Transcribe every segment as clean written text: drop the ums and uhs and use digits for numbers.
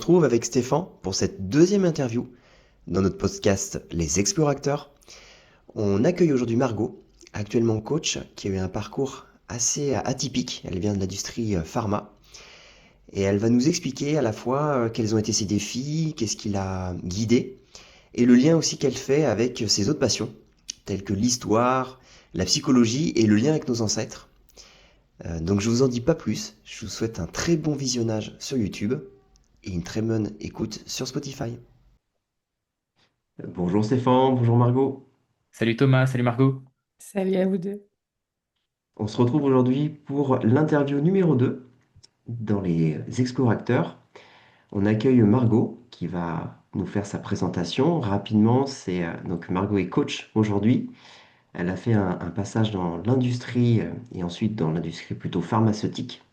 retrouve avec Stéphane pour cette deuxième interview dans notre podcast Les Explorateurs. On accueille aujourd'hui Margot, actuellement coach, qui a eu un parcours assez atypique. Elle vient de l'industrie pharma et elle va nous expliquer à la fois quels ont été ses défis, qu'est-ce qui l'a guidée et le lien aussi qu'elle fait avec ses autres passions, telles que l'histoire, la psychologie et le lien avec nos ancêtres. Donc je vous en dis pas plus, je vous souhaite un très bon visionnage sur YouTube et une très bonne écoute sur Spotify. Bonjour Stéphane, bonjour Margot. Salut Thomas, salut Margot. Salut à vous deux. On se retrouve aujourd'hui pour l'interview numéro 2 dans les Explorateurs. On accueille Margot qui va nous faire sa présentation. Rapidement, donc Margot est coach aujourd'hui. Elle a fait un passage dans l'industrie et ensuite dans l'industrie plutôt pharmaceutique.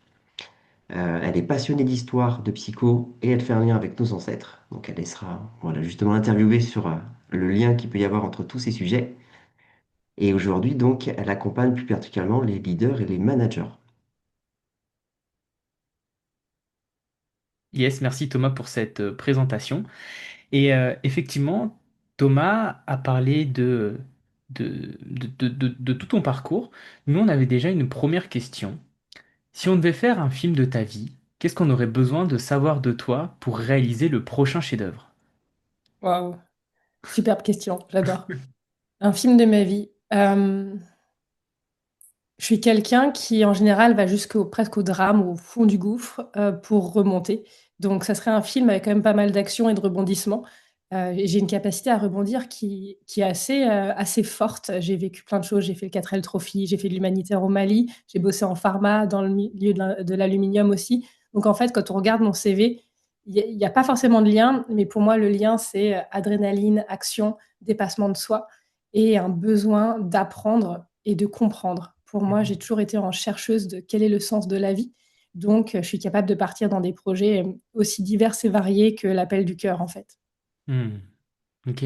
Elle est passionnée d'histoire, de psycho et elle fait un lien avec nos ancêtres. Donc elle sera voilà, justement interviewée sur le lien qu'il peut y avoir entre tous ces sujets. Et aujourd'hui, donc, elle accompagne plus particulièrement les leaders et les managers. Yes, merci Thomas pour cette présentation. Et effectivement, Thomas a parlé de tout ton parcours. Nous, on avait déjà une première question. Si on devait faire un film de ta vie, qu'est-ce qu'on aurait besoin de savoir de toi pour réaliser le prochain chef-d'œuvre? Waouh, superbe question, j'adore. Un film de ma vie. Je suis quelqu'un qui, en général, va jusqu'au presque au drame, au fond du gouffre, pour remonter. Donc ça serait un film avec quand même pas mal d'action et de rebondissements. Et j'ai une capacité à rebondir qui est assez forte. J'ai vécu plein de choses. J'ai fait le 4L Trophy, j'ai fait de l'humanitaire au Mali, j'ai bossé en pharma, dans le milieu de l'aluminium aussi. Donc en fait, quand on regarde mon CV, il y a pas forcément de lien, mais pour moi, le lien, c'est adrénaline, action, dépassement de soi et un besoin d'apprendre et de comprendre. Pour moi, j'ai toujours été en chercheuse de quel est le sens de la vie. Donc, je suis capable de partir dans des projets aussi divers et variés que l'appel du cœur, en fait. Hmm, ok.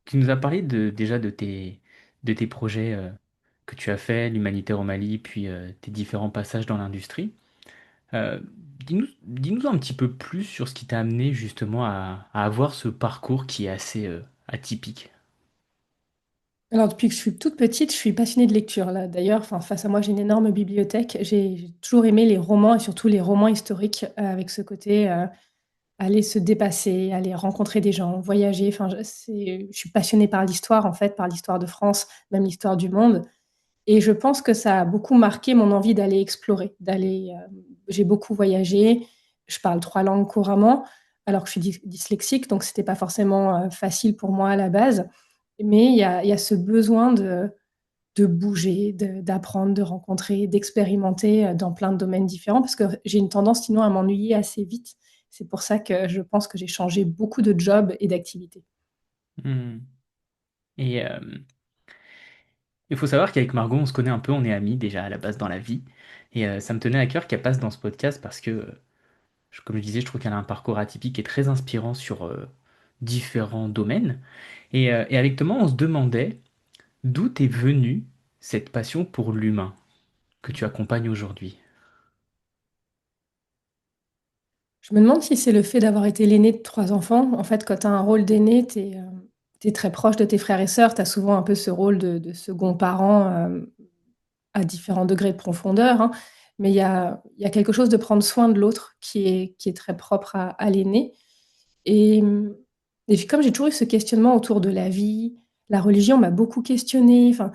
Tu nous as parlé déjà de tes projets que tu as fait, l'humanitaire au Mali, puis tes différents passages dans l'industrie. Dis-nous un petit peu plus sur ce qui t'a amené justement à avoir ce parcours qui est assez atypique. Alors, depuis que je suis toute petite, je suis passionnée de lecture. Là, d'ailleurs, enfin, face à moi, j'ai une énorme bibliothèque. J'ai toujours aimé les romans et surtout les romans historiques avec ce côté aller se dépasser, aller rencontrer des gens, voyager. Enfin, je suis passionnée par l'histoire, en fait, par l'histoire de France, même l'histoire du monde. Et je pense que ça a beaucoup marqué mon envie d'aller explorer, j'ai beaucoup voyagé, je parle 3 langues couramment, alors que je suis dyslexique, donc c'était pas forcément, facile pour moi à la base. Mais il y a ce besoin de bouger, d'apprendre, de rencontrer, d'expérimenter, dans plein de domaines différents parce que j'ai une tendance sinon à m'ennuyer assez vite. C'est pour ça que je pense que j'ai changé beaucoup de jobs et d'activités. Hmm. Et il faut savoir qu'avec Margot, on se connaît un peu, on est amis déjà à la base dans la vie. Et ça me tenait à cœur qu'elle passe dans ce podcast parce que, comme je disais, je trouve qu'elle a un parcours atypique et très inspirant sur différents domaines. Et avec Thomas, on se demandait d'où est venue cette passion pour l'humain que tu accompagnes aujourd'hui. Je me demande si c'est le fait d'avoir été l'aîné de 3 enfants. En fait, quand tu as un rôle d'aîné, tu es très proche de tes frères et sœurs. Tu as souvent un peu ce rôle de second parent, à différents degrés de profondeur, hein. Mais il y a quelque chose de prendre soin de l'autre qui est très propre à l'aîné. Et et puis comme j'ai toujours eu ce questionnement autour de la vie, la religion m'a beaucoup questionnée. Enfin,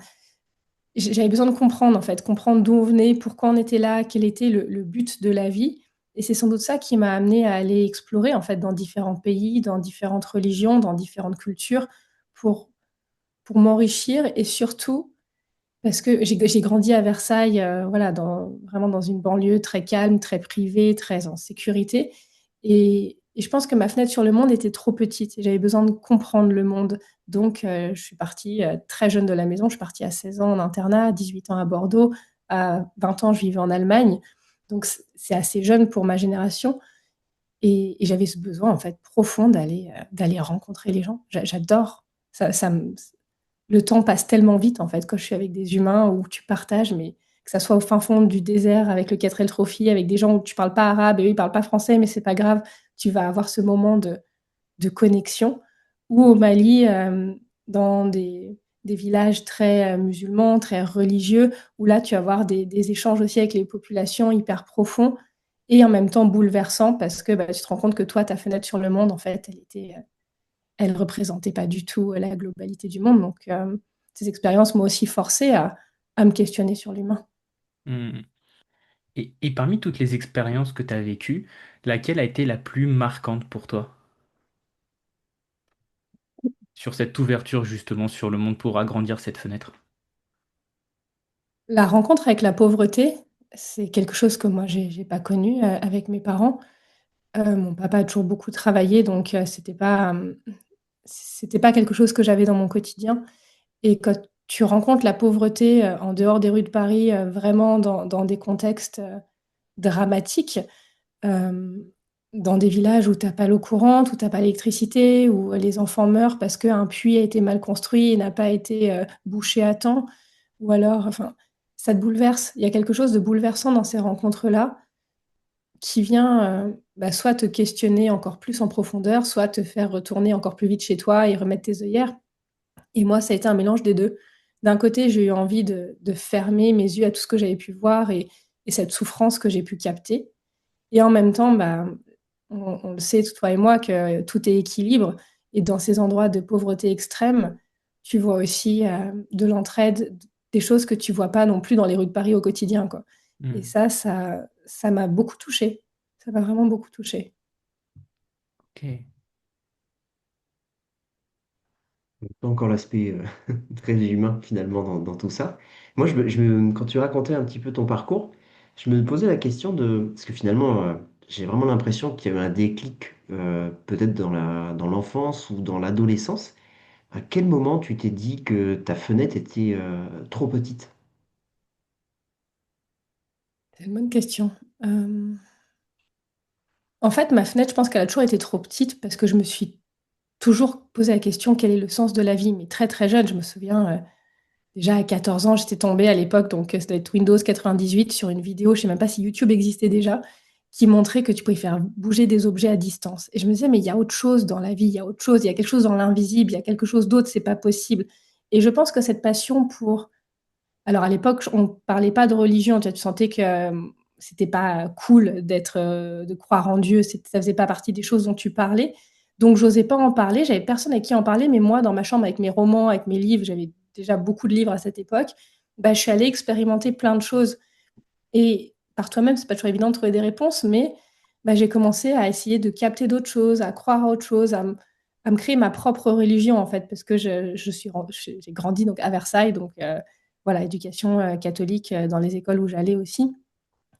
j'avais besoin de comprendre, en fait, comprendre d'où on venait, pourquoi on était là, quel était le but de la vie. Et c'est sans doute ça qui m'a amenée à aller explorer, en fait, dans différents pays, dans différentes religions, dans différentes cultures, pour, pour m'enrichir et surtout parce que j'ai grandi à Versailles, voilà, vraiment dans une banlieue très calme, très privée, très en sécurité. Et je pense que ma fenêtre sur le monde était trop petite et j'avais besoin de comprendre le monde. Donc, je suis partie très jeune de la maison. Je suis partie à 16 ans en internat, à 18 ans à Bordeaux, à 20 ans, je vivais en Allemagne. Donc, c'est assez jeune pour ma génération. Et j'avais ce besoin, en fait, profond d'aller rencontrer les gens. J'adore. Le temps passe tellement vite, en fait, quand je suis avec des humains où tu partages, mais que ça soit au fin fond du désert avec le 4L Trophy, avec des gens où tu parles pas arabe et eux, ils parlent pas français, mais c'est pas grave. tu vas avoir ce moment de connexion. Ou au Mali, dans des villages très musulmans, très religieux, où là, tu vas avoir des échanges aussi avec les populations hyper profonds et en même temps bouleversants parce que bah, tu te rends compte que toi, ta fenêtre sur le monde, en fait, elle représentait pas du tout la globalité du monde. Donc, ces expériences m'ont aussi forcé à me questionner sur l'humain. Hmm. Et parmi toutes les expériences que tu as vécues, laquelle a été la plus marquante pour toi sur cette ouverture justement sur le monde pour agrandir cette fenêtre? La rencontre avec la pauvreté, c'est quelque chose que moi, j'ai pas connu avec mes parents. Mon papa a toujours beaucoup travaillé, donc c'était pas quelque chose que j'avais dans mon quotidien. Et quand tu rencontres la pauvreté en dehors des rues de Paris, vraiment dans des contextes dramatiques, euh, dans des villages où t'as pas l'eau courante, où t'as pas l'électricité, où les enfants meurent parce qu'un puits a été mal construit et n'a pas été bouché à temps, ou alors, enfin, ça te bouleverse. Il y a quelque chose de bouleversant dans ces rencontres-là qui vient bah, soit te questionner encore plus en profondeur, soit te faire retourner encore plus vite chez toi et remettre tes œillères. Et moi, ça a été un mélange des deux. D'un côté, j'ai eu envie de fermer mes yeux à tout ce que j'avais pu voir et cette souffrance que j'ai pu capter. Et en même temps, bah, on le sait, toi et moi, que tout est équilibre. Et dans ces endroits de pauvreté extrême, tu vois aussi de l'entraide, des choses que tu vois pas non plus dans les rues de Paris au quotidien, quoi. Et Hmm. ça m'a beaucoup touchée. Ça m'a vraiment beaucoup touchée. Ok. Pas encore l'aspect très humain finalement dans tout ça. Moi, quand tu racontais un petit peu ton parcours, je me posais la question de... Parce que finalement, j'ai vraiment l'impression qu'il y a eu un déclic peut-être dans l'enfance ou dans l'adolescence. À quel moment tu t'es dit que ta fenêtre était trop petite? C'est une bonne question. Euh, En fait, ma fenêtre, je pense qu'elle a toujours été trop petite parce que je me suis toujours posé la question quel est le sens de la vie. Mais très très jeune, je me souviens, déjà à 14 ans, j'étais tombée à l'époque, donc ça doit être Windows 98, sur une vidéo, je sais même pas si YouTube existait déjà, qui montrait que tu pouvais faire bouger des objets à distance. Et je me disais, mais il y a autre chose dans la vie, il y a autre chose, il y a quelque chose dans l'invisible, il y a quelque chose d'autre, c'est pas possible. Et je pense que cette passion pour alors à l'époque, on ne parlait pas de religion, tu vois, tu sentais que c'était pas cool de croire en Dieu, ça faisait pas partie des choses dont tu parlais. Donc j'osais pas en parler, j'avais personne avec qui en parler, mais moi dans ma chambre avec mes romans, avec mes livres, j'avais déjà beaucoup de livres à cette époque. Bah, je suis allée expérimenter plein de choses et par toi-même, c'est pas toujours évident de trouver des réponses, mais bah, j'ai commencé à essayer de capter d'autres choses, à croire à autre chose, à me créer ma propre religion en fait, parce que j'ai grandi donc à Versailles, donc voilà, éducation catholique dans les écoles où j'allais aussi,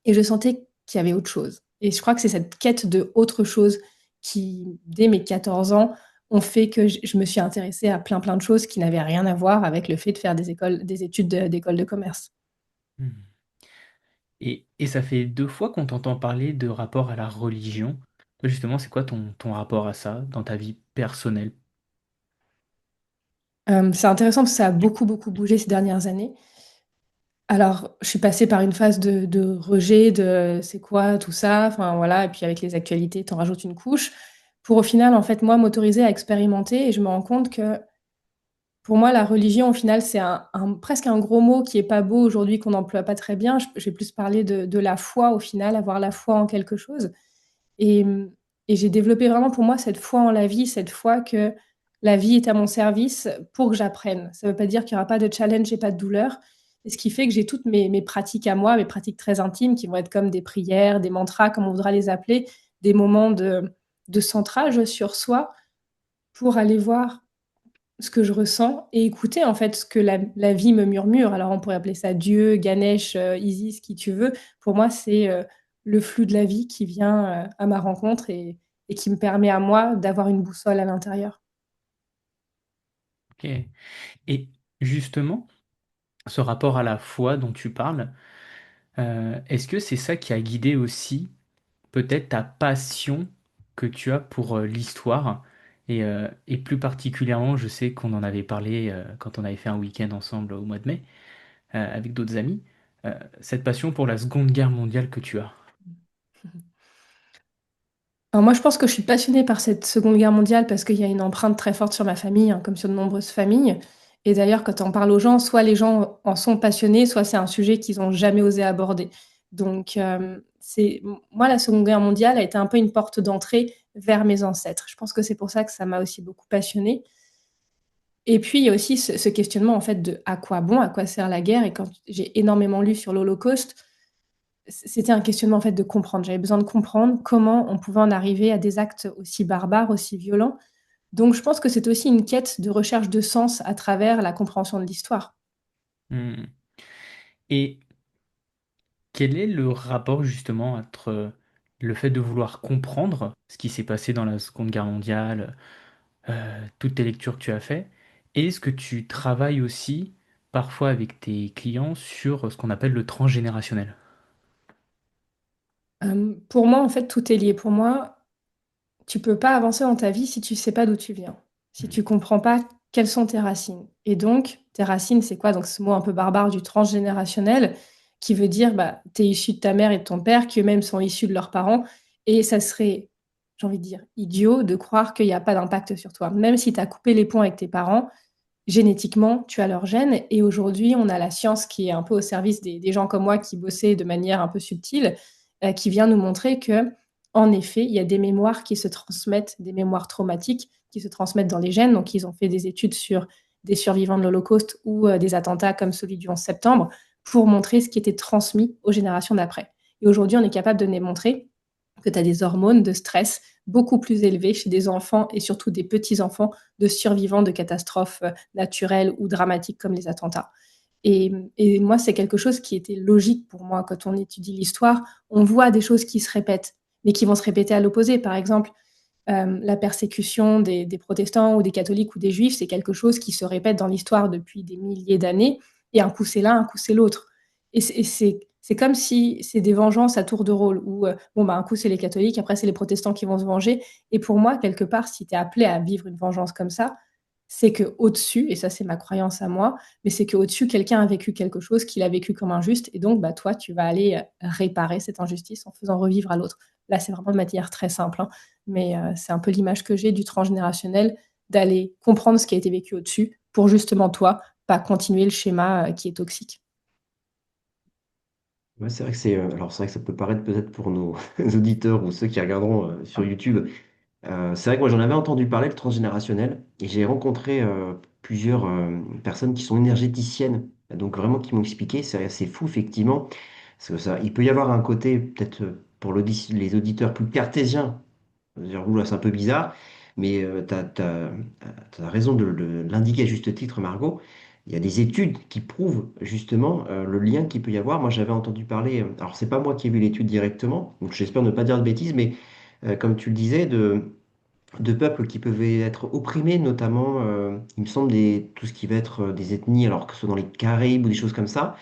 et je sentais qu'il y avait autre chose. Et je crois que c'est cette quête de autre chose qui, dès mes 14 ans, ont fait que je me suis intéressée à plein plein de choses qui n'avaient rien à voir avec le fait de faire des études d'école de commerce. Hmm. Et ça fait 2 fois qu'on t'entend parler de rapport à la religion. Toi, justement, c'est quoi ton rapport à ça dans ta vie personnelle? C'est intéressant parce que ça a beaucoup, beaucoup bougé ces dernières années. Alors, je suis passée par une phase de rejet de c'est quoi tout ça, enfin voilà, et puis avec les actualités, t'en rajoutes une couche, pour au final, en fait, moi, m'autoriser à expérimenter et je me rends compte que pour moi, la religion, au final, c'est presque un gros mot qui est pas beau aujourd'hui, qu'on n'emploie pas très bien. Je vais plus parler de la foi au final, avoir la foi en quelque chose. Et, et j'ai développé vraiment pour moi cette foi en la vie, cette foi que la vie est à mon service pour que j'apprenne. Ça ne veut pas dire qu'il n'y aura pas de challenge et pas de douleur. Et ce qui fait que j'ai toutes mes pratiques à moi, mes pratiques très intimes, qui vont être comme des prières, des mantras, comme on voudra les appeler, des moments de centrage sur soi pour aller voir ce que je ressens et écouter en fait ce que la vie me murmure. Alors on pourrait appeler ça Dieu, Ganesh, Isis, qui tu veux. Pour moi, c'est le flux de la vie qui vient à ma rencontre et qui me permet à moi d'avoir une boussole à l'intérieur. Ok. Et justement, ce rapport à la foi dont tu parles, est-ce que c'est ça qui a guidé aussi peut-être ta passion que tu as pour l'histoire? Et plus particulièrement, je sais qu'on en avait parlé quand on avait fait un week-end ensemble au mois de mai avec d'autres amis, cette passion pour la Seconde Guerre mondiale que tu as. Alors moi, je pense que je suis passionnée par cette Seconde Guerre mondiale parce qu'il y a une empreinte très forte sur ma famille, hein, comme sur de nombreuses familles. Et d'ailleurs, quand on parle aux gens, soit les gens en sont passionnés, soit c'est un sujet qu'ils n'ont jamais osé aborder. Donc, moi, la Seconde Guerre mondiale a été un peu une porte d'entrée vers mes ancêtres. Je pense que c'est pour ça que ça m'a aussi beaucoup passionnée. Et puis, il y a aussi ce questionnement, en fait, de à quoi bon, à quoi sert la guerre. Et quand j'ai énormément lu sur l'Holocauste, c'était un questionnement, en fait, de comprendre. J'avais besoin de comprendre comment on pouvait en arriver à des actes aussi barbares, aussi violents. Donc, je pense que c'est aussi une quête de recherche de sens à travers la compréhension de l'histoire. Hmm. Et quel est le rapport justement entre le fait de vouloir comprendre ce qui s'est passé dans la Seconde Guerre mondiale, toutes tes lectures que tu as fait, et est-ce que tu travailles aussi parfois avec tes clients sur ce qu'on appelle le transgénérationnel? Pour moi, en fait, tout est lié. Pour moi, tu peux pas avancer dans ta vie si tu sais pas d'où tu viens, si tu comprends pas quelles sont tes racines. Et donc, tes racines, c'est quoi? Donc, ce mot un peu barbare du transgénérationnel, qui veut dire, bah, t'es issu de ta mère et de ton père, qui eux-mêmes sont issus de leurs parents, et ça serait, j'ai envie de dire, idiot de croire qu'il n'y a pas d'impact sur toi. Même si tu as coupé les ponts avec tes parents, génétiquement, tu as leur gène. Et aujourd'hui, on a la science qui est un peu au service des gens comme moi qui bossaient de manière un peu subtile, qui vient nous montrer que, en effet, il y a des mémoires qui se transmettent, des mémoires traumatiques qui se transmettent dans les gènes. Donc, ils ont fait des études sur des survivants de l'Holocauste ou des attentats comme celui du 11 septembre pour montrer ce qui était transmis aux générations d'après. Et aujourd'hui, on est capable de démontrer que tu as des hormones de stress beaucoup plus élevées chez des enfants et surtout des petits-enfants de survivants de catastrophes naturelles ou dramatiques comme les attentats. Et moi, c'est quelque chose qui était logique pour moi quand on étudie l'histoire. On voit des choses qui se répètent, mais qui vont se répéter à l'opposé. Par exemple, la persécution des protestants ou des catholiques ou des juifs, c'est quelque chose qui se répète dans l'histoire depuis des milliers d'années. Et un coup c'est l'un, un coup c'est l'autre. Et c'est comme si c'est des vengeances à tour de rôle, où bon, bah, un coup c'est les catholiques, après c'est les protestants qui vont se venger. Et pour moi, quelque part, si tu es appelé à vivre une vengeance comme ça, c'est que au-dessus, et ça c'est ma croyance à moi, mais c'est qu'au-dessus, quelqu'un a vécu quelque chose qu'il a vécu comme injuste, et donc bah, toi, tu vas aller réparer cette injustice en faisant revivre à l'autre. Là, c'est vraiment de manière très simple, hein, mais c'est un peu l'image que j'ai du transgénérationnel, d'aller comprendre ce qui a été vécu au-dessus pour justement toi, pas continuer le schéma qui est toxique. Ouais, c'est vrai que alors c'est vrai que ça peut paraître peut-être pour nos auditeurs ou ceux qui regarderont sur YouTube. C'est vrai que moi j'en avais entendu parler, le transgénérationnel, et j'ai rencontré plusieurs personnes qui sont énergéticiennes, donc vraiment qui m'ont expliqué, c'est assez fou effectivement, parce que ça, il peut y avoir un côté peut-être pour les auditeurs plus cartésiens, dire, oula, c'est un peu bizarre, mais tu as raison de l'indiquer à juste titre, Margot. Il y a des études qui prouvent justement le lien qu'il peut y avoir. Moi, j'avais entendu parler, alors c'est pas moi qui ai vu l'étude directement, donc j'espère ne pas dire de bêtises, mais comme tu le disais, de peuples qui peuvent être opprimés, notamment, il me semble, tout ce qui va être des ethnies, alors que ce soit dans les Caraïbes ou des choses comme ça.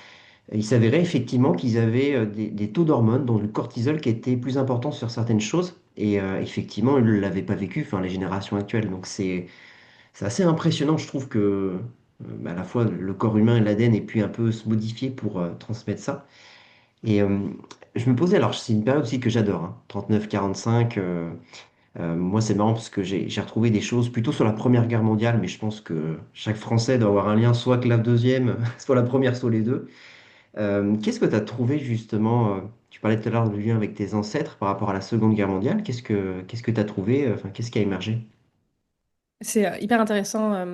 Il s'avérait effectivement qu'ils avaient des taux d'hormones, dont le cortisol, qui était plus important sur certaines choses. Et effectivement, ils ne l'avaient pas vécu, enfin, les générations actuelles. Donc c'est assez impressionnant, je trouve, que à la fois le corps humain et l'ADN ait pu un peu se modifier pour transmettre ça. Et je me posais, alors c'est une période aussi que j'adore, hein, 39-45. Moi, c'est marrant parce que j'ai retrouvé des choses plutôt sur la Première Guerre mondiale, mais je pense que chaque Français doit avoir un lien soit avec la deuxième, soit la première, soit les deux. Qu'est-ce que tu as trouvé justement, tu parlais tout à l'heure du lien avec tes ancêtres par rapport à la Seconde Guerre mondiale, qu'est-ce que tu as trouvé, enfin, qu'est-ce qui a émergé? C'est hyper intéressant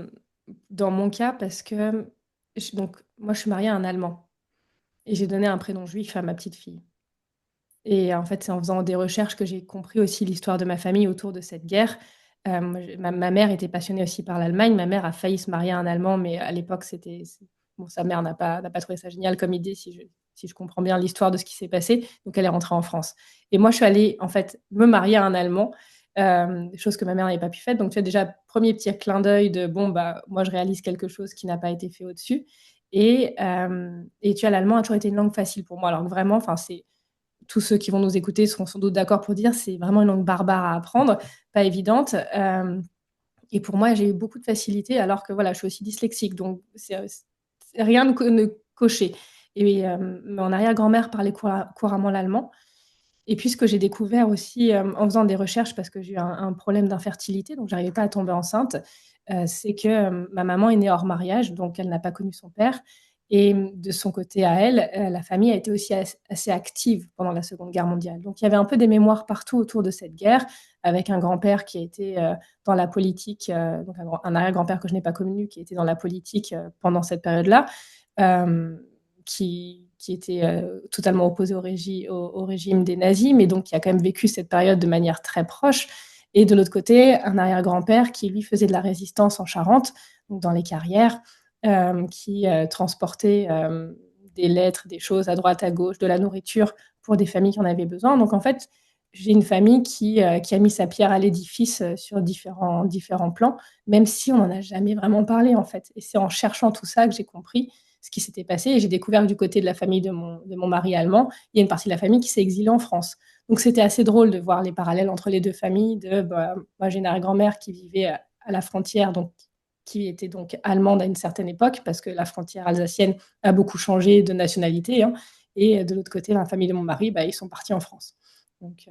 dans mon cas parce que donc, moi, je suis mariée à un Allemand et j'ai donné un prénom juif à ma petite fille. Et en fait, c'est en faisant des recherches que j'ai compris aussi l'histoire de ma famille autour de cette guerre. Ma mère était passionnée aussi par l'Allemagne. Ma mère a failli se marier à un Allemand, mais à l'époque, bon, sa mère n'a pas trouvé ça génial comme idée, si je comprends bien l'histoire de ce qui s'est passé. Donc, elle est rentrée en France. Et moi, je suis allée, en fait, me marier à un Allemand, chose que ma mère n'avait pas pu faire. Donc, tu as déjà, premier petit clin d'œil de, bon, bah, moi, je réalise quelque chose qui n'a pas été fait au-dessus. Et tu as l'allemand a toujours été une langue facile pour moi. Alors que vraiment, enfin, c'est tous ceux qui vont nous écouter seront sans doute d'accord pour dire c'est vraiment une langue barbare à apprendre, pas évidente. Et pour moi, j'ai eu beaucoup de facilité, alors que voilà, je suis aussi dyslexique, donc rien ne cochait. Et mon arrière-grand-mère parlait couramment l'allemand. Et puis ce que j'ai découvert aussi en faisant des recherches, parce que j'ai eu un problème d'infertilité, donc j'arrivais pas à tomber enceinte, c'est que ma maman est née hors mariage, donc elle n'a pas connu son père. Et de son côté à elle, la famille a été aussi assez active pendant la Seconde Guerre mondiale. Donc il y avait un peu des mémoires partout autour de cette guerre, avec un grand-père qui a été dans la politique, donc un arrière-grand-père que je n'ai pas connu, qui était dans la politique pendant cette période-là, euh, qui était totalement opposé au régime des nazis, mais donc qui a quand même vécu cette période de manière très proche. Et de l'autre côté, un arrière-grand-père qui, lui, faisait de la résistance en Charente, donc dans les carrières, qui transportait des lettres, des choses à droite, à gauche, de la nourriture pour des familles qui en avaient besoin. Donc en fait, j'ai une famille qui a mis sa pierre à l'édifice sur différents plans, même si on n'en a jamais vraiment parlé en fait. Et c'est en cherchant tout ça que j'ai compris ce qui s'était passé. Et j'ai découvert que du côté de la famille de mon mari allemand, il y a une partie de la famille qui s'est exilée en France. Donc c'était assez drôle de voir les parallèles entre les deux familles. Moi j'ai une arrière-grand-mère qui vivait à la frontière, donc qui était donc allemande à une certaine époque, parce que la frontière alsacienne a beaucoup changé de nationalité. Hein. Et de l'autre côté, la famille de mon mari, ils sont partis en France. Donc,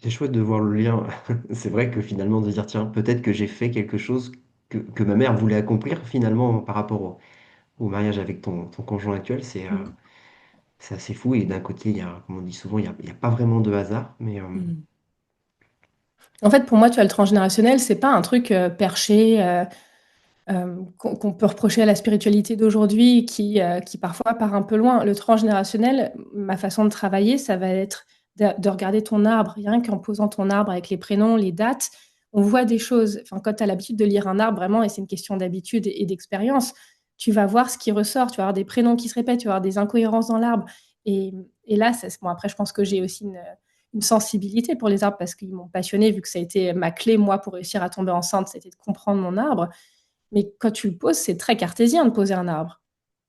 C'est chouette de voir le lien. C'est vrai que finalement, de dire, tiens, peut-être que j'ai fait quelque chose que ma mère voulait accomplir finalement par rapport au mariage avec ton conjoint actuel, c'est assez fou. Et d'un côté, comme on dit souvent, il y a pas vraiment de hasard. Mais en fait, pour moi, tu vois, le transgénérationnel, c'est pas un truc perché qu'on peut reprocher à la spiritualité d'aujourd'hui, qui parfois part un peu loin. Le transgénérationnel, ma façon de travailler, ça va être de regarder ton arbre, rien qu'en posant ton arbre avec les prénoms, les dates, on voit des choses. Enfin, quand tu as l'habitude de lire un arbre, vraiment, et c'est une question d'habitude et d'expérience, tu vas voir ce qui ressort, tu vas avoir des prénoms qui se répètent, tu vas avoir des incohérences dans l'arbre. Et là, bon, après, je pense que j'ai aussi une sensibilité pour les arbres parce qu'ils m'ont passionnée, vu que ça a été ma clé, moi, pour réussir à tomber enceinte, c'était de comprendre mon arbre. Mais quand tu le poses, c'est très cartésien de poser un arbre.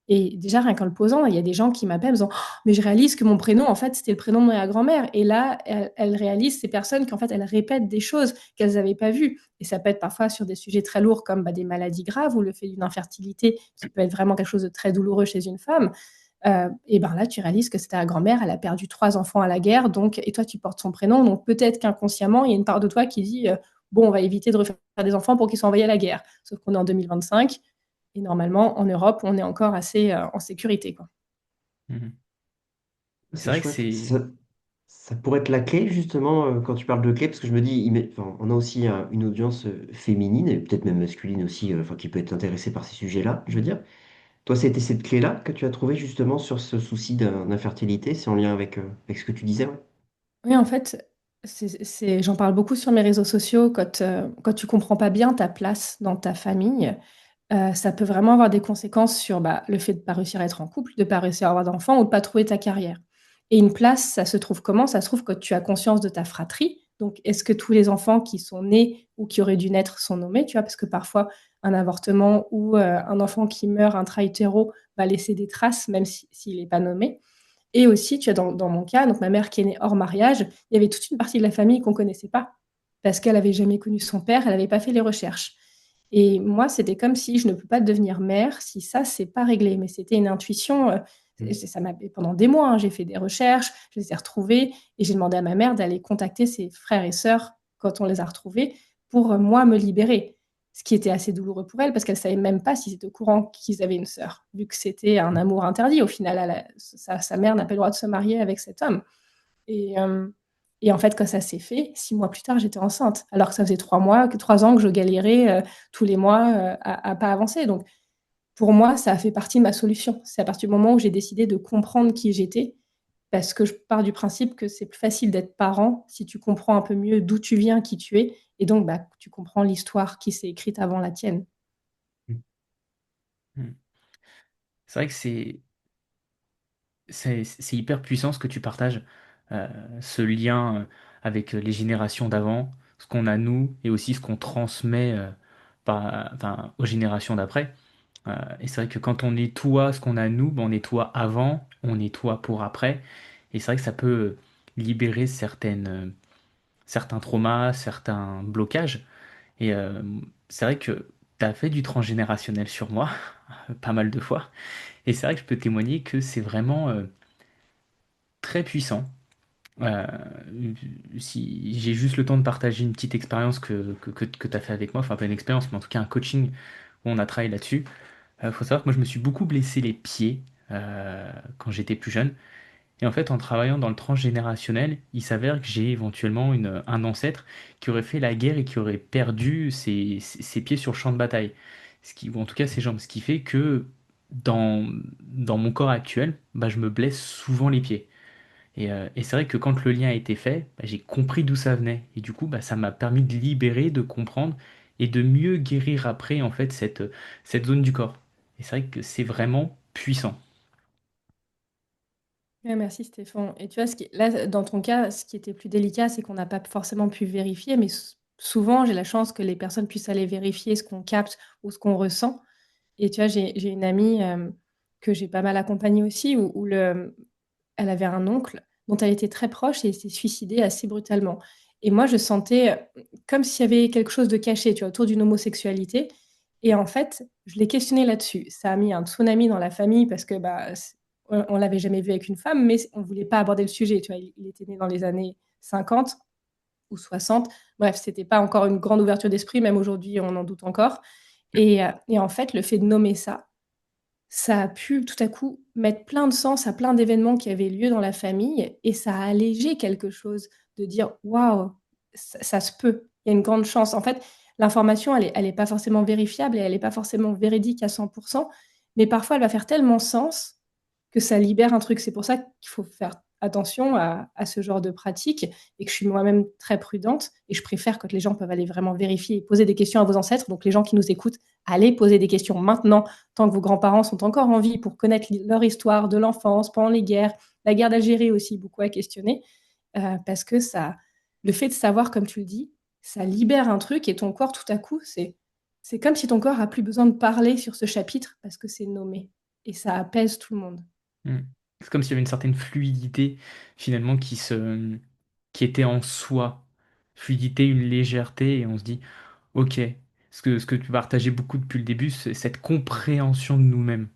Et déjà, rien qu'en le posant, il y a des gens qui m'appellent en disant «Oh, mais je réalise que mon prénom, en fait, c'était le prénom de ma grand-mère. Et là, elles réalisent, ces personnes, qu'en fait, elles répètent des choses qu'elles n'avaient pas vues. Et ça peut être parfois sur des sujets très lourds comme des maladies graves ou le fait d'une infertilité qui peut être vraiment quelque chose de très douloureux chez une femme. Et ben là, tu réalises que c'est ta grand-mère, elle a perdu 3 enfants à la guerre, donc, et toi, tu portes son prénom. Donc peut-être qu'inconsciemment, il y a une part de toi qui dit bon, on va éviter de refaire des enfants pour qu'ils soient envoyés à la guerre. Sauf qu'on est en 2025 et normalement, en Europe, on est encore assez en sécurité, quoi. Mhm. C'est c'est vrai que chouette. c'est... Ça pourrait être la clé, justement, quand tu parles de clé, parce que je me dis, enfin, on a aussi une audience féminine, et peut-être même masculine aussi, enfin, qui peut être intéressée par ces sujets-là, je veux dire. Toi, c'était cette clé-là que tu as trouvée justement sur ce souci d'infertilité, c'est en lien avec ce que tu disais, ouais. Oui, en fait, j'en parle beaucoup sur mes réseaux sociaux. Quand tu comprends pas bien ta place dans ta famille, ça peut vraiment avoir des conséquences sur le fait de ne pas réussir à être en couple, de ne pas réussir à avoir d'enfants ou de ne pas trouver ta carrière. Et une place, ça se trouve comment? Ça se trouve quand tu as conscience de ta fratrie. Donc, est-ce que tous les enfants qui sont nés ou qui auraient dû naître sont nommés? Tu vois, parce que parfois, un avortement ou un enfant qui meurt intra-hétéro va laisser des traces, même s'il n'est pas nommé. Et aussi, tu as dans mon cas, donc ma mère qui est née hors mariage, il y avait toute une partie de la famille qu'on ne connaissait pas parce qu'elle n'avait jamais connu son père, elle n'avait pas fait les recherches. Et moi, c'était comme si je ne peux pas devenir mère si ça, c'est pas réglé. Mais c'était une intuition. Mm. Ça m'a pendant des mois, hein, j'ai fait des recherches, je les ai retrouvées et j'ai demandé à ma mère d'aller contacter ses frères et sœurs quand on les a retrouvés pour moi me libérer. Ce qui était assez douloureux pour elle parce qu'elle savait même pas s'ils étaient au courant qu'ils avaient une sœur, vu que c'était un amour interdit. Au final, sa mère n'a pas le droit de se marier avec cet homme. Et, euh, et en fait, quand ça s'est fait, 6 mois plus tard, j'étais enceinte. Alors que ça faisait 3 mois, 3 ans que je galérais tous les mois à pas avancer. Donc, pour moi, ça a fait partie de ma solution. C'est à partir du moment où j'ai décidé de comprendre qui j'étais, parce que je pars du principe que c'est plus facile d'être parent si tu comprends un peu mieux d'où tu viens, qui tu es, et donc tu comprends l'histoire qui s'est écrite avant la tienne. Mhm. C'est vrai que c'est hyper puissant ce que tu partages, euh, ce lien avec les générations d'avant, ce qu'on a nous, et aussi ce qu'on transmet enfin, aux générations d'après. Et c'est vrai que quand on nettoie ce qu'on a nous, ben, on nettoie avant, on nettoie pour après. Et c'est vrai que ça peut libérer certains traumas, certains blocages. Et c'est vrai que tu as fait du transgénérationnel sur moi, pas mal de fois. Et c'est vrai que je peux témoigner que c'est vraiment très puissant. Euh, si j'ai juste le temps de partager une petite expérience que tu as fait avec moi, enfin pas une expérience, mais en tout cas un coaching où on a travaillé là-dessus. Faut savoir que moi je me suis beaucoup blessé les pieds quand j'étais plus jeune. Et en fait, en travaillant dans le transgénérationnel, il s'avère que j'ai éventuellement un ancêtre qui aurait fait la guerre et qui aurait perdu ses pieds sur le champ de bataille. Ou en tout cas ses jambes. Ce qui fait que dans, dans mon corps actuel, bah, je me blesse souvent les pieds. Et c'est vrai que quand le lien a été fait, bah, j'ai compris d'où ça venait. Et du coup, bah, ça m'a permis de libérer, de comprendre et de mieux guérir après en fait cette zone du corps. Et c'est vrai que c'est vraiment puissant. Ouais, merci Stéphane. Et tu vois, là, dans ton cas, ce qui était plus délicat, c'est qu'on n'a pas forcément pu vérifier, mais souvent, j'ai la chance que les personnes puissent aller vérifier ce qu'on capte ou ce qu'on ressent. Et tu vois, j'ai une amie que j'ai pas mal accompagnée aussi, elle avait un oncle dont elle était très proche et il s'est suicidé assez brutalement. Et moi, je sentais comme s'il y avait quelque chose de caché, tu vois, autour d'une homosexualité. Et en fait, je l'ai questionné là-dessus. Ça a mis un tsunami dans la famille parce que on l'avait jamais vu avec une femme, mais on voulait pas aborder le sujet. Tu vois, il était né dans les années 50 ou 60. Bref, c'était pas encore une grande ouverture d'esprit. Même aujourd'hui, on en doute encore. Et en fait, le fait de nommer ça a pu tout à coup mettre plein de sens à plein d'événements qui avaient lieu dans la famille et ça a allégé quelque chose de dire waouh, ça se peut, il y a une grande chance. En fait, l'information, elle est pas forcément vérifiable et elle n'est pas forcément véridique à 100%, mais parfois elle va faire tellement sens que ça libère un truc. C'est pour ça qu'il faut faire attention à ce genre de pratique et que je suis moi-même très prudente et je préfère quand les gens peuvent aller vraiment vérifier et poser des questions à vos ancêtres. Donc les gens qui nous écoutent, allez poser des questions maintenant tant que vos grands-parents sont encore en vie pour connaître leur histoire de l'enfance, pendant les guerres, la guerre d'Algérie aussi, beaucoup à questionner, parce que le fait de savoir, comme tu le dis, ça libère un truc et ton corps, tout à coup, c'est comme si ton corps a plus besoin de parler sur ce chapitre parce que c'est nommé et ça apaise tout le monde. Mm. C'est comme s'il y avait une certaine fluidité finalement qui était en soi. Fluidité, une légèreté, et on se dit, ok, ce que tu partageais beaucoup depuis le début, c'est cette compréhension de nous-mêmes.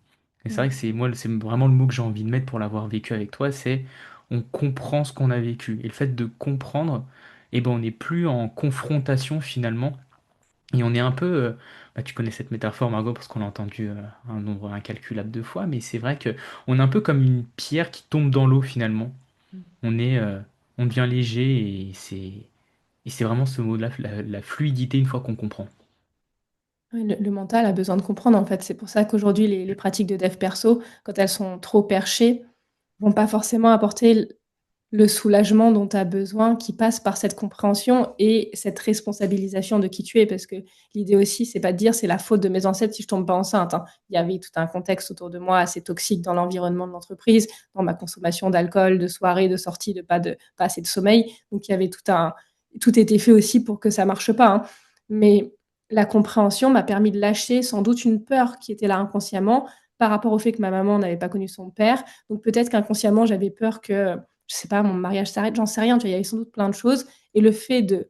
Et c'est vrai que Mm. c'est moi, c'est vraiment le mot que j'ai envie de mettre pour l'avoir vécu avec toi, c'est on comprend ce qu'on a vécu. Et le fait de comprendre, eh ben, on n'est plus en confrontation finalement et on est un peu, bah, tu connais cette métaphore, Margot, parce qu'on l'a entendu un nombre incalculable de fois, mais c'est vrai que on est un peu comme une pierre qui tombe dans l'eau finalement. On est, on devient léger et c'est vraiment ce mot-là, la fluidité une fois qu'on comprend. Ouais, le mental a besoin de comprendre en fait. C'est pour ça qu'aujourd'hui, les pratiques de dev perso, quand elles sont trop perchées, vont pas forcément apporter le soulagement dont tu as besoin qui passe par cette compréhension et cette responsabilisation de qui tu es. Parce que l'idée aussi, c'est pas de dire c'est la faute de mes ancêtres si je tombe pas enceinte, hein. Il y avait tout un contexte autour de moi assez toxique dans l'environnement de l'entreprise, dans ma consommation d'alcool, de soirées, de sorties, pas assez de sommeil. Donc il y avait tout était fait aussi pour que ça marche pas, hein. Mais la compréhension m'a permis de lâcher sans doute une peur qui était là inconsciemment par rapport au fait que ma maman n'avait pas connu son père. Donc peut-être qu'inconsciemment, j'avais peur que je sais pas, mon mariage s'arrête, j'en sais rien, tu vois, il y avait sans doute plein de choses. Et le fait de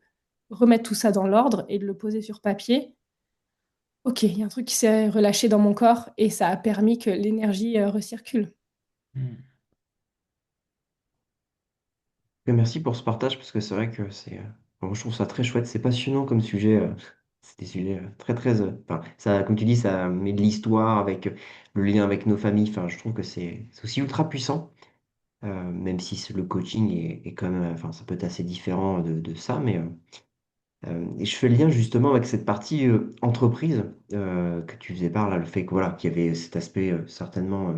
remettre tout ça dans l'ordre et de le poser sur papier, ok, il y a un truc qui s'est relâché dans mon corps et ça a permis que l'énergie recircule. Mm. Merci pour ce partage parce que c'est vrai que moi, je trouve ça très chouette, c'est passionnant comme sujet. C'est des sujets très très. Enfin, ça, comme tu dis, ça met de l'histoire avec le lien avec nos familles. Enfin, je trouve que c'est aussi ultra puissant, même si le coaching est quand même. Enfin, ça peut être assez différent de ça, mais et je fais le lien justement avec cette partie entreprise que tu faisais part là, le fait que voilà, qu'il y avait cet aspect certainement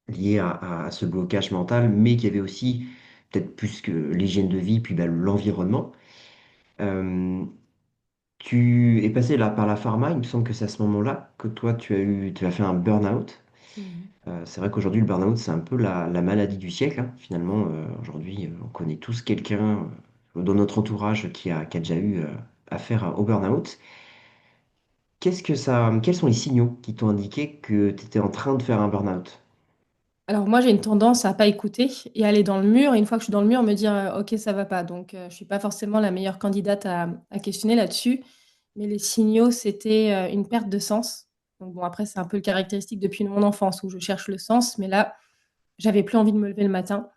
lié à ce blocage mental, mais qu'il y avait aussi peut-être plus que l'hygiène de vie, puis bah, l'environnement. Euh, Tu es passé là par la pharma, il me semble que c'est à ce moment-là que toi tu as fait un burn-out. Mhm. C'est vrai qu'aujourd'hui le burn-out c'est un peu la maladie du siècle, hein. Finalement, aujourd'hui on connaît tous quelqu'un dans notre entourage qui a déjà eu affaire au burn-out. Quels sont les signaux qui t'ont indiqué que tu étais en train de faire un burn-out? Alors moi, j'ai une tendance à pas écouter et aller dans le mur. Et une fois que je suis dans le mur, me dire, ok, ça va pas. Donc, je suis pas forcément la meilleure candidate à questionner là-dessus. Mais les signaux, c'était une perte de sens. Donc bon, après, c'est un peu le caractéristique depuis mon enfance où je cherche le sens. Mais là, j'avais plus envie de me lever le matin.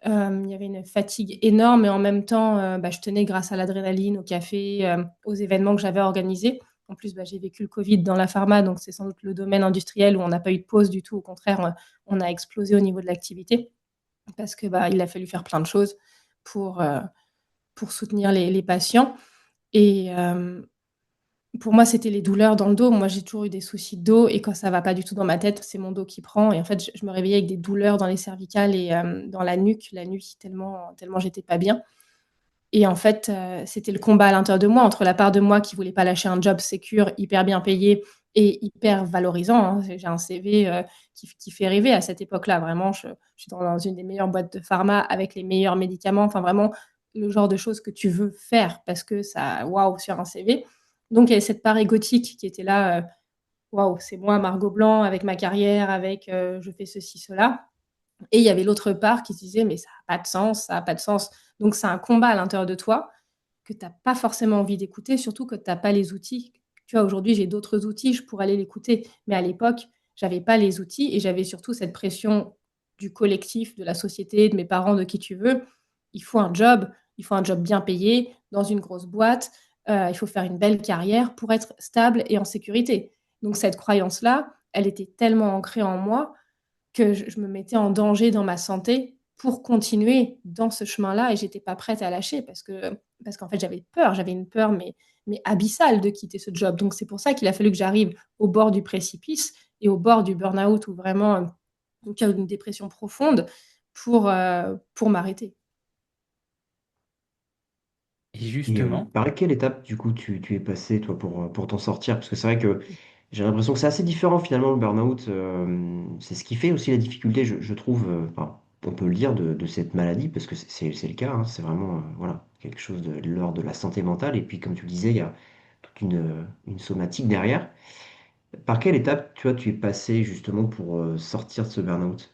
Il y avait une fatigue énorme et en même temps, je tenais grâce à l'adrénaline, au café, aux événements que j'avais organisés. En plus, j'ai vécu le Covid dans la pharma, donc c'est sans doute le domaine industriel où on n'a pas eu de pause du tout. Au contraire, on a explosé au niveau de l'activité parce que il a fallu faire plein de choses pour, euh, pour soutenir les patients. Et pour moi, c'était les douleurs dans le dos. Moi, j'ai toujours eu des soucis de dos et quand ça va pas du tout dans ma tête, c'est mon dos qui prend. Et en fait, je me réveillais avec des douleurs dans les cervicales et dans la nuit, tellement j'étais pas bien. Et en fait, c'était le combat à l'intérieur de moi, entre la part de moi qui voulait pas lâcher un job sécure, hyper bien payé et hyper valorisant, hein. J'ai un CV qui fait rêver à cette époque-là. Vraiment, je suis dans une des meilleures boîtes de pharma avec les meilleurs médicaments. Enfin, vraiment, le genre de choses que tu veux faire parce que ça, waouh, sur un CV. Donc, il y avait cette part égotique qui était là. Waouh, c'est moi, Margot Blanc, avec ma carrière, avec je fais ceci, cela. Et il y avait l'autre part qui se disait, mais ça n'a pas de sens, ça n'a pas de sens. Donc, c'est un combat à l'intérieur de toi que tu n'as pas forcément envie d'écouter, surtout que tu n'as pas les outils. Tu vois, aujourd'hui, j'ai d'autres outils, je pourrais aller l'écouter. Mais à l'époque, j'avais pas les outils et j'avais surtout cette pression du collectif, de la société, de mes parents, de qui tu veux. Il faut un job bien payé, dans une grosse boîte. Il faut faire une belle carrière pour être stable et en sécurité. Donc, cette croyance-là, elle était tellement ancrée en moi que je me mettais en danger dans ma santé pour continuer dans ce chemin-là et j'étais pas prête à lâcher parce qu'en fait j'avais une peur mais abyssale de quitter ce job. Donc c'est pour ça qu'il a fallu que j'arrive au bord du précipice et au bord du burn-out ou vraiment une dépression profonde pour m'arrêter. Et Et justement, par quelle étape, du coup, tu es passé, toi, pour t'en sortir? Parce que c'est vrai que j'ai l'impression que c'est assez différent, finalement, le burn-out. C'est ce qui fait aussi la difficulté, je trouve, enfin, on peut le dire, de cette maladie, parce que c'est le cas, hein, c'est vraiment voilà, quelque chose de l'ordre de la santé mentale. Et puis, comme tu le disais, il y a toute une somatique derrière. Par quelle étape, tu vois, tu es passé, justement, pour sortir de ce burn-out?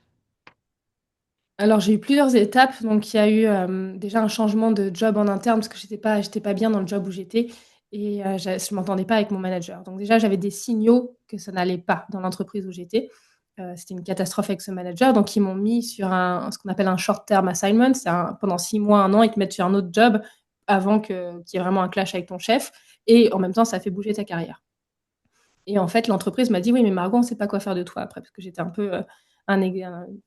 Alors j'ai eu plusieurs étapes. Donc il y a eu déjà un changement de job en interne parce que j'étais pas bien dans le job où j'étais et je m'entendais pas avec mon manager. Donc déjà j'avais des signaux que ça n'allait pas dans l'entreprise où j'étais. C'était une catastrophe avec ce manager. Donc ils m'ont mis sur ce qu'on appelle un short-term assignment. Pendant 6 mois, un an, ils te mettent sur un autre job qu'il y ait vraiment un clash avec ton chef. Et en même temps, ça fait bouger ta carrière. Et en fait, l'entreprise m'a dit, oui, mais Margot, on ne sait pas quoi faire de toi après, parce que j'étais un peu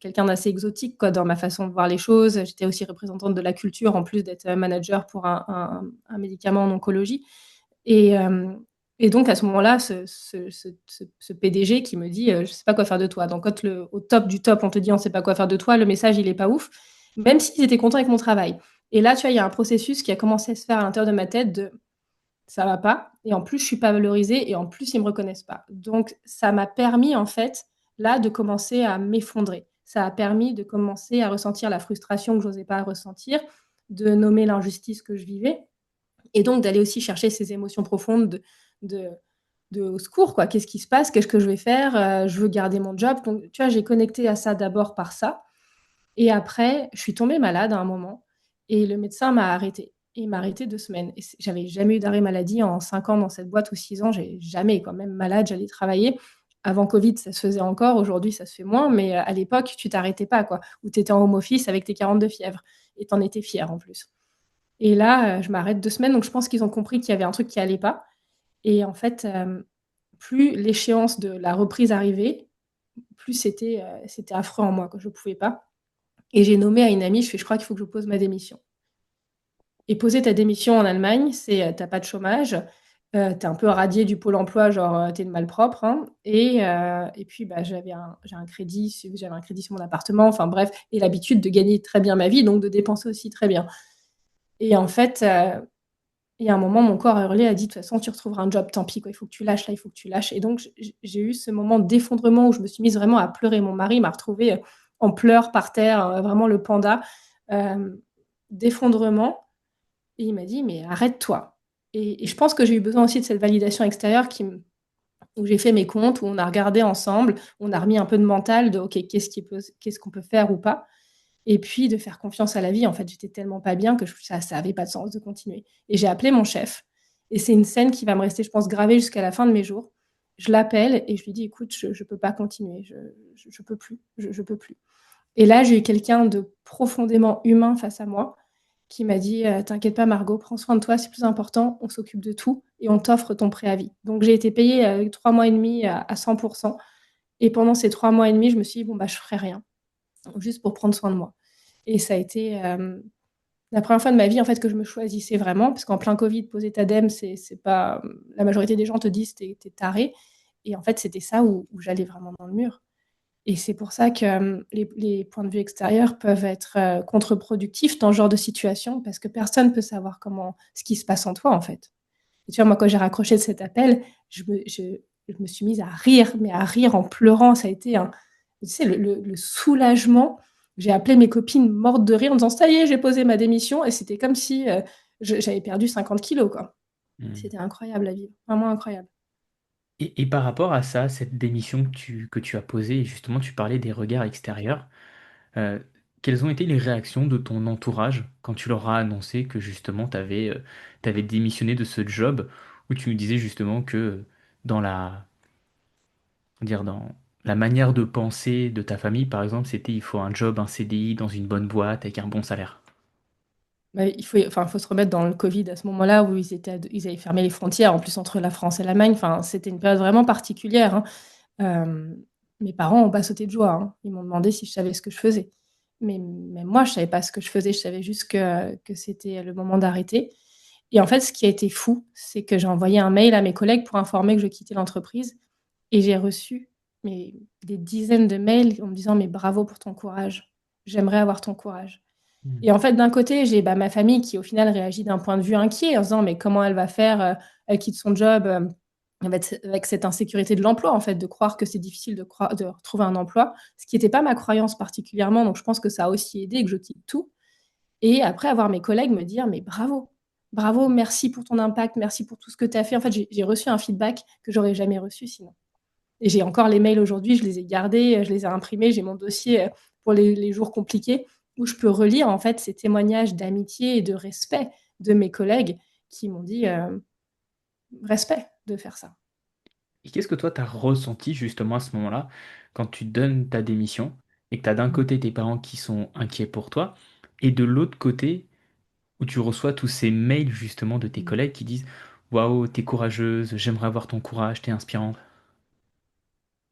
quelqu'un d'assez exotique quoi, dans ma façon de voir les choses. J'étais aussi représentante de la culture, en plus d'être manager pour un médicament en oncologie. Et, euh, et donc, à ce moment-là, ce PDG qui me dit, je ne sais pas quoi faire de toi. Donc, quand au top du top, on te dit, on ne sait pas quoi faire de toi, le message, il n'est pas ouf, même s'ils étaient contents avec mon travail. Et là, tu vois, il y a un processus qui a commencé à se faire à l'intérieur de ma tête de ça va pas. Et en plus, je suis pas valorisée et en plus, ils me reconnaissent pas. Donc, ça m'a permis, en fait, là, de commencer à m'effondrer. Ça a permis de commencer à ressentir la frustration que j'osais pas ressentir, de nommer l'injustice que je vivais et donc d'aller aussi chercher ces émotions profondes de, au secours, quoi. Qu'est-ce qui se passe? Qu'est-ce que je vais faire? Je veux garder mon job. Donc, tu vois, j'ai connecté à ça d'abord par ça. Et après, je suis tombée malade à un moment et le médecin m'a arrêtée. Il m'a arrêtée 2 semaines. Et j'avais jamais eu d'arrêt maladie en 5 ans dans cette boîte ou 6 ans. J'ai jamais, quand même malade, j'allais travailler. Avant Covid, ça se faisait encore. Aujourd'hui, ça se fait moins. Mais à l'époque, tu t'arrêtais pas, quoi. Ou tu étais en home office avec tes 40 de fièvre. Et t'en étais fière en plus. Et là, je m'arrête 2 semaines. Donc, je pense qu'ils ont compris qu'il y avait un truc qui allait pas. Et en fait, plus l'échéance de la reprise arrivait, plus c'était affreux en moi, quoi. Je pouvais pas. Et j'ai nommé à une amie, je crois qu'il faut que je pose ma démission. Et poser ta démission en Allemagne, t'as pas de chômage, t'es un peu radié du pôle emploi, genre t'es de malpropre, hein, et puis j'avais un crédit sur mon appartement, enfin bref, et l'habitude de gagner très bien ma vie, donc de dépenser aussi très bien. Et en fait, il y a un moment, mon corps a hurlé, a dit, de toute façon, tu retrouveras un job, tant pis, quoi, il faut que tu lâches là, il faut que tu lâches. Et donc, j'ai eu ce moment d'effondrement où je me suis mise vraiment à pleurer. Mon mari m'a retrouvée en pleurs par terre, vraiment le panda euh, d'effondrement. Et il m'a dit, mais arrête-toi. Et je pense que j'ai eu besoin aussi de cette validation extérieure où j'ai fait mes comptes, où on a regardé ensemble, on a remis un peu de mental de, OK, qu'est-ce qu'on peut faire ou pas. Et puis de faire confiance à la vie. En fait, j'étais tellement pas bien que ça avait pas de sens de continuer. Et j'ai appelé mon chef. Et c'est une scène qui va me rester, je pense, gravée jusqu'à la fin de mes jours. Je l'appelle et je lui dis, écoute, je peux pas continuer, je peux plus, je peux plus. Et là, j'ai eu quelqu'un de profondément humain face à moi qui m'a dit T'inquiète pas, Margot, prends soin de toi, c'est plus important, on s'occupe de tout et on t'offre ton préavis. Donc, j'ai été payée 3 mois et demi à 100%. Et pendant ces 3 mois et demi, je me suis dit Bon, bah, je ferai rien, juste pour prendre soin de moi. Et ça a été la première fois de ma vie en fait que je me choisissais vraiment, parce qu'en plein Covid, poser ta dème, c'est pas. La majorité des gens te disent t'es taré. Et en fait, c'était ça où j'allais vraiment dans le mur. Et c'est pour ça que les points de vue extérieurs peuvent être contre-productifs dans ce genre de situation, parce que personne ne peut savoir ce qui se passe en toi, en fait. Et tu vois, moi, quand j'ai raccroché de cet appel, je me suis mise à rire, mais à rire en pleurant. Ça a été tu sais, le soulagement. J'ai appelé mes copines mortes de rire en disant, ça y est, j'ai posé ma démission. Et c'était comme si j'avais perdu 50 kilos, quoi. Hmm. C'était incroyable à vivre, vraiment incroyable. Et par rapport à ça, cette démission que tu as posée, et justement tu parlais des regards extérieurs, euh, quelles ont été les réactions de ton entourage quand tu leur as annoncé que justement tu avais, démissionné de ce job où tu nous disais justement que dans dans la manière de penser de ta famille, par exemple, c'était il faut un job, un CDI dans une bonne boîte avec un bon salaire. Bah, faut se remettre dans le Covid à ce moment-là où ils avaient fermé les frontières, en plus entre la France et l'Allemagne. Enfin, c'était une période vraiment particulière, hein. Euh, Mes parents ont pas sauté de joie, hein. Ils m'ont demandé si je savais ce que je faisais. Mais même moi, je savais pas ce que je faisais. Je savais juste que c'était le moment d'arrêter. Et en fait, ce qui a été fou, c'est que j'ai envoyé un mail à mes collègues pour informer que je quittais l'entreprise. Et j'ai reçu mais, des dizaines de mails en me disant, mais bravo pour ton courage. J'aimerais avoir ton courage. Hmm. Et en fait, d'un côté, j'ai ma famille qui, au final, réagit d'un point de vue inquiet en se disant, mais comment elle va faire elle quitte son job avec cette insécurité de l'emploi, en fait, de croire que c'est difficile de retrouver un emploi, ce qui n'était pas ma croyance particulièrement. Donc, je pense que ça a aussi aidé que je quitte tout. Et après, avoir mes collègues me dire, mais bravo, bravo, merci pour ton impact, merci pour tout ce que tu as fait. En fait, j'ai reçu un feedback que j'aurais jamais reçu sinon. Et j'ai encore les mails aujourd'hui, je les ai gardés, je les ai imprimés, j'ai mon dossier pour les jours compliqués où je peux relire en fait ces témoignages d'amitié et de respect de mes collègues qui m'ont dit respect de faire ça. Et qu'est-ce que toi, tu as ressenti justement à ce moment-là, quand tu donnes ta démission et que tu as d'un côté tes parents qui sont inquiets pour toi, et de l'autre côté, où tu reçois tous ces mails justement de tes collègues qui disent waouh, t'es courageuse, j'aimerais avoir ton courage, t'es inspirante.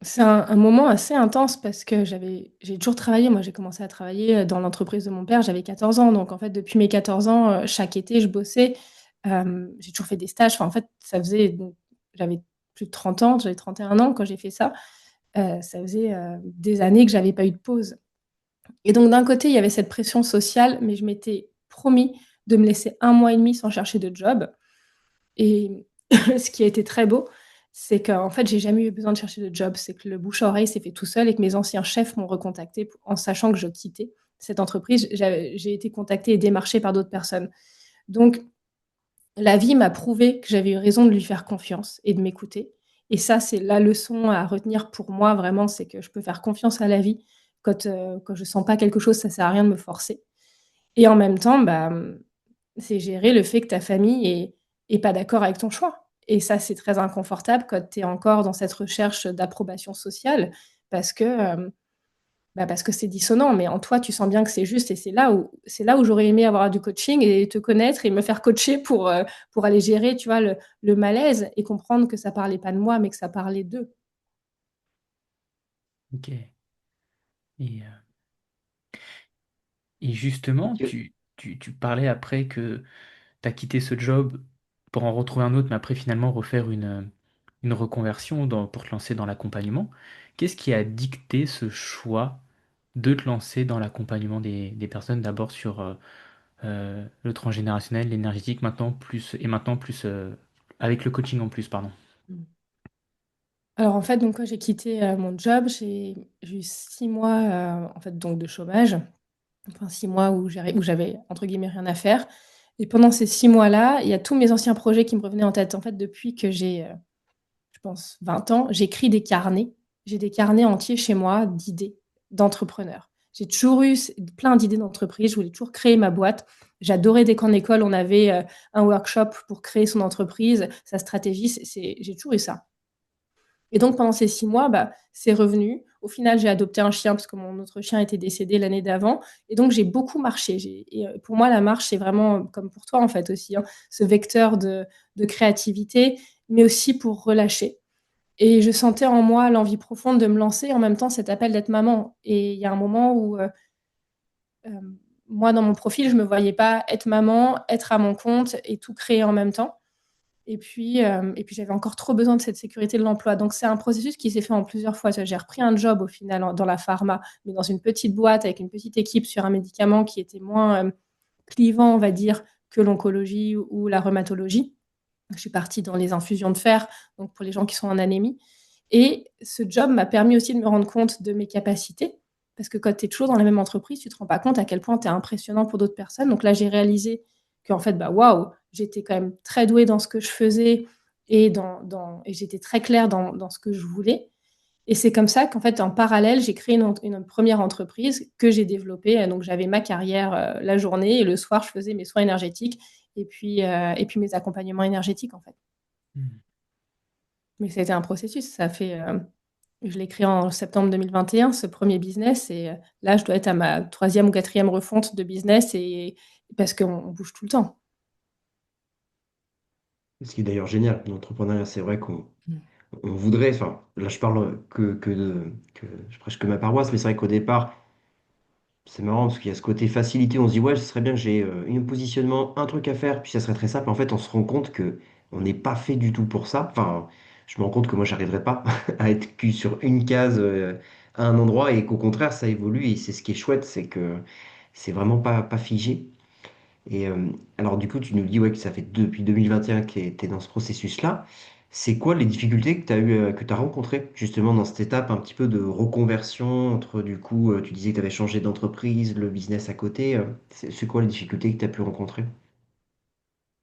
C'est un moment assez intense parce que j'ai toujours travaillé. Moi, j'ai commencé à travailler dans l'entreprise de mon père, j'avais 14 ans. Donc, en fait, depuis mes 14 ans, chaque été, je bossais. J'ai toujours fait des stages. Enfin, en fait, j'avais plus de 30 ans, j'avais 31 ans quand j'ai fait ça. Ça faisait des années que j'avais pas eu de pause. Et donc, d'un côté, il y avait cette pression sociale, mais je m'étais promis de me laisser 1 mois et demi sans chercher de job. Et ce qui a été très beau, c'est qu'en fait, j'ai jamais eu besoin de chercher de job. C'est que le bouche à oreille s'est fait tout seul et que mes anciens chefs m'ont recontacté en sachant que je quittais cette entreprise. J'ai été contactée et démarchée par d'autres personnes. Donc, la vie m'a prouvé que j'avais eu raison de lui faire confiance et de m'écouter. Et ça, c'est la leçon à retenir pour moi, vraiment, c'est que je peux faire confiance à la vie. Quand je sens pas quelque chose, ça sert à rien de me forcer. Et en même temps, bah, c'est gérer le fait que ta famille est pas d'accord avec ton choix. Et ça, c'est très inconfortable quand tu es encore dans cette recherche d'approbation sociale parce que, parce que c'est dissonant. Mais en toi, tu sens bien que c'est juste et c'est là où j'aurais aimé avoir du coaching et te connaître et me faire coacher pour aller gérer, tu vois, le malaise et comprendre que ça parlait pas de moi, mais que ça parlait d'eux. Ok. Et, euh, et justement, Ok. tu parlais après que tu as quitté ce job pour en retrouver un autre, mais après finalement refaire une reconversion pour te lancer dans l'accompagnement. Qu'est-ce qui a dicté ce choix de te lancer dans l'accompagnement des personnes, d'abord sur le transgénérationnel, l'énergétique, maintenant plus avec le coaching en plus, pardon. Alors en fait, donc quand j'ai quitté mon job, j'ai eu 6 mois en fait donc de chômage. Enfin 6 mois où j'avais entre guillemets rien à faire. Et pendant ces 6 mois-là, il y a tous mes anciens projets qui me revenaient en tête. En fait, depuis que j'ai, je pense, 20 ans, j'écris des carnets. J'ai des carnets entiers chez moi d'idées d'entrepreneurs. J'ai toujours eu plein d'idées d'entreprise. Je voulais toujours créer ma boîte. J'adorais dès qu'en école, on avait un workshop pour créer son entreprise, sa stratégie. J'ai toujours eu ça. Et donc, pendant ces 6 mois, bah, c'est revenu. Au final, j'ai adopté un chien parce que mon autre chien était décédé l'année d'avant. Et donc, j'ai beaucoup marché. Pour moi, la marche, c'est vraiment, comme pour toi en fait aussi, hein, ce vecteur de créativité, mais aussi pour relâcher. Et je sentais en moi l'envie profonde de me lancer, en même temps cet appel d'être maman. Et il y a un moment où, euh, moi, dans mon profil, je me voyais pas être maman, être à mon compte et tout créer en même temps. Et puis j'avais encore trop besoin de cette sécurité de l'emploi. Donc, c'est un processus qui s'est fait en plusieurs fois. J'ai repris un job au final dans la pharma, mais dans une petite boîte avec une petite équipe sur un médicament qui était moins clivant, on va dire, que l'oncologie ou la rhumatologie. Je suis partie dans les infusions de fer, donc pour les gens qui sont en anémie. Et ce job m'a permis aussi de me rendre compte de mes capacités. Parce que quand tu es toujours dans la même entreprise, tu ne te rends pas compte à quel point tu es impressionnant pour d'autres personnes. Donc là, j'ai réalisé qu'en fait, bah, waouh, j'étais quand même très douée dans ce que je faisais et j'étais très claire dans ce que je voulais. Et c'est comme ça qu'en fait, en parallèle, j'ai créé une première entreprise que j'ai développée. Donc, j'avais ma carrière la journée et le soir, je faisais mes soins énergétiques et puis mes accompagnements énergétiques, en fait. Hmm. Mais ça a été un processus. Je l'ai créé en septembre 2021, ce premier business. Et là, je dois être à ma troisième ou quatrième refonte de business parce qu'on bouge tout le temps. Ce qui est d'ailleurs génial, l'entrepreneuriat, c'est vrai qu'on Mm. on voudrait, enfin, là je parle je prêche que ma paroisse, mais c'est vrai qu'au départ, c'est marrant parce qu'il y a ce côté facilité, on se dit ouais, ce serait bien que j'ai un positionnement, un truc à faire, puis ça serait très simple. En fait, on se rend compte que on n'est pas fait du tout pour ça. Enfin, je me rends compte que moi, j'arriverais pas à être que sur une case à un endroit et qu'au contraire, ça évolue et c'est ce qui est chouette, c'est que c'est vraiment pas figé. Et alors, du coup, tu nous dis ouais, que ça fait depuis 2021 que tu es dans ce processus-là. C'est quoi les difficultés que tu as que tu rencontrées justement dans cette étape un petit peu de reconversion entre du coup, tu disais que tu avais changé d'entreprise, le business à côté. C'est quoi les difficultés que tu as pu rencontrer?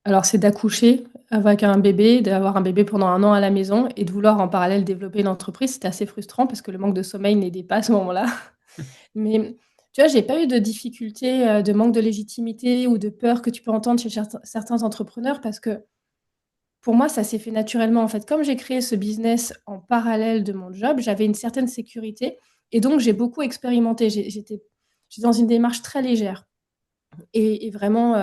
Alors, c'est d'accoucher avec un bébé, d'avoir un bébé pendant un an à la maison et de vouloir en parallèle développer une entreprise. C'était assez frustrant parce que le manque de sommeil n'aidait pas à ce moment-là. Mais tu vois, j'ai pas eu de difficulté, de manque de légitimité ou de peur que tu peux entendre chez certains entrepreneurs parce que pour moi, ça s'est fait naturellement. En fait, comme j'ai créé ce business en parallèle de mon job, j'avais une certaine sécurité et donc j'ai beaucoup expérimenté. J'étais dans une démarche très légère et vraiment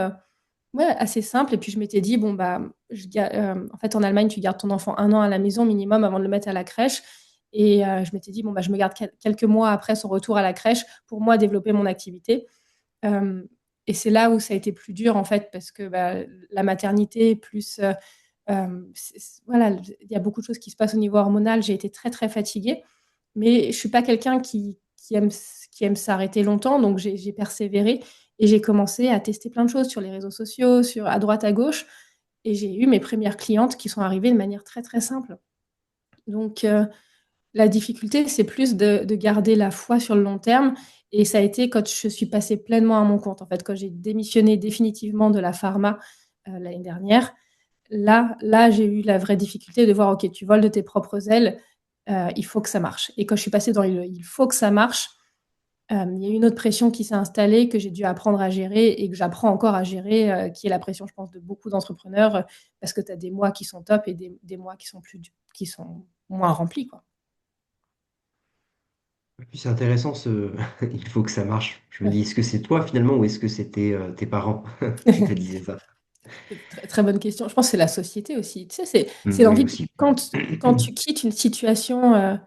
ouais, assez simple. Et puis je m'étais dit, bon, bah, en fait, en Allemagne, tu gardes ton enfant un an à la maison minimum avant de le mettre à la crèche. Et je m'étais dit, bon, bah, je me garde quelques mois après son retour à la crèche pour moi développer mon activité. Euh, et c'est là où ça a été plus dur, en fait, parce que bah, la maternité, plus. Voilà, il y a beaucoup de choses qui se passent au niveau hormonal. J'ai été très, très fatiguée. Mais je suis pas quelqu'un qui aime s'arrêter longtemps. Donc, j'ai persévéré et j'ai commencé à tester plein de choses sur les réseaux sociaux, à droite, à gauche. Et j'ai eu mes premières clientes qui sont arrivées de manière très, très simple. Donc, la difficulté, c'est plus de garder la foi sur le long terme. Et ça a été quand je suis passée pleinement à mon compte. En fait, quand j'ai démissionné définitivement de la pharma l'année dernière, là, j'ai eu la vraie difficulté de voir, OK, tu voles de tes propres ailes, il faut que ça marche. Et quand je suis passée dans il faut que ça marche, il y a eu une autre pression qui s'est installée, que j'ai dû apprendre à gérer et que j'apprends encore à gérer, qui est la pression, je pense, de beaucoup d'entrepreneurs, parce que tu as des mois qui sont top et des mois qui sont qui sont moins remplis, quoi. Puis c'est intéressant il faut que ça marche. Je me dis, est-ce que c'est toi finalement ou est-ce que c'était tes parents qui te disaient ça? Très, très bonne question. Je pense que c'est la société aussi. Tu sais, c'est Oui, l'envie aussi. quand tu quittes une situation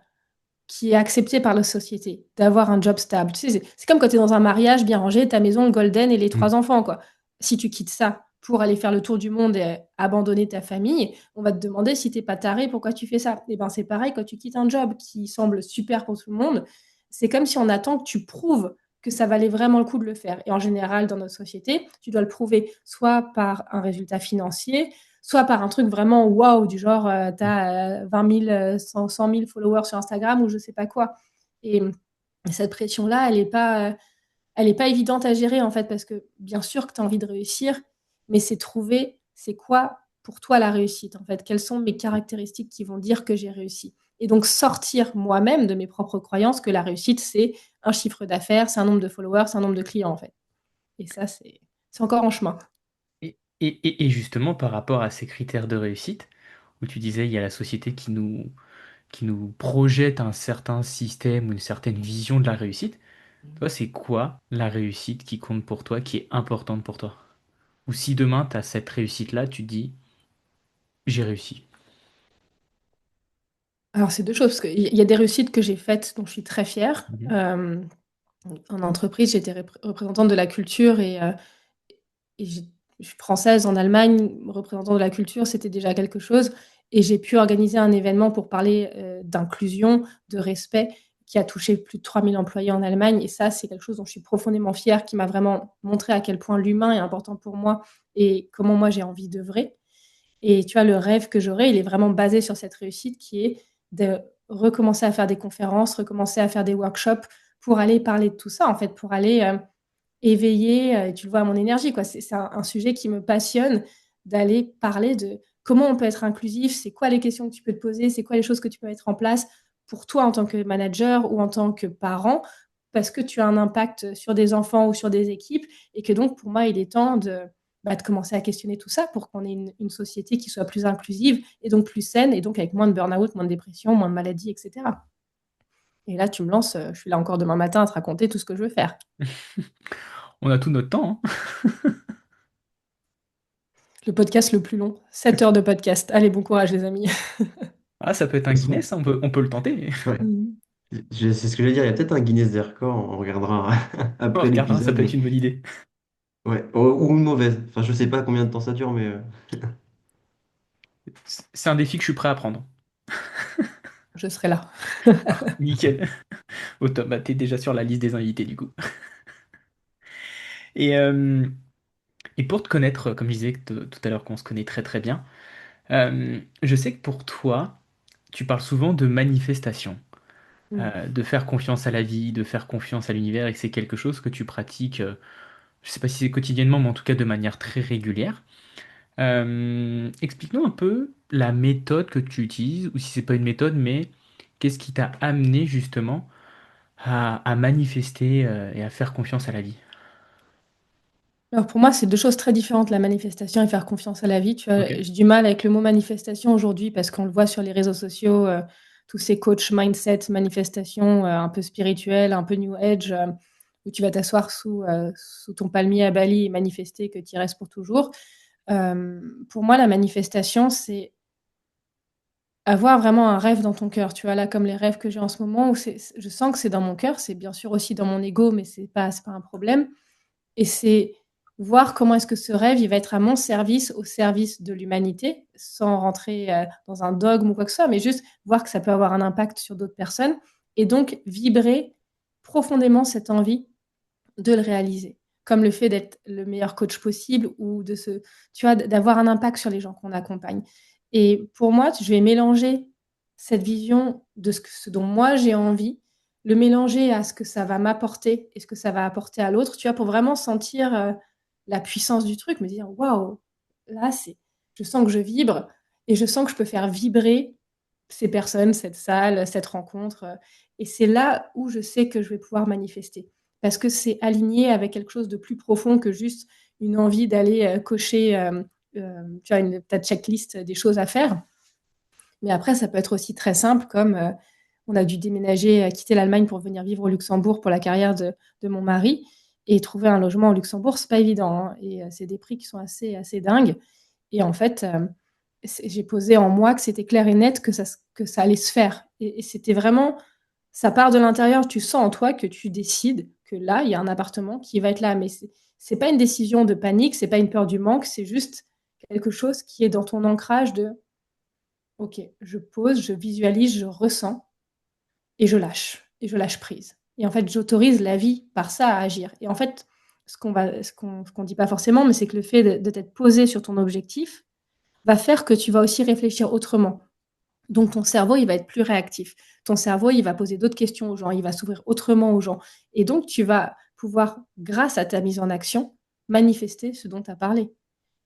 qui est acceptée par la société, d'avoir un job stable. Tu sais, c'est comme quand tu es dans un mariage bien rangé, ta maison, le golden et les trois enfants, quoi. Si tu quittes ça pour aller faire le tour du monde et abandonner ta famille, on va te demander si t'es pas taré, pourquoi tu fais ça. Et ben c'est pareil quand tu quittes un job qui semble super pour tout le monde. C'est comme si on attend que tu prouves que ça valait vraiment le coup de le faire. Et en général, dans notre société, tu dois le prouver soit par un résultat financier, soit par un truc vraiment waouh, du genre, tu as 20 000, 100 000 followers sur Instagram ou je sais pas quoi. Et cette pression-là, elle est pas évidente à gérer, en fait, parce que bien sûr que tu as envie de réussir, mais c'est trouver, c'est quoi pour toi la réussite, en fait? Quelles sont mes caractéristiques qui vont dire que j'ai réussi? Et donc sortir moi-même de mes propres croyances que la réussite, c'est un chiffre d'affaires, c'est un nombre de followers, c'est un nombre de clients, en fait. Et ça, c'est encore en chemin. Et justement, par rapport à ces critères de réussite, où tu disais, il y a la société qui nous qui nous projette un certain système ou une certaine vision de la réussite. Toi, c'est quoi la réussite qui compte pour toi, qui est importante pour toi? Ou si demain, tu as cette réussite-là, tu te dis, j'ai réussi. Alors, c'est deux choses, parce qu'il y a des réussites que j'ai faites dont je suis très fière. Mhm. En entreprise, j'étais représentante de la culture et je suis française en Allemagne, représentant de la culture, c'était déjà quelque chose. Et j'ai pu organiser un événement pour parler d'inclusion, de respect, qui a touché plus de 3000 employés en Allemagne. Et ça, c'est quelque chose dont je suis profondément fière, qui m'a vraiment montré à quel point l'humain est important pour moi et comment moi j'ai envie d'œuvrer. Et tu vois, le rêve que j'aurais, il est vraiment basé sur cette réussite qui est de recommencer à faire des conférences, recommencer à faire des workshops pour aller parler de tout ça, en fait, pour aller éveiller, tu le vois à mon énergie, quoi. C'est un sujet qui me passionne d'aller parler de comment on peut être inclusif, c'est quoi les questions que tu peux te poser, c'est quoi les choses que tu peux mettre en place pour toi en tant que manager ou en tant que parent, parce que tu as un impact sur des enfants ou sur des équipes, et que donc pour moi, il est temps de commencer à questionner tout ça pour qu'on ait une société qui soit plus inclusive et donc plus saine, et donc avec moins de burn-out, moins de dépression, moins de maladies, etc. Et là, tu me lances, je suis là encore demain matin à te raconter tout ce que je veux faire. On a tout notre temps, hein. Le podcast le plus long, 7 heures de podcast. Allez, bon courage les amis. Ah, ça peut être De un toute façon, Guinness, hein, on peut le tenter. ouais. Mm. C'est ce que je vais dire, il y a peut-être un Guinness des records, on regardera On après regardera, ça l'épisode, peut être mais une bonne idée. ouais, ou une mauvaise. Enfin, je sais pas combien de temps ça dure, mais C'est un défi que je suis prêt à prendre. Je serai là. Nickel. Au top, bah, t'es déjà sur la liste des invités du coup. Et, euh, et pour te connaître, comme je disais tout à l'heure qu'on se connaît très très bien, je sais que pour toi, tu parles souvent de manifestation, Mm. de faire confiance à la vie, de faire confiance à l'univers, et que c'est quelque chose que tu pratiques, je sais pas si c'est quotidiennement, mais en tout cas de manière très régulière. Explique-nous un peu la méthode que tu utilises, ou si c'est pas une méthode, mais qu'est-ce qui t'a amené justement à manifester et à faire confiance à la vie. Alors pour moi, c'est deux choses très différentes, la manifestation et faire confiance à la vie. Tu vois, Ok. j'ai du mal avec le mot manifestation aujourd'hui parce qu'on le voit sur les réseaux sociaux, tous ces coachs mindset, manifestation un peu spirituelle, un peu new age, où tu vas t'asseoir sous ton palmier à Bali et manifester que tu y restes pour toujours. Pour moi, la manifestation, c'est avoir vraiment un rêve dans ton cœur. Tu vois, là, comme les rêves que j'ai en ce moment, où je sens que c'est dans mon cœur, c'est bien sûr aussi dans mon ego, mais c'est pas un problème. Et c'est voir comment est-ce que ce rêve, il va être à mon service, au service de l'humanité, sans rentrer dans un dogme ou quoi que ce soit, mais juste voir que ça peut avoir un impact sur d'autres personnes. Et donc, vibrer profondément cette envie de le réaliser. Comme le fait d'être le meilleur coach possible ou tu vois, d'avoir un impact sur les gens qu'on accompagne. Et pour moi, je vais mélanger cette vision de ce dont moi j'ai envie, le mélanger à ce que ça va m'apporter et ce que ça va apporter à l'autre, tu vois, pour vraiment sentir la puissance du truc, me dire waouh, là, je sens que je vibre et je sens que je peux faire vibrer ces personnes, cette salle, cette rencontre. Et c'est là où je sais que je vais pouvoir manifester parce que c'est aligné avec quelque chose de plus profond que juste une envie d'aller cocher tu as ta checklist des choses à faire. Mais après, ça peut être aussi très simple, comme on a dû déménager, quitter l'Allemagne pour venir vivre au Luxembourg pour la carrière de mon mari. Et trouver un logement au Luxembourg, c'est pas évident, hein. Et c'est des prix qui sont assez dingues. Et en fait, j'ai posé en moi que c'était clair et net que ça allait se faire. Et c'était vraiment, ça part de l'intérieur. Tu sens en toi que tu décides que là, il y a un appartement qui va être là. Mais c'est pas une décision de panique, c'est pas une peur du manque, c'est juste quelque chose qui est dans ton ancrage de OK, je pose, je visualise, je ressens et je lâche. Et je lâche prise. Et en fait, j'autorise la vie par ça à agir. Et en fait, ce qu'on dit pas forcément, mais c'est que le fait de t'être posé sur ton objectif va faire que tu vas aussi réfléchir autrement. Donc ton cerveau, il va être plus réactif. Ton cerveau, il va poser d'autres questions aux gens, il va s'ouvrir autrement aux gens. Et donc tu vas pouvoir, grâce à ta mise en action, manifester ce dont tu as parlé.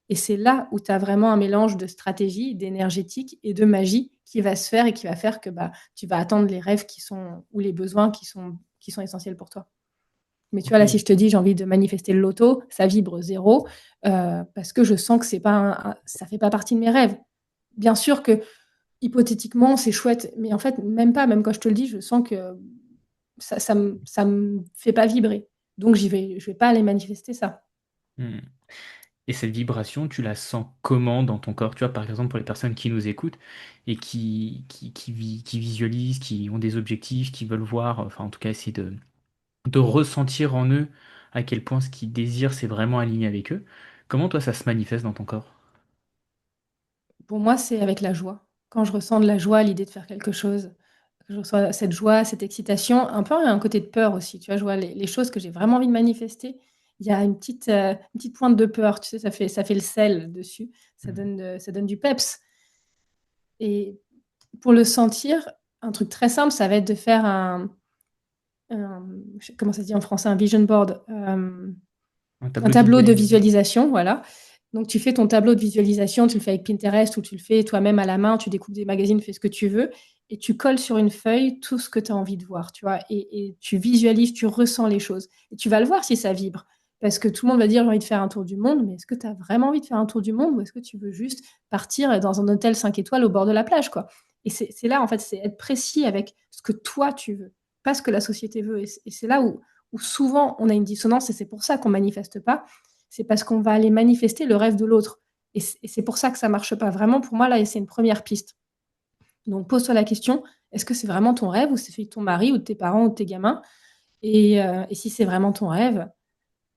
Et c'est là où tu as vraiment un mélange de stratégie, d'énergétique et de magie qui va se faire et qui va faire que tu vas atteindre les rêves ou les besoins qui sont essentiels pour toi. Mais tu vois, là, si Ok. je te dis j'ai envie de manifester le loto, ça vibre zéro parce que je sens que ça fait pas partie de mes rêves. Bien sûr que hypothétiquement, c'est chouette, mais en fait, même pas, même quand je te le dis, je sens que ça me fait pas vibrer. Donc, je vais pas aller manifester ça. Hmm. Et cette vibration, tu la sens comment dans ton corps? Tu vois, par exemple, pour les personnes qui nous écoutent et qui visualisent, qui ont des objectifs, qui veulent voir, enfin, en tout cas, essayer de ressentir en eux à quel point ce qu'ils désirent, c'est vraiment aligné avec eux. Comment toi, ça se manifeste dans ton corps? Pour moi, c'est avec la joie. Quand je ressens de la joie à l'idée de faire quelque chose, que je reçois cette joie, cette excitation, un peu un côté de peur aussi. Tu vois, je vois les choses que j'ai vraiment envie de manifester. Il y a une petite pointe de peur, tu sais, ça fait le sel dessus. Hmm. Ça donne du peps. Et pour le sentir, un truc très simple, ça va être de faire comment ça se dit en français, un vision board. Un Un tableau de tableau de visualisation. visualisation, voilà. Donc, tu fais ton tableau de visualisation, tu le fais avec Pinterest ou tu le fais toi-même à la main, tu découpes des magazines, tu fais ce que tu veux et tu colles sur une feuille tout ce que tu as envie de voir, tu vois. Et tu visualises, tu ressens les choses. Et tu vas le voir si ça vibre. Parce que tout le monde va dire j'ai envie de faire un tour du monde, mais est-ce que tu as vraiment envie de faire un tour du monde ou est-ce que tu veux juste partir dans un hôtel 5 étoiles au bord de la plage, quoi? Et c'est là, en fait, c'est être précis avec ce que toi tu veux, pas ce que la société veut. Et c'est là où souvent on a une dissonance et c'est pour ça qu'on manifeste pas, c'est parce qu'on va aller manifester le rêve de l'autre. Et c'est pour ça que ça marche pas. Vraiment, pour moi, là, c'est une première piste. Donc, pose-toi la question, est-ce que c'est vraiment ton rêve ou c'est celui de ton mari ou de tes parents ou de tes gamins et si c'est vraiment ton rêve,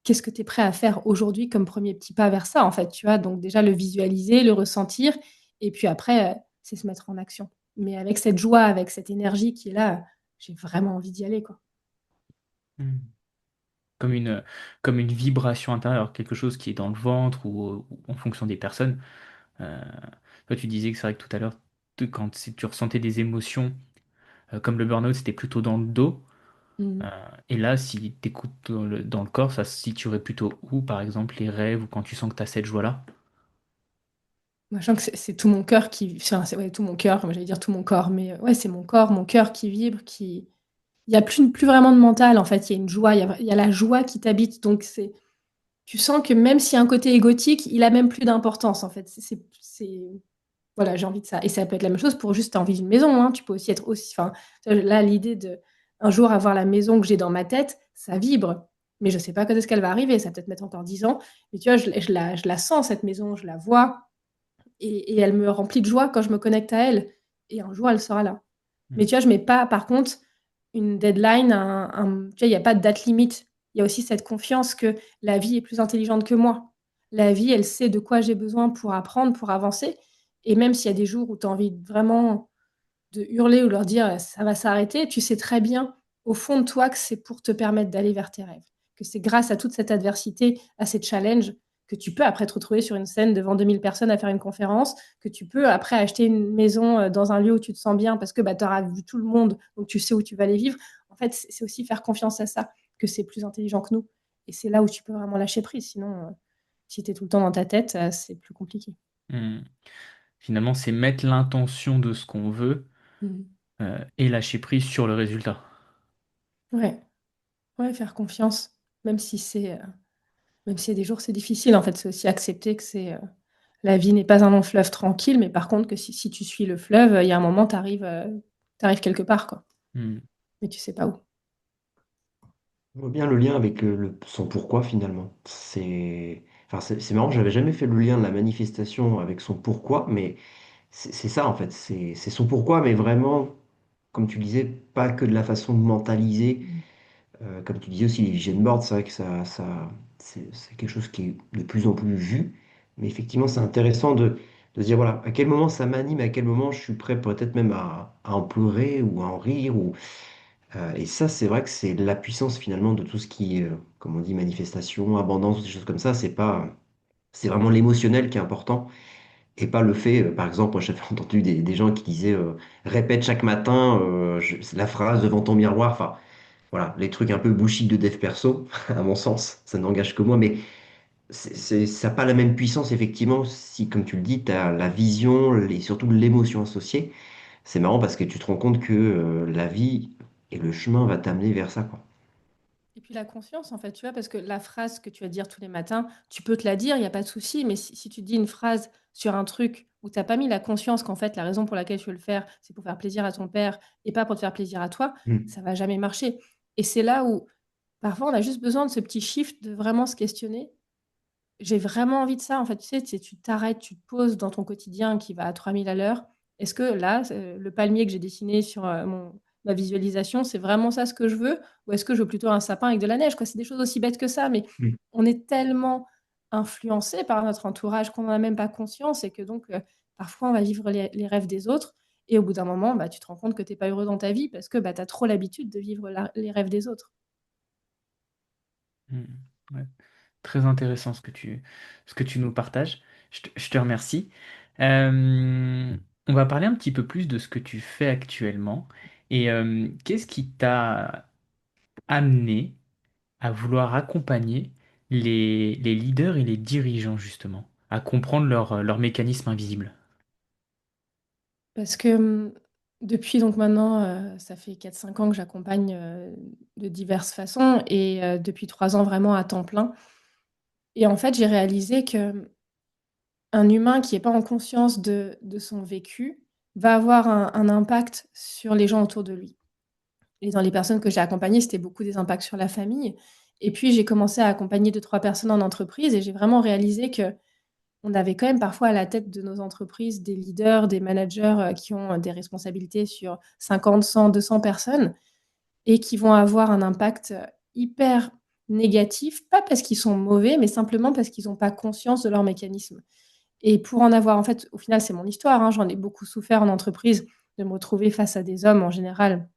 qu'est-ce que tu es prêt à faire aujourd'hui comme premier petit pas vers ça, en fait, tu vois? Donc, déjà, le visualiser, le ressentir, et puis après, c'est se mettre en action. Mais avec cette joie, avec cette énergie qui est là, j'ai vraiment envie d'y aller, quoi. Hmm. Comme comme une vibration intérieure, quelque chose qui est dans le ventre ou en fonction des personnes. Euh, Toi, tu disais que c'est vrai que tout à l'heure, quand tu ressentais des émotions, comme le burn-out, c'était plutôt dans le dos. Mm. Euh, et là, si tu écoutes dans le corps, ça se situerait plutôt où, par exemple, les rêves ou quand tu sens que tu as cette joie-là? Moi, je sens que c'est tout mon cœur qui, enfin, c'est ouais, tout mon cœur, moi j'allais dire tout mon corps, mais ouais, c'est mon cœur qui vibre, qui, il y a plus vraiment de mental en fait, il y a une joie, il y a la joie qui t'habite, donc tu sens que même s'il y a un côté égotique, il a même plus d'importance en fait. Voilà, j'ai envie de ça. Et ça peut être la même chose pour juste t'as envie d'une maison, hein. Tu peux aussi être aussi, enfin, là l'idée de un jour avoir la maison que j'ai dans ma tête, ça vibre, mais je sais pas quand est-ce qu'elle va arriver, ça va peut-être mettre encore 10 ans, mais tu vois, je la sens cette maison, je la vois et elle me remplit de joie quand je me connecte à elle. Et un jour, elle sera là. Mais Hmm. tu vois, je mets pas, par contre, une deadline, tu vois, il n'y a pas de date limite. Il y a aussi cette confiance que la vie est plus intelligente que moi. La vie, elle sait de quoi j'ai besoin pour apprendre, pour avancer. Et même s'il y a des jours où tu as envie vraiment de hurler ou leur dire ça va s'arrêter, tu sais très bien au fond de toi que c'est pour te permettre d'aller vers tes rêves. Que c'est grâce à toute cette adversité, à ces challenges, que tu peux après te retrouver sur une scène devant 2000 personnes à faire une conférence, que tu peux après acheter une maison dans un lieu où tu te sens bien parce que bah, tu auras vu tout le monde, donc tu sais où tu vas aller vivre. En fait, c'est aussi faire confiance à ça, que c'est plus intelligent que nous. Et c'est là où tu peux vraiment lâcher prise. Sinon, si tu es tout le temps dans ta tête, c'est plus compliqué. Hmm. Finalement, c'est mettre l'intention de ce qu'on veut Mhm. et lâcher prise sur le résultat. Ouais. Ouais, faire confiance, même si même s'il y a des jours c'est difficile, en fait, c'est aussi accepter que la vie n'est pas un long fleuve tranquille, mais par contre que si tu suis le fleuve, il y a un moment, t'arrives quelque part, quoi. Hmm. Mais tu sais pas où. Je vois bien le lien avec son pourquoi finalement. Enfin, c'est marrant, j'avais jamais fait le lien de la manifestation avec son pourquoi, mais c'est ça en fait. C'est son pourquoi, mais vraiment, comme tu disais, pas que de la façon de mentaliser. Mm. Comme tu disais aussi, les vision boards, c'est vrai que c'est quelque chose qui est de plus en plus vu. Mais effectivement, c'est intéressant de se dire, voilà, à quel moment ça m'anime, à quel moment je suis prêt peut-être même à en pleurer ou à en rire. Et ça, c'est vrai que c'est la puissance finalement de tout ce qui est, comme on dit, manifestation, abondance, des choses comme ça. C'est vraiment l'émotionnel qui est important et pas le fait, par exemple, moi j'avais entendu des gens qui disaient, répète chaque matin la phrase devant ton miroir. Enfin, voilà, les trucs un peu bullshit de dev perso, à mon sens, ça n'engage que moi, mais ça n'a pas la même puissance, effectivement, si, comme tu le dis, tu as la vision et surtout l'émotion associée. C'est marrant parce que tu te rends compte que la vie et le chemin va t'amener vers ça, quoi. Et puis la confiance, en fait, tu vois, parce que la phrase que tu vas dire tous les matins, tu peux te la dire, il n'y a pas de souci, mais si tu dis une phrase sur un truc où tu n'as pas mis la conscience qu'en fait, la raison pour laquelle tu veux le faire, c'est pour faire plaisir à ton père et pas pour te faire plaisir à toi, Mm. ça va jamais marcher. Et c'est là où, parfois, on a juste besoin de ce petit shift de vraiment se questionner. J'ai vraiment envie de ça, en fait, tu t'arrêtes, tu te poses dans ton quotidien qui va à 3000 à l'heure. Est-ce que là, le palmier que j'ai dessiné sur ma visualisation, c'est vraiment ça ce que je veux? Ou est-ce que je veux plutôt un sapin avec de la neige, quoi? C'est des choses aussi bêtes que ça, mais Mm. on est tellement influencé par notre entourage qu'on n'en a même pas conscience et que donc, parfois, on va vivre les rêves des autres. Et au bout d'un moment, bah, tu te rends compte que tu n'es pas heureux dans ta vie parce que bah, tu as trop l'habitude de vivre les rêves des autres. Hmm. Ouais. Très intéressant ce que tu nous partages. Je te remercie. On va parler un petit peu plus de ce que tu fais actuellement. Et qu'est-ce qui t'a amené à vouloir accompagner les leaders et les dirigeants, justement, à comprendre leur mécanisme invisible? Parce que depuis donc maintenant, ça fait 4 5 ans que j'accompagne de diverses façons et depuis 3 ans vraiment à temps plein. Et en fait, j'ai réalisé que un humain qui n'est pas en conscience de son vécu va avoir un impact sur les gens autour de lui. Et dans les personnes que j'ai accompagnées, c'était beaucoup des impacts sur la famille. Et puis, j'ai commencé à accompagner 2 3 personnes en entreprise et j'ai vraiment réalisé que on avait quand même parfois à la tête de nos entreprises des leaders, des managers qui ont des responsabilités sur 50, 100, 200 personnes et qui vont avoir un impact hyper négatif, pas parce qu'ils sont mauvais, mais simplement parce qu'ils n'ont pas conscience de leur mécanisme. Et pour en avoir, en fait, au final, c'est mon histoire, hein, j'en ai beaucoup souffert en entreprise de me retrouver face à des hommes en général,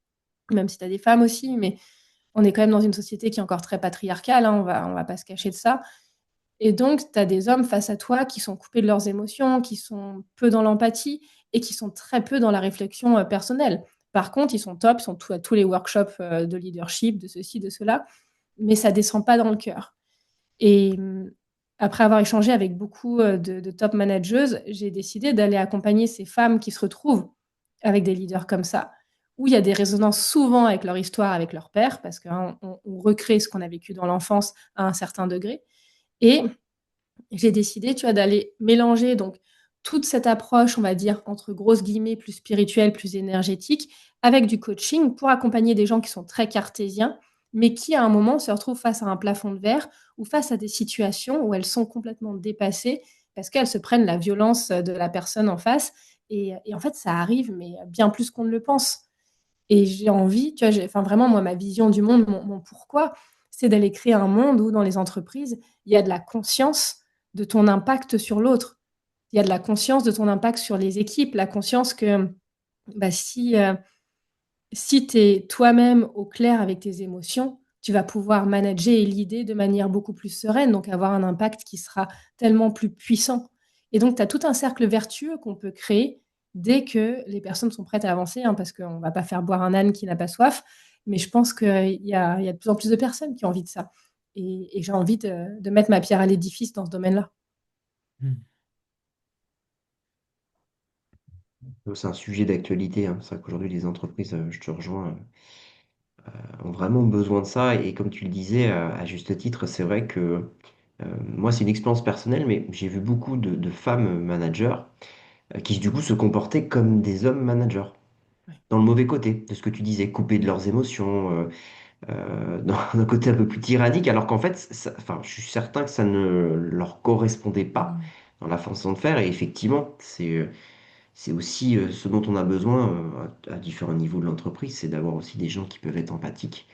même si tu as des femmes aussi, mais on est quand même dans une société qui est encore très patriarcale, hein, on va pas se cacher de ça. Et donc, tu as des hommes face à toi qui sont coupés de leurs émotions, qui sont peu dans l'empathie et qui sont très peu dans la réflexion personnelle. Par contre, ils sont top, ils sont à tous les workshops de leadership, de ceci, de cela, mais ça descend pas dans le cœur. Et après avoir échangé avec beaucoup de top manageuses, j'ai décidé d'aller accompagner ces femmes qui se retrouvent avec des leaders comme ça, où il y a des résonances souvent avec leur histoire, avec leur père, parce qu'on on recrée ce qu'on a vécu dans l'enfance à un certain degré. Et j'ai décidé, tu vois, d'aller mélanger donc toute cette approche, on va dire, entre grosses guillemets, plus spirituelle, plus énergétique, avec du coaching pour accompagner des gens qui sont très cartésiens, mais qui, à un moment, se retrouvent face à un plafond de verre ou face à des situations où elles sont complètement dépassées parce qu'elles se prennent la violence de la personne en face. Et en fait, ça arrive, mais bien plus qu'on ne le pense. Et j'ai envie, tu vois, enfin vraiment, moi, ma vision du monde, mon pourquoi, c'est d'aller créer un monde où, dans les entreprises, il y a de la conscience de ton impact sur l'autre. Il y a de la conscience de ton impact sur les équipes, la conscience que bah, si tu es toi-même au clair avec tes émotions, tu vas pouvoir manager et leader de manière beaucoup plus sereine, donc avoir un impact qui sera tellement plus puissant. Et donc, tu as tout un cercle vertueux qu'on peut créer dès que les personnes sont prêtes à avancer, hein, parce qu'on ne va pas faire boire un âne qui n'a pas soif, mais je pense qu'il y a de plus en plus de personnes qui ont envie de ça. Et j'ai envie de mettre ma pierre à l'édifice dans ce domaine-là. Hmm. C'est un sujet d'actualité, hein. C'est vrai qu'aujourd'hui, les entreprises, je te rejoins, ont vraiment besoin de ça. Et comme tu le disais, à juste titre, c'est vrai que moi, c'est une expérience personnelle, mais j'ai vu beaucoup de femmes managers qui, du coup, se comportaient comme des hommes managers, Ouais. dans le mauvais côté de ce que tu disais, coupés de leurs émotions, dans un côté un peu plus tyrannique, alors qu'en fait, enfin, je suis certain que ça ne leur correspondait pas Mm. dans la façon de faire. Et effectivement, c'est aussi ce dont on a besoin à différents niveaux de l'entreprise, c'est d'avoir aussi des gens qui peuvent être empathiques.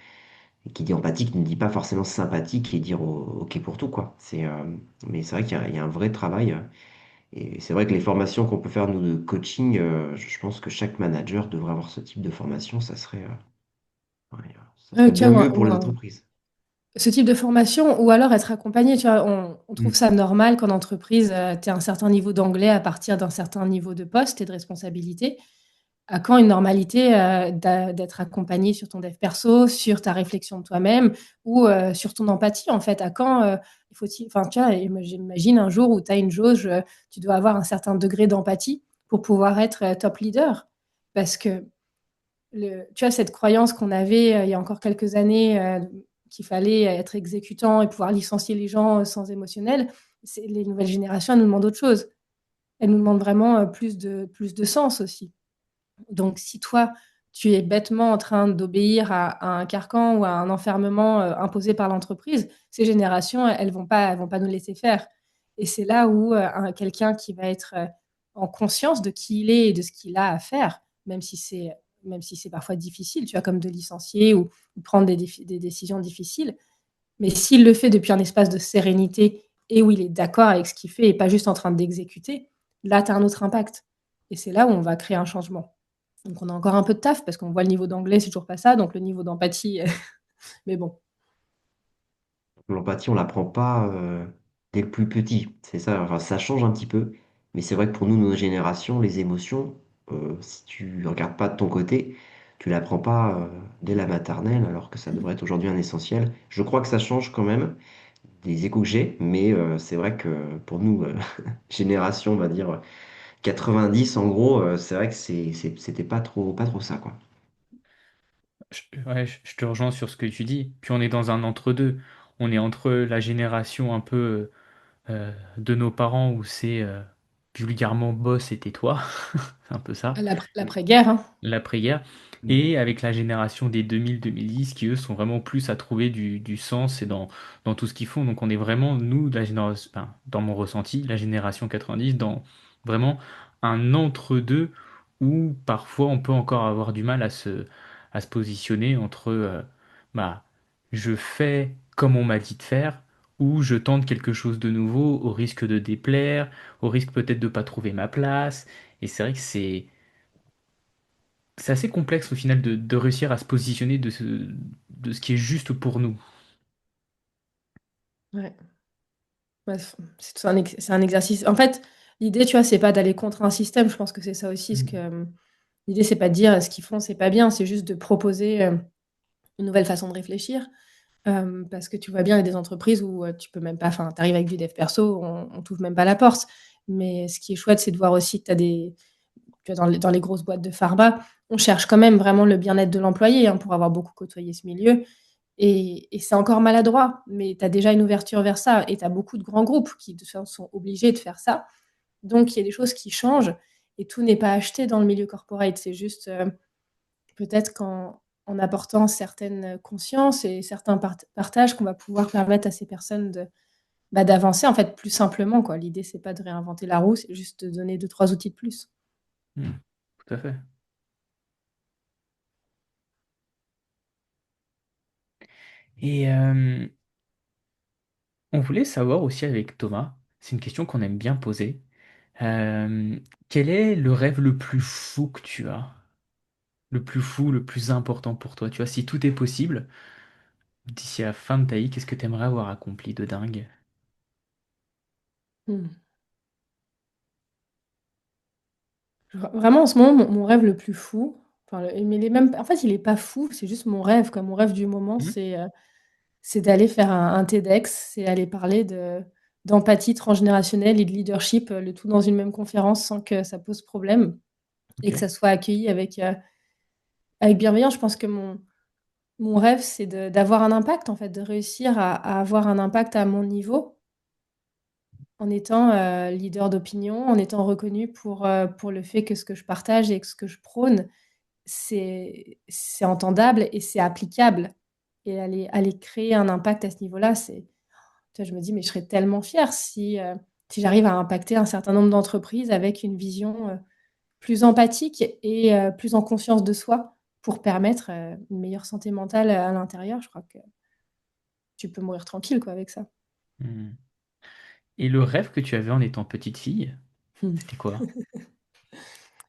Et qui dit empathique ne dit pas forcément sympathique et dire OK pour tout, quoi. Mais c'est vrai qu'il y a un vrai travail. Et c'est vrai que les formations qu'on peut faire, nous, de coaching, je pense que chaque manager devrait avoir ce type de formation. Ouais, ça serait Tu bien vois, mieux pour les entreprises. ce type de formation ou alors être accompagné. Tu vois, on trouve Mm. ça normal qu'en entreprise, tu aies un certain niveau d'anglais à partir d'un certain niveau de poste et de responsabilité. À quand une normalité d'être accompagné sur ton dev perso, sur ta réflexion de toi-même ou sur ton empathie, en fait? À quand il faut-il, enfin, tu vois, j'imagine un jour où tu as une jauge, tu dois avoir un certain degré d'empathie pour pouvoir être top leader. Parce que tu vois, cette croyance qu'on avait il y a encore quelques années, qu'il fallait être exécutant et pouvoir licencier les gens sans émotionnel, les nouvelles générations elles nous demandent autre chose. elle nous demande vraiment plus de sens aussi. Donc, si toi, tu es bêtement en train d'obéir à un carcan ou à un enfermement imposé par l'entreprise, ces générations, elles vont pas nous laisser faire. Et c'est là où quelqu'un qui va être en conscience de qui il est et de ce qu'il a à faire, même si c'est parfois difficile, tu vois, comme de licencier ou prendre des décisions difficiles, mais s'il le fait depuis un espace de sérénité et où il est d'accord avec ce qu'il fait et pas juste en train d'exécuter, là, tu as un autre impact. Et c'est là où on va créer un changement. Donc, on a encore un peu de taf parce qu'on voit le niveau d'anglais, c'est toujours pas ça. Donc, le niveau d'empathie, mais bon. L'empathie, on l'apprend pas dès le plus petit. C'est ça, enfin, ça change un petit peu. Mais c'est vrai que pour nous, nos générations, les émotions, si tu regardes pas de ton côté, tu l'apprends pas dès la maternelle, alors que ça devrait être aujourd'hui un essentiel. Je crois que ça change quand même des échos que j'ai, mais c'est vrai que pour nous, génération, on va dire 90 en gros, c'est vrai que c'était pas trop ça, quoi. Ouais, je te rejoins sur ce que tu dis. Puis on est dans un entre-deux. On est entre la génération un peu de nos parents où c'est vulgairement boss et tais-toi. C'est un peu ça. L'après-guerre, hein. L'après-guerre, et avec la génération des 2000-2010 qui eux sont vraiment plus à trouver du sens et dans tout ce qu'ils font. Donc on est vraiment, nous, la génération, enfin, dans mon ressenti, la génération 90, dans vraiment un entre-deux où parfois on peut encore avoir du mal à se positionner entre bah, je fais comme on m'a dit de faire ou je tente quelque chose de nouveau au risque de déplaire, au risque peut-être de pas trouver ma place. Et c'est vrai que c'est assez complexe au final de réussir à se positionner de ce qui est juste pour nous. Ouais. Ouais, c'est un exercice. En fait, l'idée, tu vois, c'est pas d'aller contre un système. Je pense que c'est ça aussi. Mm. L'idée, c'est pas de dire ce qu'ils font, c'est pas bien. C'est juste de proposer une nouvelle façon de réfléchir. Parce que tu vois bien, il y a des entreprises où tu peux même pas, enfin, tu arrives avec du dev perso, on t'ouvre même pas la porte. Mais ce qui est chouette, c'est de voir aussi que tu as tu vois, dans les grosses boîtes de pharma, on cherche quand même vraiment le bien-être de l'employé, hein, pour avoir beaucoup côtoyé ce milieu. Et c'est encore maladroit, mais tu as déjà une ouverture vers ça. Et tu as beaucoup de grands groupes qui de toute façon, sont obligés de faire ça. Donc, il y a des choses qui changent et tout n'est pas acheté dans le milieu corporate. C'est juste peut-être en apportant certaines consciences et certains partages qu'on va pouvoir permettre à ces personnes d'avancer en fait plus simplement, quoi. L'idée, c'est pas de réinventer la roue, c'est juste de donner deux, trois outils de plus. Mm. Tout à fait. Et on voulait savoir aussi avec Thomas, c'est une question qu'on aime bien poser, euh, quel est le rêve le plus fou que tu as? Le plus fou, le plus important pour toi? Tu vois, si tout est possible, d'ici à la fin de ta vie, qu'est-ce que tu aimerais avoir accompli de dingue? Hmm. Vraiment, en ce moment, mon rêve le plus fou, enfin, mais en fait, il est pas fou, c'est juste mon rêve, quoi. Mon rêve du moment, Mm. c'est d'aller faire un TEDx, c'est aller parler d'empathie transgénérationnelle et de leadership, le tout dans une même conférence sans que ça pose problème et que Ok. ça soit accueilli avec bienveillance. Je pense que mon rêve, c'est d'avoir un impact, en fait, de réussir à avoir un impact à mon niveau en étant leader d'opinion, en étant reconnu pour le fait que ce que je partage et que ce que je prône, c'est entendable et c'est applicable. Et aller créer un impact à ce niveau-là, tu vois, je me dis, mais je serais tellement fière si j'arrive à impacter un certain nombre d'entreprises avec une vision plus empathique et plus en conscience de soi pour permettre une meilleure santé mentale à l'intérieur. Je crois que tu peux mourir tranquille, quoi, avec ça. Mm. Et le rêve que tu avais en étant petite fille, Hmm. c'était quoi?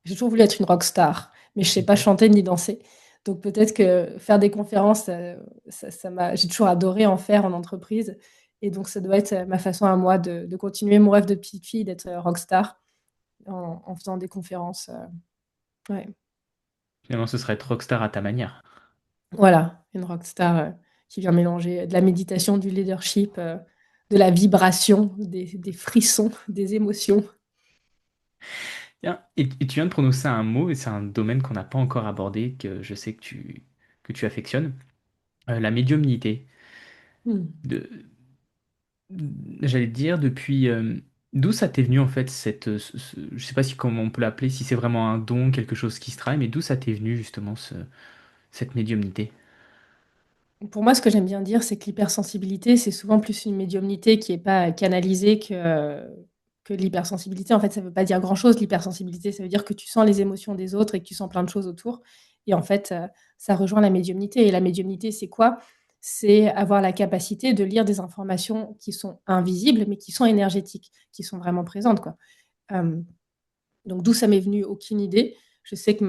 J'ai toujours voulu être une rockstar, mais je sais pas Ok. chanter ni danser. Donc peut-être que faire des conférences, j'ai toujours adoré en faire en entreprise. Et donc ça doit être ma façon à moi de continuer mon rêve de petite fille, d'être rockstar en faisant des conférences. Ouais. Finalement, ce serait être rockstar à ta manière. Voilà, une rockstar qui vient mélanger de la méditation, du leadership, de la vibration, des frissons, des émotions. Tiens, et tu viens de prononcer un mot, et c'est un domaine qu'on n'a pas encore abordé, que je sais que tu affectionnes, la médiumnité. Hmm. De, j'allais te dire, depuis, D'où ça t'est venu en fait je sais pas si comment on peut l'appeler, si c'est vraiment un don, quelque chose qui se travaille, mais d'où ça t'est venu justement cette médiumnité? Pour moi, ce que j'aime bien dire, c'est que l'hypersensibilité, c'est souvent plus une médiumnité qui est pas canalisée que l'hypersensibilité. En fait, ça veut pas dire grand-chose, l'hypersensibilité. Ça veut dire que tu sens les émotions des autres et que tu sens plein de choses autour. Et en fait, ça rejoint la médiumnité. Et la médiumnité, c'est quoi? C'est avoir la capacité de lire des informations qui sont invisibles, mais qui sont énergétiques, qui sont vraiment présentes, quoi. Euh, donc d'où ça m'est venu, aucune idée. Je sais que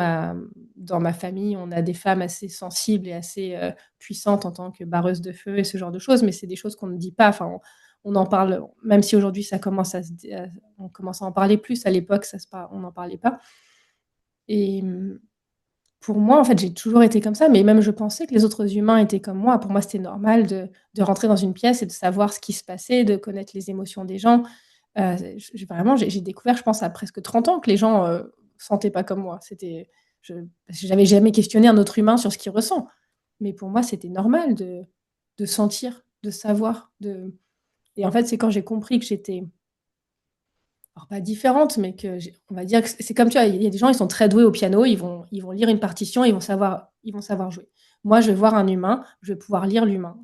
dans ma famille, on a des femmes assez sensibles et assez puissantes en tant que barreuses de feu et ce genre de choses, mais c'est des choses qu'on ne dit pas. Enfin, on en parle, même si aujourd'hui ça commence on commence à en parler plus. À l'époque, on n'en parlait pas. Et pour moi, en fait, j'ai toujours été comme ça, mais même je pensais que les autres humains étaient comme moi. Pour moi, c'était normal de rentrer dans une pièce et de savoir ce qui se passait, de connaître les émotions des gens. Vraiment, j'ai découvert, je pense, à presque 30 ans que les gens sentaient pas comme moi. Parce que j'avais jamais questionné un autre humain sur ce qu'il ressent. Mais pour moi, c'était normal de sentir, de savoir. Et en fait, c'est quand j'ai compris que j'étais, alors pas différente, mais on va dire que c'est comme tu vois, il y a des gens, ils sont très doués au piano, ils vont lire une partition, ils vont savoir jouer. Moi, je vais voir un humain, je vais pouvoir lire l'humain.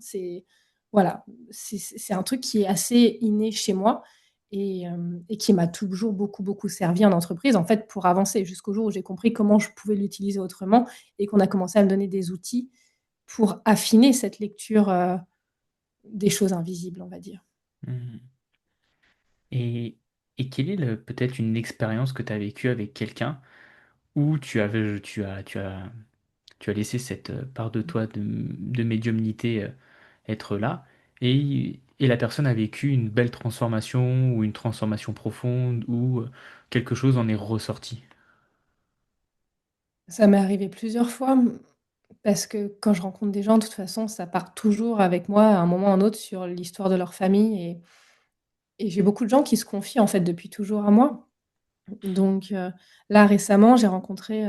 Voilà, c'est un truc qui est assez inné chez moi et qui m'a toujours beaucoup, beaucoup servi en entreprise, en fait, pour avancer jusqu'au jour où j'ai compris comment je pouvais l'utiliser autrement et qu'on a commencé à me donner des outils pour affiner cette lecture des choses invisibles, on va dire. Mhm. Et, et quelle est peut-être une expérience que tu as vécue avec quelqu'un où tu as laissé cette part de toi de médiumnité être là et la personne a vécu une belle transformation ou une transformation profonde ou quelque chose en est ressorti. Ça m'est arrivé plusieurs fois. Parce que quand je rencontre des gens, de toute façon, ça part toujours avec moi à un moment ou à un autre sur l'histoire de leur famille. Et j'ai beaucoup de gens qui se confient en fait depuis toujours à moi. Donc là, récemment, j'ai rencontré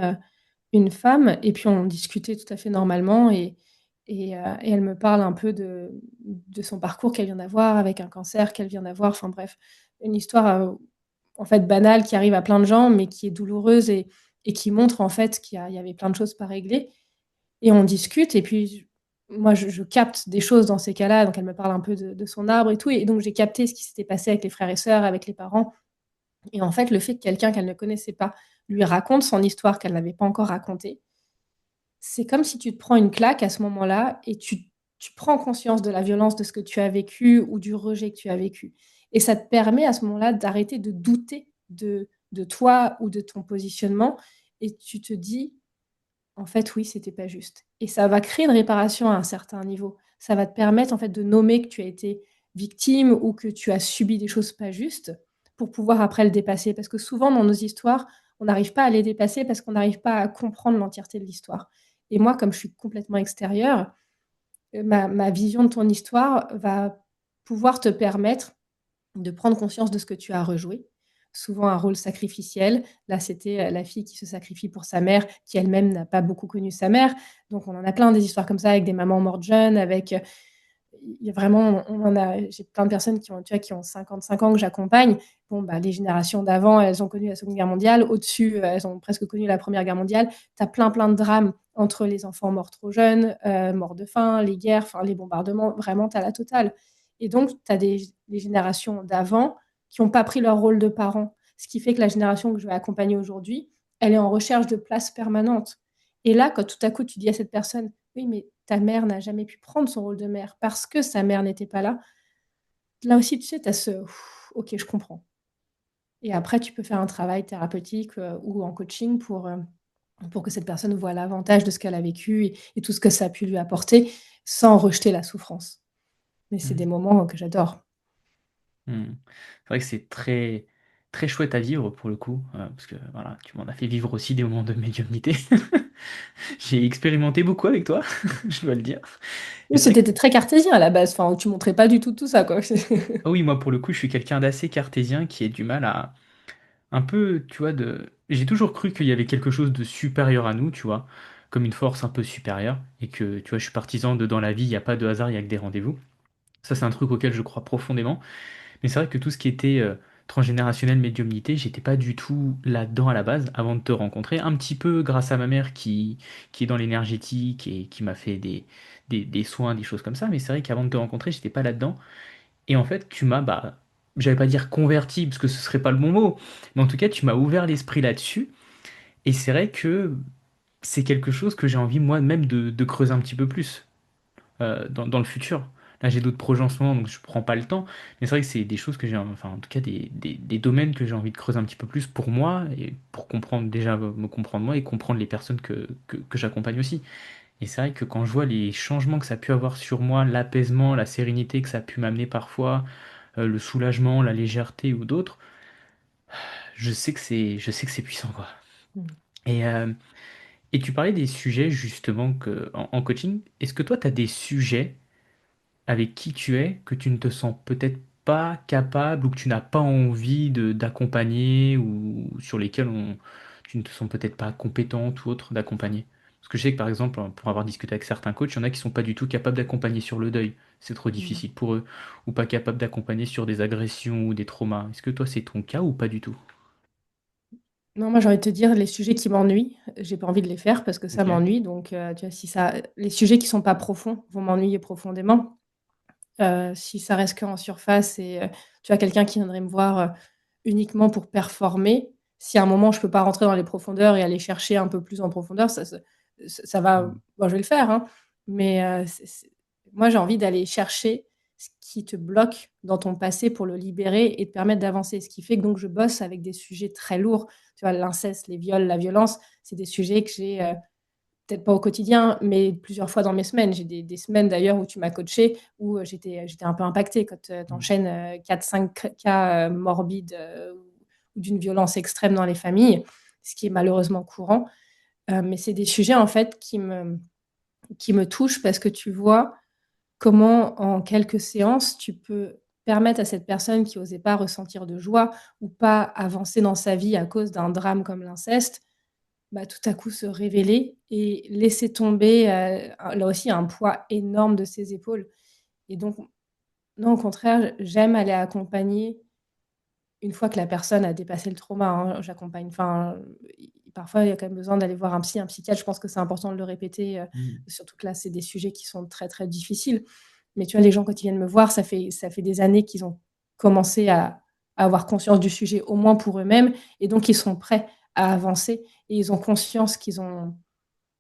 une femme et puis on discutait tout à fait normalement et elle me parle un peu de son parcours qu'elle vient d'avoir avec un cancer qu'elle vient d'avoir. Enfin bref, une histoire en fait banale qui arrive à plein de gens mais qui est douloureuse et qui montre en fait il y avait plein de choses pas réglées. Et on discute, et puis moi, je capte des choses dans ces cas-là. Donc, elle me parle un peu de son arbre et tout. Et donc, j'ai capté ce qui s'était passé avec les frères et sœurs, avec les parents. Et en fait, le fait que quelqu'un qu'elle ne connaissait pas lui raconte son histoire qu'elle n'avait pas encore racontée, c'est comme si tu te prends une claque à ce moment-là et tu prends conscience de la violence de ce que tu as vécu ou du rejet que tu as vécu. Et ça te permet à ce moment-là d'arrêter de douter de toi ou de ton positionnement. Et tu te dis, en fait, oui, c'était pas juste. Et ça va créer une réparation à un certain niveau. Ça va te permettre en fait de nommer que tu as été victime ou que tu as subi des choses pas justes pour pouvoir après le dépasser. Parce que souvent dans nos histoires, on n'arrive pas à les dépasser parce qu'on n'arrive pas à comprendre l'entièreté de l'histoire. Et moi, comme je suis complètement extérieure, ma vision de ton histoire va pouvoir te permettre de prendre conscience de ce que tu as rejoué. Souvent un rôle sacrificiel. Là, c'était la fille qui se sacrifie pour sa mère, qui elle-même n'a pas beaucoup connu sa mère. Donc, on en a plein des histoires comme ça avec des mamans mortes jeunes, avec. Il y a vraiment, j'ai plein de personnes qui ont, tu vois, qui ont 55 ans que j'accompagne. Bon, bah, les générations d'avant, elles ont connu la Seconde Guerre mondiale. Au-dessus, elles ont presque connu la Première Guerre mondiale. Tu as plein, plein de drames entre les enfants morts trop jeunes, morts de faim, les guerres, enfin, les bombardements. Vraiment, tu as la totale. Et donc, tu as des générations d'avant qui n'ont pas pris leur rôle de parents. Ce qui fait que la génération que je vais accompagner aujourd'hui, elle est en recherche de place permanente. Et là, quand tout à coup, tu dis à cette personne, oui, mais ta mère n'a jamais pu prendre son rôle de mère parce que sa mère n'était pas là. Là aussi, tu sais, tu as ok, je comprends. Et après, tu peux faire un travail thérapeutique ou en coaching pour que cette personne voit l'avantage de ce qu'elle a vécu et tout ce que ça a pu lui apporter sans rejeter la souffrance. Mais c'est des Mhm. moments que j'adore. Mhm. C'est vrai que c'est très, très chouette à vivre pour le coup, parce que voilà, tu m'en as fait vivre aussi des moments de médiumnité. J'ai expérimenté beaucoup avec toi, je dois le dire. Et Oui, c'est vrai que, c'était très cartésien à la base. Enfin, tu montrais pas du tout ça, quoi. ah oui, moi pour le coup, je suis quelqu'un d'assez cartésien qui a du mal à un peu, tu vois, j'ai toujours cru qu'il y avait quelque chose de supérieur à nous, tu vois, comme une force un peu supérieure, et que, tu vois, je suis partisan de dans la vie, il n'y a pas de hasard, il n'y a que des rendez-vous. Ça, c'est un truc auquel je crois profondément. Mais c'est vrai que tout ce qui était transgénérationnel, médiumnité, j'étais pas du tout là-dedans à la base avant de te rencontrer. Un petit peu grâce à ma mère qui est dans l'énergétique et qui m'a fait des soins, des choses comme ça. Mais c'est vrai qu'avant de te rencontrer, j'étais pas là-dedans. Et en fait, tu m'as, bah, j'allais pas dire converti, parce que ce serait pas le bon mot. Mais en tout cas, tu m'as ouvert l'esprit là-dessus. Et c'est vrai que c'est quelque chose que j'ai envie moi-même de creuser un petit peu plus dans le futur. Là, j'ai d'autres projets en ce moment, donc je prends pas le temps. Mais c'est vrai que c'est des choses que j'ai, enfin, en tout cas, des domaines que j'ai envie de creuser un petit peu plus pour moi et pour comprendre, déjà me comprendre moi et comprendre les personnes que j'accompagne aussi. Et c'est vrai que quand je vois les changements que ça a pu avoir sur moi, l'apaisement, la sérénité que ça a pu m'amener parfois, le soulagement, la légèreté ou d'autres, je sais que c'est puissant, quoi. Mm. Et, euh, et tu parlais des sujets justement en coaching. Est-ce que toi, tu as des sujets avec qui tu es, que tu ne te sens peut-être pas capable ou que tu n'as pas envie d'accompagner ou sur lesquels tu ne te sens peut-être pas compétente ou autre d'accompagner. Parce que je sais que par exemple, pour avoir discuté avec certains coachs, il y en a qui sont pas du tout capables d'accompagner sur le deuil. C'est trop Mm. difficile pour eux. Ou pas capables d'accompagner sur des agressions ou des traumas. Est-ce que toi, c'est ton cas ou pas du tout? Non, moi j'ai envie de te dire, les sujets qui m'ennuient, j'ai pas envie de les faire parce que ça Ok. m'ennuie. Donc, tu vois, si ça, les sujets qui sont pas profonds vont m'ennuyer profondément. Si ça reste qu'en surface et tu as quelqu'un qui viendrait me voir uniquement pour performer, si à un moment je peux pas rentrer dans les profondeurs et aller chercher un peu plus en profondeur, ça va, Mm. bon, je vais le faire, hein, mais moi j'ai envie d'aller chercher ce qui te bloque dans ton passé pour le libérer et te permettre d'avancer. Ce qui fait que donc je bosse avec des sujets très lourds, tu vois, l'inceste, les viols, la violence, c'est des sujets que j'ai peut-être pas au quotidien, mais plusieurs fois dans mes semaines. J'ai des semaines d'ailleurs où tu m'as coaché, où j'étais un peu impactée quand tu Mm. enchaînes 4-5 cas morbides ou d'une violence extrême dans les familles, ce qui est malheureusement courant. Mais c'est des sujets en fait qui me touchent parce que tu vois comment en quelques séances tu peux permettre à cette personne qui n'osait pas ressentir de joie ou pas avancer dans sa vie à cause d'un drame comme l'inceste, bah, tout à coup se révéler et laisser tomber, là aussi un poids énorme de ses épaules. Et donc, non, au contraire, j'aime aller accompagner une fois que la personne a dépassé le trauma, hein, j'accompagne. Enfin, parfois, il y a quand même besoin d'aller voir un psy, un psychiatre. Je pense que c'est important de le répéter, Mm. surtout que là, c'est des sujets qui sont très, très difficiles. Mais tu vois, les gens, quand ils viennent me voir, ça fait des années qu'ils ont commencé à avoir conscience du sujet, au moins pour eux-mêmes, et donc ils sont prêts à avancer, et ils ont conscience qu'ils ont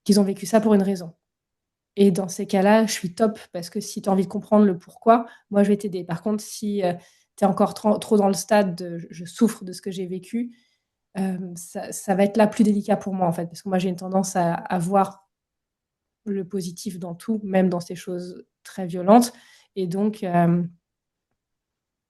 vécu ça pour une raison. Et dans ces cas-là, je suis top parce que si tu as envie de comprendre le pourquoi, moi, je vais t'aider. Par contre, si tu es encore trop dans le stade de je souffre de ce que j'ai vécu, ça va être là plus délicat pour moi, en fait, parce que moi, j'ai une tendance à voir le positif dans tout, même dans ces choses très violentes. Et donc,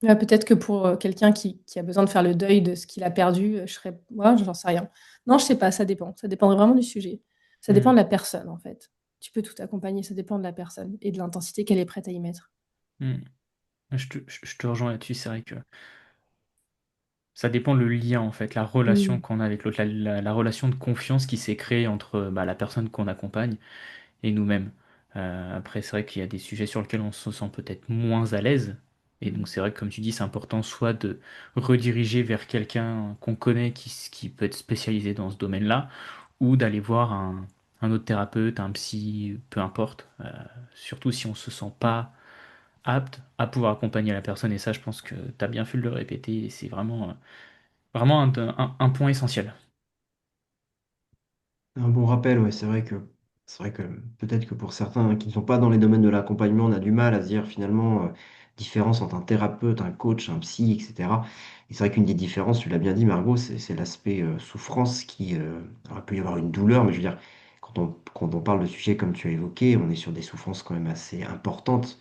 ouais, peut-être que pour quelqu'un qui a besoin de faire le deuil de ce qu'il a perdu, je serais. Ouais, j'en sais rien. Non, je sais pas, ça dépend. Ça dépend vraiment du sujet. Ça dépend de Mm. la personne, en fait. Tu peux tout accompagner, ça dépend de la personne et de l'intensité qu'elle est prête à y mettre. Mm. Je te rejoins là-dessus, c'est vrai que ça dépend le lien en fait, la relation Mm. qu'on a avec l'autre, la relation de confiance qui s'est créée entre bah, la personne qu'on accompagne et nous-mêmes. Après, c'est vrai qu'il y a des sujets sur lesquels on se sent peut-être moins à l'aise. Et Mm. donc c'est vrai que comme tu dis, c'est important soit de rediriger vers quelqu'un qu'on connaît qui peut être spécialisé dans ce domaine-là, ou d'aller voir un autre thérapeute, un psy, peu importe. Surtout si on se sent pas apte à pouvoir accompagner la personne. Et ça, je pense que tu as bien fait de le répéter. Et c'est vraiment un point essentiel. Un bon rappel, ouais, c'est vrai que peut-être que pour certains qui ne sont pas dans les domaines de l'accompagnement, on a du mal à se dire finalement différence entre un thérapeute, un coach, un psy, etc. Et c'est vrai qu'une des différences, tu l'as bien dit Margot, c'est l'aspect souffrance qui alors, il peut y avoir une douleur, mais je veux dire, quand on parle de sujets comme tu as évoqué, on est sur des souffrances quand même assez importantes.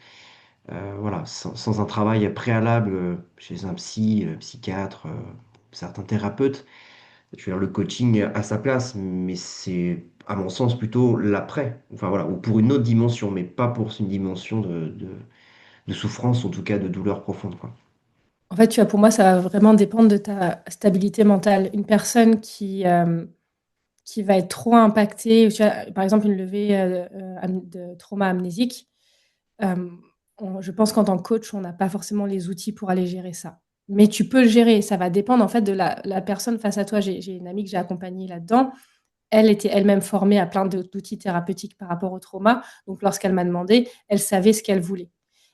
Voilà, sans un travail préalable chez un psy, psychiatre, certains thérapeutes. Je veux dire, le coaching a sa place, mais c'est, à mon sens, plutôt l'après. Enfin voilà, ou pour une autre dimension, mais pas pour une dimension de souffrance, en tout cas de douleur profonde, quoi. En fait, tu vois, pour moi, ça va vraiment dépendre de ta stabilité mentale. Une personne qui va être trop impactée, tu vois, par exemple, une levée de trauma amnésique, euh, je pense qu'en tant que coach, on n'a pas forcément les outils pour aller gérer ça. mais tu peux le gérer. Ça va dépendre en fait de la personne face à toi. J'ai une amie que j'ai accompagnée là-dedans. Elle était elle-même formée à plein d'outils thérapeutiques par rapport au trauma. Donc, lorsqu'elle m'a demandé, elle savait ce qu'elle voulait.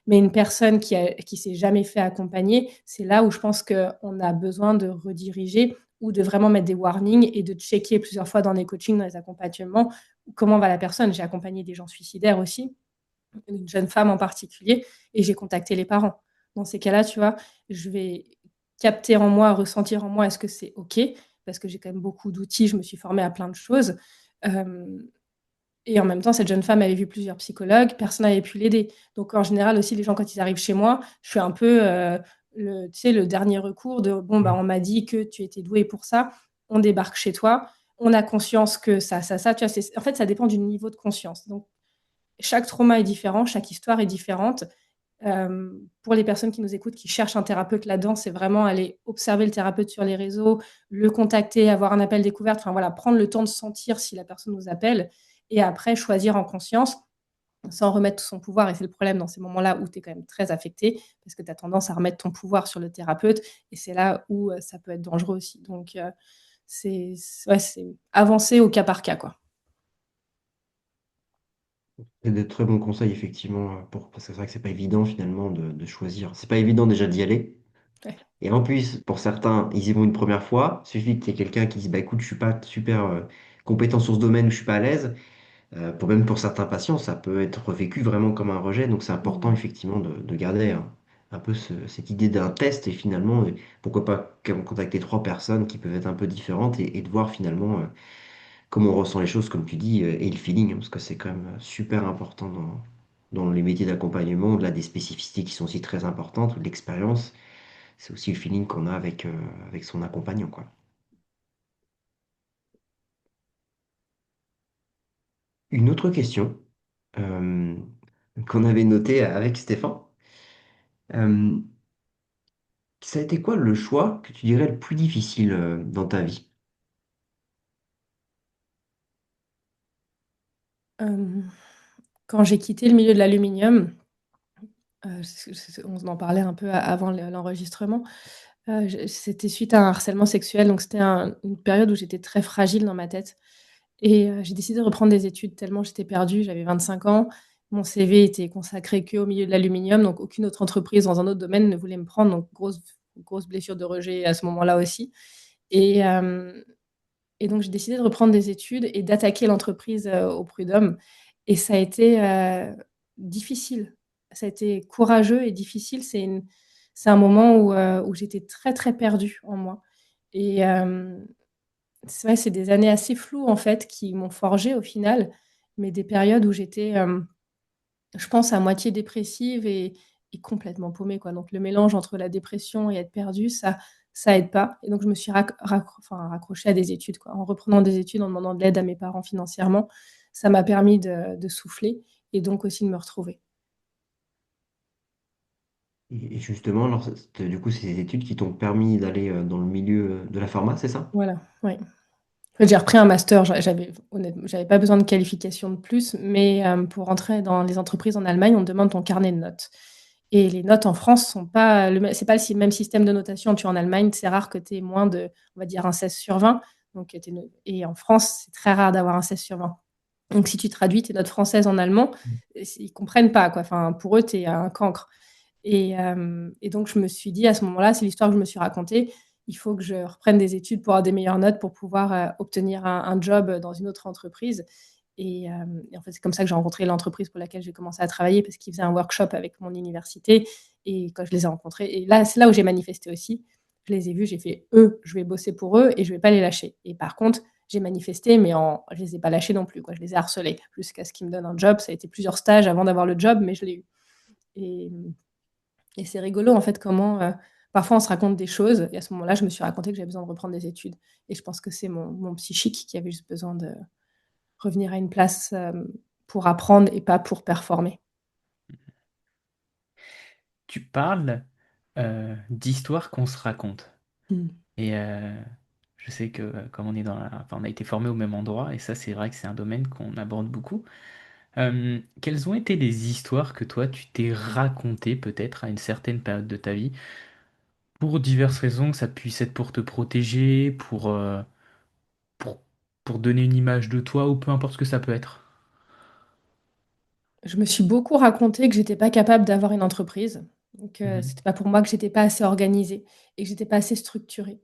Mais une personne qui s'est jamais fait accompagner, c'est là où je pense qu'on a besoin de rediriger ou de vraiment mettre des warnings et de checker plusieurs fois dans les coachings, dans les accompagnements, comment va la personne. J'ai accompagné des gens suicidaires aussi, une jeune femme en particulier, et j'ai contacté les parents. Dans ces cas-là, tu vois, je vais capter en moi, ressentir en moi, est-ce que c'est OK? Parce que j'ai quand même beaucoup d'outils, je me suis formée à plein de choses. Euh, et en même temps, cette jeune femme avait vu plusieurs psychologues, personne n'avait pu l'aider. Donc en général aussi, les gens, quand ils arrivent chez moi, je suis un peu tu sais, le dernier recours de, bon, bah, on m'a dit que tu étais douée pour ça, on débarque chez toi, on a conscience que ça, tu vois, en fait, ça dépend du niveau de conscience. Donc chaque trauma est différent, chaque histoire est différente. Pour les personnes qui nous écoutent, qui cherchent un thérapeute là-dedans, c'est vraiment aller observer le thérapeute sur les réseaux, le contacter, avoir un appel découverte, enfin voilà, prendre le temps de sentir si la personne nous appelle et après choisir en conscience sans remettre tout son pouvoir. Et c'est le problème dans ces moments-là où tu es quand même très affecté parce que tu as tendance à remettre ton pouvoir sur le thérapeute et c'est là où ça peut être dangereux aussi. Donc, ouais, c'est avancer au cas par cas, quoi. C'est de très bons conseils, effectivement, parce que c'est vrai que c'est pas évident finalement de choisir. C'est pas évident déjà d'y aller. Ouais. Et en plus, pour certains, ils y vont une première fois. Il suffit qu'il y ait quelqu'un qui dise, bah écoute, je suis pas super compétent sur ce domaine ou je suis pas à l'aise. Même pour certains patients, ça peut être vécu vraiment comme un rejet. Donc c'est important Mmh. effectivement de garder un peu cette idée d'un test et finalement, pourquoi pas contacter trois personnes qui peuvent être un peu différentes et de voir finalement comment on ressent les choses, comme tu dis, et le feeling, hein, parce que c'est quand même super important dans les métiers d'accompagnement, au-delà des spécificités qui sont aussi très importantes, ou de l'expérience, c'est aussi le feeling qu'on a avec son accompagnant, quoi. Une autre question euh, qu'on avait notée avec Stéphane, euh, ça a été quoi le choix que tu dirais le plus difficile dans ta vie? Hem, Quand j'ai quitté le milieu de l'aluminium, on en parlait un peu avant l'enregistrement. C'était suite à un harcèlement sexuel, donc c'était une période où j'étais très fragile dans ma tête et j'ai décidé de reprendre des études tellement j'étais perdue. J'avais 25 ans, mon CV était consacré qu'au milieu de l'aluminium, donc aucune autre entreprise dans un autre domaine ne voulait me prendre, donc grosse blessure de rejet à ce moment-là aussi et hem et donc j'ai décidé de reprendre des études et d'attaquer l'entreprise, au prud'homme et ça a été, difficile. Ça a été courageux et difficile. C'est un moment où j'étais très, très perdue en moi et c'est vrai, c'est des années assez floues, en fait, qui m'ont forgée au final, mais des périodes où j'étais, je pense à moitié dépressive et complètement paumée, quoi. Donc le mélange entre la dépression et être perdue, ça aide pas et donc je me suis raccrochée à des études, quoi. En reprenant des études, en demandant de l'aide à mes parents financièrement, ça m'a permis de souffler et donc aussi de me retrouver. Et justement, alors, du coup, c'est ces études qui t'ont permis d'aller dans le milieu de la pharma, c'est ça? Voilà, ouais. En fait, j'ai repris un master, j'avais pas besoin de qualification de plus, mais pour rentrer dans les entreprises en Allemagne, on te demande ton carnet de notes et les notes en France sont pas c'est pas le même système de notation. Tu vois, en Allemagne, c'est rare que tu aies moins de, on va dire, un 16/20, donc et en France, c'est très rare d'avoir un 16/20. Donc si tu traduis tes notes françaises en allemand, ils comprennent pas, quoi. Enfin, pour eux, tu es un cancre et donc je me suis dit à ce moment-là, c'est l'histoire que je me suis racontée, il faut que je reprenne des études pour avoir des meilleures notes pour pouvoir, obtenir un job dans une autre entreprise et en fait, c'est comme ça que j'ai rencontré l'entreprise pour laquelle j'ai commencé à travailler parce qu'ils faisaient un workshop avec mon université et quand je les ai rencontrés et là, c'est là où j'ai manifesté aussi. Je les ai vus, j'ai fait: «Eux, je vais bosser pour eux et je vais pas les lâcher» et par contre, j'ai manifesté mais je les ai pas lâchés non plus, quoi. Je les ai harcelés jusqu'à ce qu'ils me donnent un job. Ça a été plusieurs stages avant d'avoir le job, mais je l'ai eu et et c'est rigolo en fait comment, parfois on se raconte des choses et à ce moment-là, je me suis raconté que j'avais besoin de reprendre des études et je pense que c'est mon psychique qui avait juste besoin de revenir à une place, pour apprendre et pas pour performer. Tu parles d'histoires qu'on se raconte. Mmh. Et je sais que comme on est enfin, on a été formé au même endroit, et ça c'est vrai que c'est un domaine qu'on aborde beaucoup. Quelles ont été les histoires que toi tu t'es racontées peut-être à une certaine période de ta vie pour diverses raisons, que ça puisse être pour te protéger, pour, pour donner une image de toi, ou peu importe ce que ça peut être. Je me suis beaucoup raconté que j'étais pas capable d'avoir une entreprise, que Mhm. c'était pas pour moi, que j'étais pas assez organisée et que j'étais pas assez structurée.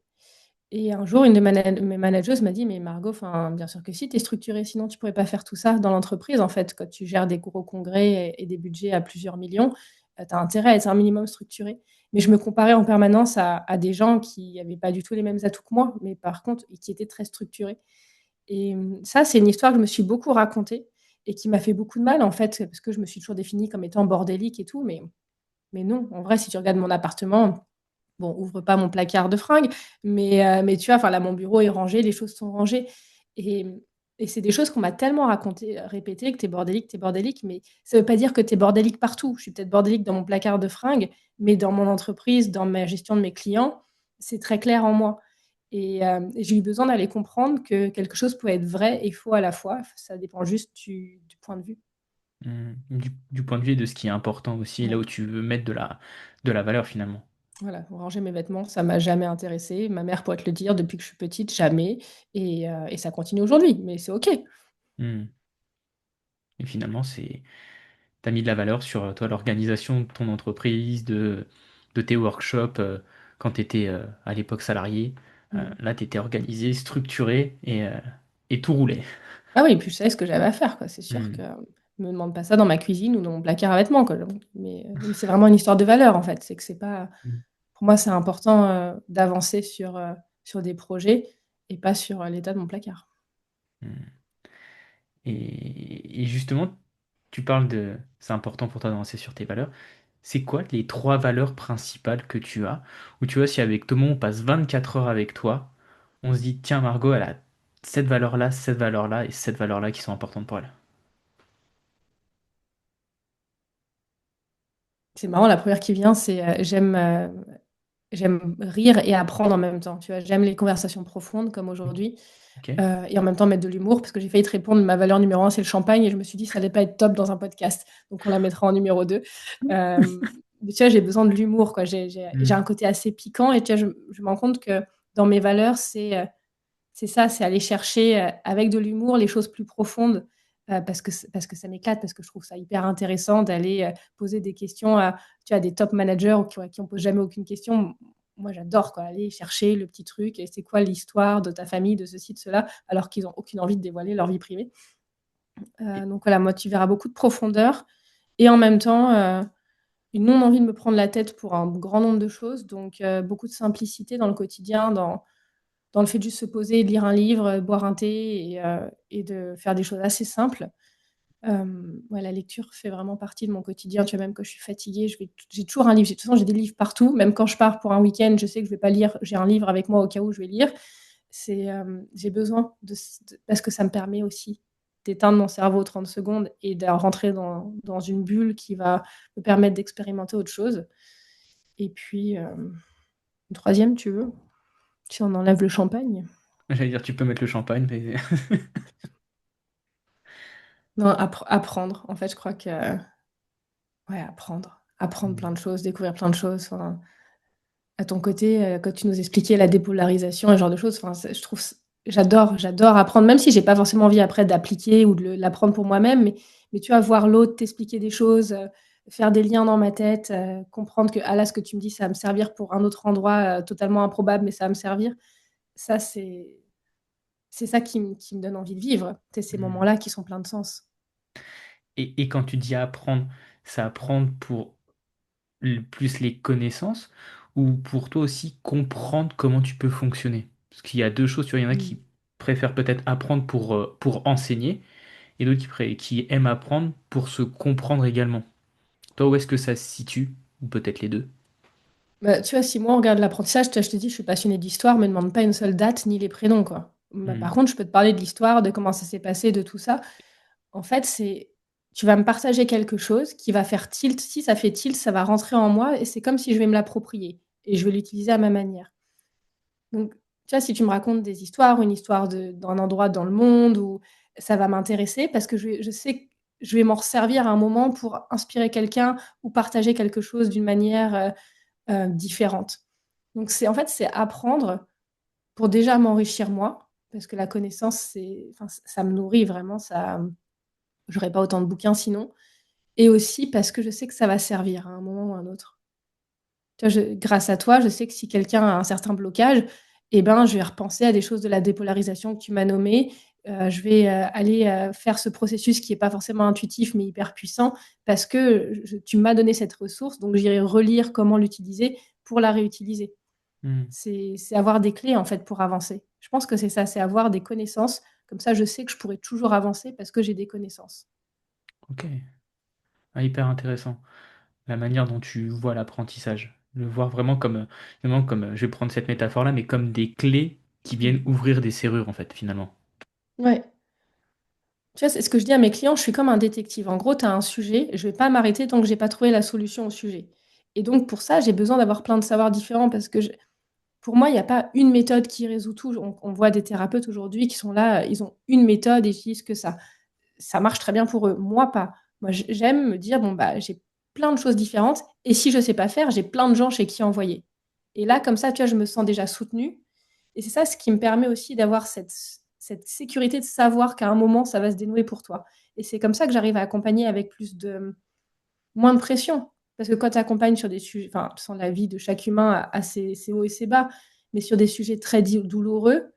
Et un jour, une de mes manageuses m'a dit: «Mais Margot, enfin, bien sûr que si, tu es structurée, sinon tu pourrais pas faire tout ça dans l'entreprise, en fait. Quand tu gères des gros congrès et des budgets à plusieurs millions, tu as intérêt à être un minimum structurée». Mais je me comparais en permanence à des gens qui avaient pas du tout les mêmes atouts que moi, mais par contre et qui étaient très structurés. Et ça, c'est une histoire que je me suis beaucoup racontée et qui m'a fait beaucoup de mal, en fait, parce que je me suis toujours définie comme étant bordélique et tout, mais non. En vrai, si tu regardes mon appartement, bon, ouvre pas mon placard de fringues, mais tu vois, enfin là, mon bureau est rangé, les choses sont rangées et et c'est des choses qu'on m'a tellement racontées, répétées, que tu es bordélique, mais ça veut pas dire que tu es bordélique partout. Je suis peut-être bordélique dans mon placard de fringues, mais dans mon entreprise, dans ma gestion de mes clients, c'est très clair en moi et j'ai eu besoin d'aller comprendre que quelque chose pouvait être vrai et faux à la fois. Ça dépend juste du point de vue. Du point de vue de ce qui est important aussi, là Ouais. où tu veux mettre de la valeur finalement. Voilà, ranger mes vêtements, ça m'a jamais intéressée. Ma mère pourrait te le dire, depuis que je suis petite, jamais et ça continue aujourd'hui, mais c'est OK. Hmm. Et finalement, t'as mis de la valeur sur toi, l'organisation de ton entreprise, de tes workshops quand tu étais à l'époque salarié. Mmh. Là, tu étais organisé, structuré et tout roulait. Ah oui, puis je savais ce que j'avais à faire, quoi. C'est sûr que Hmm. me demande pas ça dans ma cuisine ou dans mon placard à vêtements, quoi. Mais c'est vraiment une histoire de valeur, en fait. C'est que c'est pas Hmm. pour moi, c'est important, d'avancer sur des projets et pas sur, l'état de mon placard. Hmm. Et justement, tu parles de... C'est important pour toi d'avancer sur tes valeurs. C'est quoi les trois valeurs principales que tu as? Ou tu vois, si avec Thomas, on passe 24 heures avec toi, on se dit, tiens, Margot, elle a cette valeur-là et cette valeur-là qui sont importantes pour elle. C'est marrant, la première qui vient, c'est, j'aime rire et apprendre en même temps, tu vois? J'aime les conversations profondes comme aujourd'hui, Ok? et en même temps mettre de l'humour parce que j'ai failli te répondre, ma valeur numéro un c'est le champagne et je me suis dit: «Ça allait pas être top dans un podcast», donc on la mettra en numéro 2. Mais tu vois, j'ai besoin de l'humour, quoi. J'ai un Hmm. côté assez piquant et tu vois, je me rends compte que dans mes valeurs, c'est ça, c'est aller chercher, avec de l'humour les choses plus profondes, parce que ça m'éclate, parce que je trouve ça hyper intéressant d'aller, poser des questions à tu vois, des top managers ou qui on pose jamais aucune question. Moi, j'adore quoi, aller chercher le petit truc et c'est quoi l'histoire de ta famille, de ceci, de cela, alors qu'ils ont aucune envie de dévoiler leur vie privée. Et, Donc voilà, moi, tu verras beaucoup de profondeur et en même temps, une non envie de me prendre la tête pour un grand nombre de choses, donc beaucoup de simplicité dans le quotidien, dans le fait de juste se poser, de lire un livre, boire un thé et de faire des choses assez simples. Ouais, la lecture fait vraiment partie de mon quotidien. Tu vois, même quand je suis fatiguée, j'ai toujours un livre. De toute façon, j'ai des livres partout. Même quand je pars pour un week-end, je sais que je vais pas lire. J'ai un livre avec moi au cas où je vais lire. J'ai besoin parce que ça me permet aussi d'éteindre mon cerveau 30 secondes et de rentrer dans une bulle qui va me permettre d'expérimenter autre chose. Et puis, une troisième, tu veux? Si on enlève le champagne? j'allais dire, tu peux mettre le champagne, mais... Non, apprendre. En fait, je crois que ouais, apprendre plein de choses, découvrir plein de choses. Enfin, à ton côté, quand tu nous expliquais la dépolarisation et ce genre de choses, enfin, je trouve j'adore apprendre, même si j'ai pas forcément envie après d'appliquer ou de l'apprendre pour moi-même, mais tu vois, voir l'autre t'expliquer des choses, faire des liens dans ma tête, comprendre que: «Ah là, ce que tu me dis, ça va me servir pour un autre endroit, totalement improbable, mais ça va me servir». Ça, c'est ça qui me donne envie de vivre. C'est ces Hmm. moments-là qui sont pleins de sens. Et quand tu dis apprendre, c'est apprendre pour plus les connaissances ou pour toi aussi comprendre comment tu peux fonctionner? Parce qu'il y a deux choses, tu vois, il y en a Mmh. qui préfèrent peut-être apprendre pour enseigner et d'autres qui aiment apprendre pour se comprendre également. Toi, où est-ce que ça se situe? Ou peut-être les deux. Bah, tu vois, si moi on regarde l'apprentissage, tu vois, je te dis, je suis passionnée d'histoire, me demande pas une seule date ni les prénoms, quoi. Bah, par Hmm. contre, je peux te parler de l'histoire, de comment ça s'est passé, de tout ça. En fait, c'est tu vas me partager quelque chose qui va faire tilt. Si ça fait tilt, ça va rentrer en moi et c'est comme si je vais me l'approprier et je vais l'utiliser à ma manière. Donc, tu vois, si tu me racontes des histoires, une histoire d'un endroit dans le monde où ça va m'intéresser parce que je sais que je vais m'en resservir à un moment pour inspirer quelqu'un ou partager quelque chose d'une manière, différente. Donc c'est en fait, c'est apprendre pour déjà m'enrichir moi, parce que la connaissance, enfin, ça me nourrit vraiment, j'aurais pas autant de bouquins sinon, et aussi parce que je sais que ça va servir à un moment ou à un autre. Tu vois, grâce à toi, je sais que si quelqu'un a un certain blocage, eh ben, je vais repenser à des choses de la dépolarisation que tu m'as nommées. Je vais aller faire ce processus qui n'est pas forcément intuitif, mais hyper puissant, parce que tu m'as donné cette ressource, donc j'irai relire comment l'utiliser pour la réutiliser. Hmm. C'est avoir des clés, en fait, pour avancer. Je pense que c'est ça, c'est avoir des connaissances. Comme ça, je sais que je pourrai toujours avancer parce que j'ai des connaissances. Ok. Ah, hyper intéressant. La manière dont tu vois l'apprentissage. Le voir vraiment comme, je vais prendre cette métaphore-là, mais comme des clés qui viennent Mm. ouvrir des serrures, en fait, finalement. Ouais. Tu vois, c'est ce que je dis à mes clients, je suis comme un détective. En gros, tu as un sujet, je ne vais pas m'arrêter tant que j'ai pas trouvé la solution au sujet. Et donc, pour ça, j'ai besoin d'avoir plein de savoirs différents parce que pour moi, il n'y a pas une méthode qui résout tout. On voit des thérapeutes aujourd'hui qui sont là, ils ont une méthode et ils utilisent que ça. Ça marche très bien pour eux. Moi, pas. Moi, j'aime me dire, bon, bah, j'ai plein de choses différentes et si je ne sais pas faire, j'ai plein de gens chez qui envoyer. Et là, comme ça, tu vois, je me sens déjà soutenue. Et c'est ça ce qui me permet aussi d'avoir cette sécurité de savoir qu'à un moment, ça va se dénouer pour toi. Et c'est comme ça que j'arrive à accompagner avec moins de pression. Parce que quand tu accompagnes sur des sujets, enfin, sans la vie de chaque humain a ses hauts et ses bas, mais sur des sujets très douloureux,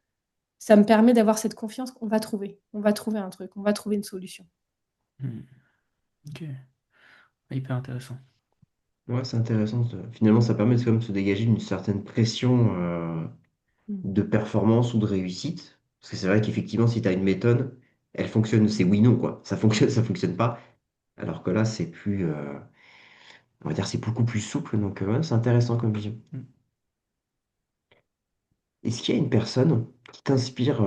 ça me permet d'avoir cette confiance qu'on va trouver. On va trouver un truc, on va trouver une solution. Hmm. Ok. Hyper intéressant. Ouais, c'est intéressant. Finalement, ça permet quand même de se dégager d'une certaine pression Mm. de performance ou de réussite. Parce que c'est vrai qu'effectivement, si tu as une méthode, elle fonctionne, c'est oui, non, quoi. Ça fonctionne pas. Alors que là, c'est plus, on va dire, c'est beaucoup plus souple. Donc, ouais, c'est intéressant comme vision. Hmm. Est-ce qu'il y a une personne qui t'inspire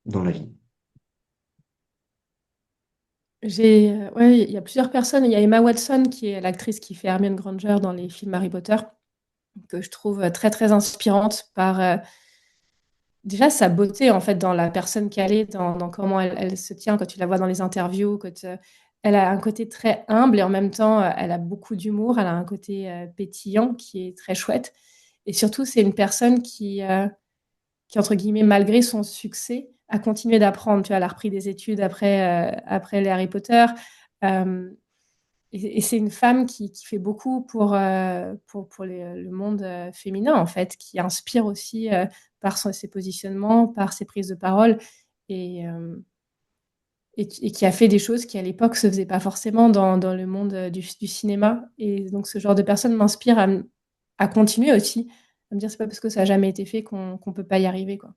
dans la vie? Ouais, il y a plusieurs personnes. Il y a Emma Watson, qui est l'actrice qui fait Hermione Granger dans les films Harry Potter, que je trouve très, très inspirante par déjà sa beauté, en fait, dans la personne qu'elle est, dans comment elle se tient quand tu la vois dans les interviews. Elle a un côté très humble et en même temps, elle a beaucoup d'humour. Elle a un côté pétillant qui est très chouette. Et surtout, c'est une personne qui, entre guillemets, malgré son succès, a continué d'apprendre. Tu vois, elle a repris des études après les Harry Potter. Euh, et c'est une femme qui fait beaucoup pour le monde féminin, en fait, qui inspire aussi par ses positionnements, par ses prises de parole, et, euh, et qui a fait des choses qui, à l'époque, se faisaient pas forcément dans le monde du cinéma. Et donc, ce genre de personne m'inspire à continuer aussi, à me dire, c'est pas parce que ça n'a jamais été fait qu'on peut pas y arriver, quoi.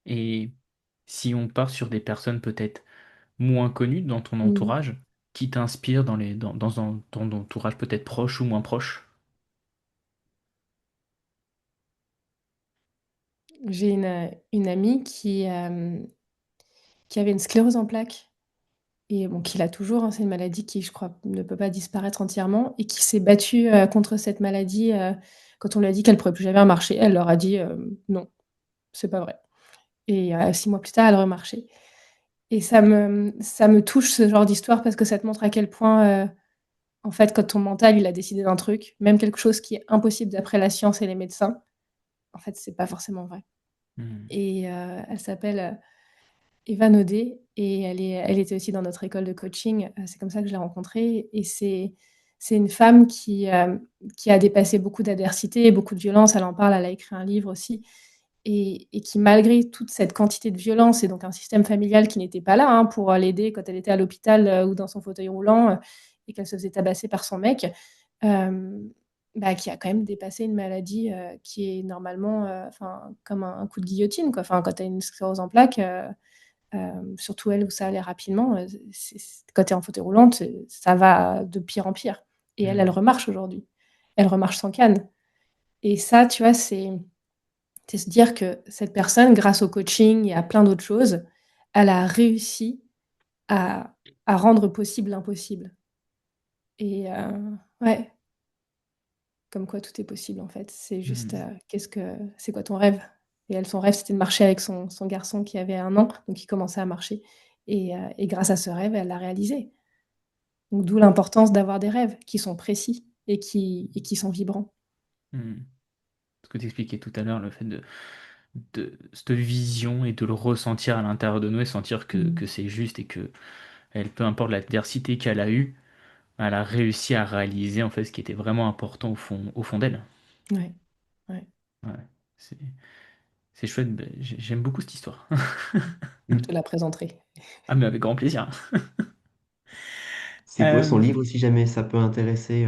Et si on part sur des personnes peut-être moins connues dans ton Mm. entourage, qui t'inspirent dans ton entourage peut-être proche ou moins proche? J'ai une amie qui avait une sclérose en plaques et bon, qui l'a toujours, hein, c'est une maladie qui, je crois, ne peut pas disparaître entièrement et qui s'est battue contre cette maladie. Quand on lui a dit qu'elle ne pourrait plus jamais marcher, elle leur a dit non, c'est pas vrai. Et 6 mois plus tard, elle remarchait. Et ça me touche ce genre d'histoire parce que ça te montre à quel point, en fait, quand ton mental il a décidé d'un truc, même quelque chose qui est impossible d'après la science et les médecins, en fait, c'est pas forcément vrai. Hmm. Et elle s'appelle Eva Naudet, et elle était aussi dans notre école de coaching. C'est comme ça que je l'ai rencontrée. Et c'est une femme qui a dépassé beaucoup d'adversité, beaucoup de violence. Elle en parle, elle a écrit un livre aussi. Et qui, malgré toute cette quantité de violence, et donc un système familial qui n'était pas là hein, pour l'aider quand elle était à l'hôpital ou dans son fauteuil roulant et qu'elle se faisait tabasser par son mec, euh, bah, qui a quand même dépassé une maladie qui est normalement comme un coup de guillotine. Quoi. Enfin, quand tu as une sclérose en plaques, surtout elle où ça allait rapidement, quand tu es en fauteuil roulant, ça va de pire en pire. Et elle Hmm. remarche aujourd'hui. Elle remarche sans canne. Et ça, tu vois, c'est se dire que cette personne, grâce au coaching et à plein d'autres choses, elle a réussi à, à rendre possible l'impossible. Et ouais, comme quoi tout est possible en fait. C'est juste, Hmm. c'est quoi ton rêve? Et elle, son rêve, c'était de marcher avec son garçon qui avait 1 an, donc il commençait à marcher. Et grâce à ce rêve, elle l'a réalisé. Donc d'où l'importance d'avoir des rêves qui sont précis. et qui sont vibrants. Hmm. Ce que tu expliquais tout à l'heure, le fait de cette vision et de le ressentir à l'intérieur de nous et sentir que Mm. c'est juste et que elle, peu importe l'adversité qu'elle a eue, elle a réussi à réaliser en fait ce qui était vraiment important au fond d'elle. Ouais, ouais. Ouais, c'est c'est chouette, ben, j'aime beaucoup cette histoire. Je te Mm. la présenterai. Ah mais avec grand plaisir. C'est quoi son Euh, livre si jamais ça peut intéresser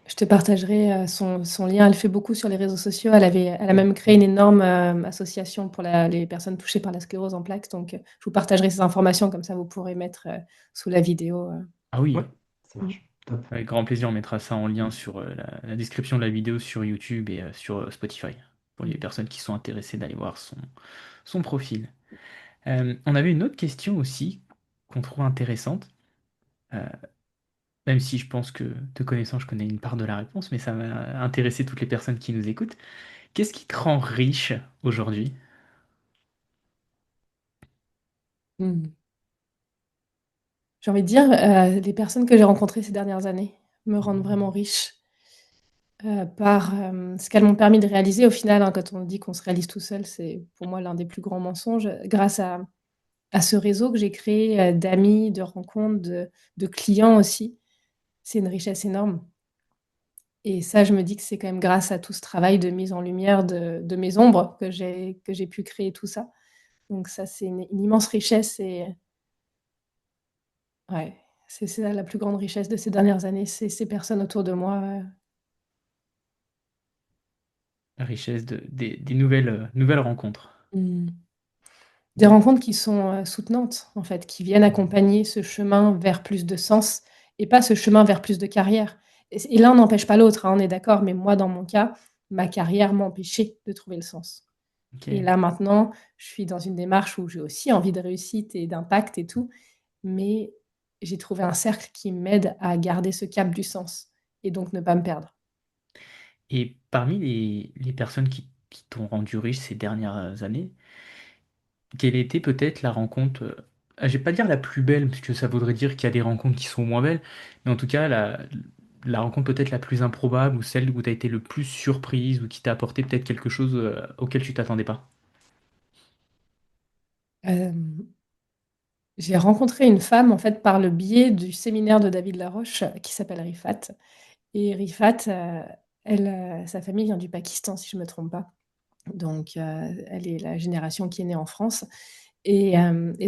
Je te partagerai son lien. Elle fait beaucoup sur les réseaux sociaux. Elle a Ouais. même créé une énorme association pour les personnes touchées par la sclérose en plaques. Donc, je vous partagerai ces informations, comme ça vous pourrez mettre sous la vidéo. ah Ouais, oui, ça Mm. marche. Top. avec grand plaisir, on mettra ça en lien sur la description de la vidéo sur YouTube et sur Spotify pour les Mm. personnes qui sont intéressées d'aller voir son profil. On avait une autre question aussi qu'on trouve intéressante, euh, même si je pense que, te connaissant, je connais une part de la réponse, mais ça va intéresser toutes les personnes qui nous écoutent. Qu'est-ce qui te rend riche aujourd'hui? Mm. J'ai envie de dire, les personnes que j'ai rencontrées ces dernières années me rendent vraiment riche par ce qu'elles m'ont permis de réaliser. Au final, hein, quand on dit qu'on se réalise tout seul, c'est pour moi l'un des plus grands mensonges. Grâce à ce réseau que j'ai créé d'amis, de rencontres, de clients aussi, c'est une richesse énorme. Et ça, je me dis que c'est quand même grâce à tout ce travail de mise en lumière de mes ombres que j'ai pu créer tout ça. Donc ça, c'est une immense richesse et ouais, c'est la plus grande richesse de ces dernières années, c'est ces personnes autour de moi. La richesse des nouvelles, nouvelles rencontres. Mmh. Des Mm. rencontres qui sont soutenantes, en fait, qui viennent accompagner ce chemin vers plus de sens et pas ce chemin vers plus de carrière. Et l'un n'empêche pas l'autre, hein, on est d'accord, mais moi, dans mon cas, ma carrière m'empêchait de trouver le sens. Ok. Et là, maintenant, je suis dans une démarche où j'ai aussi envie de réussite et d'impact et tout, mais j'ai trouvé un cercle qui m'aide à garder ce cap du sens et donc ne pas me perdre. Et parmi les personnes qui t'ont rendu riche ces dernières années, quelle était peut-être la rencontre, je vais pas dire la plus belle, parce que ça voudrait dire qu'il y a des rencontres qui sont moins belles, mais en tout cas la rencontre peut-être la plus improbable ou celle où tu as été le plus surprise ou qui t'a apporté peut-être quelque chose auquel tu t'attendais pas. Euh, j'ai rencontré une femme en fait par le biais du séminaire de David Laroche qui s'appelle Rifat. Et Rifat, sa famille vient du Pakistan, si je ne me trompe pas. Donc, elle est la génération qui est née en France. Et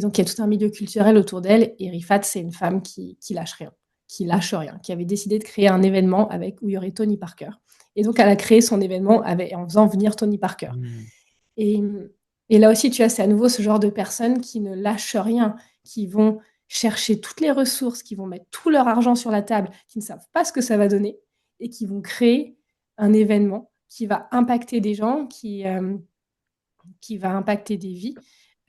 donc, il y a tout un milieu culturel autour d'elle. Et Rifat, c'est une femme qui lâche rien, qui lâche rien, qui avait décidé de créer un événement où il y aurait Tony Parker. Et donc, elle a créé son événement en faisant venir Tony Parker. Hmm. Et, et là aussi, tu vois, c'est à nouveau ce genre de personnes qui ne lâchent rien, qui vont chercher toutes les ressources, qui vont mettre tout leur argent sur la table, qui ne savent pas ce que ça va donner et qui vont créer un événement qui va impacter des gens, qui va impacter des vies.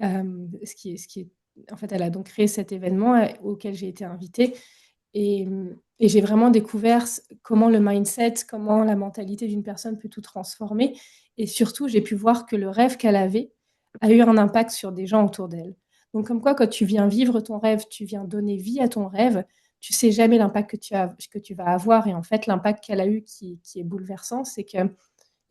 En fait, elle a donc créé cet événement auquel j'ai été invitée. Et, et j'ai vraiment découvert comment le mindset, comment la mentalité d'une personne peut tout transformer. Et surtout, j'ai pu voir que le rêve qu'elle avait a eu un impact sur des gens autour d'elle. Donc, comme quoi, quand tu viens vivre ton rêve, tu viens donner vie à ton rêve, tu sais jamais l'impact que tu vas avoir. Et en fait, l'impact qu'elle a eu qui est bouleversant, c'est qu'il y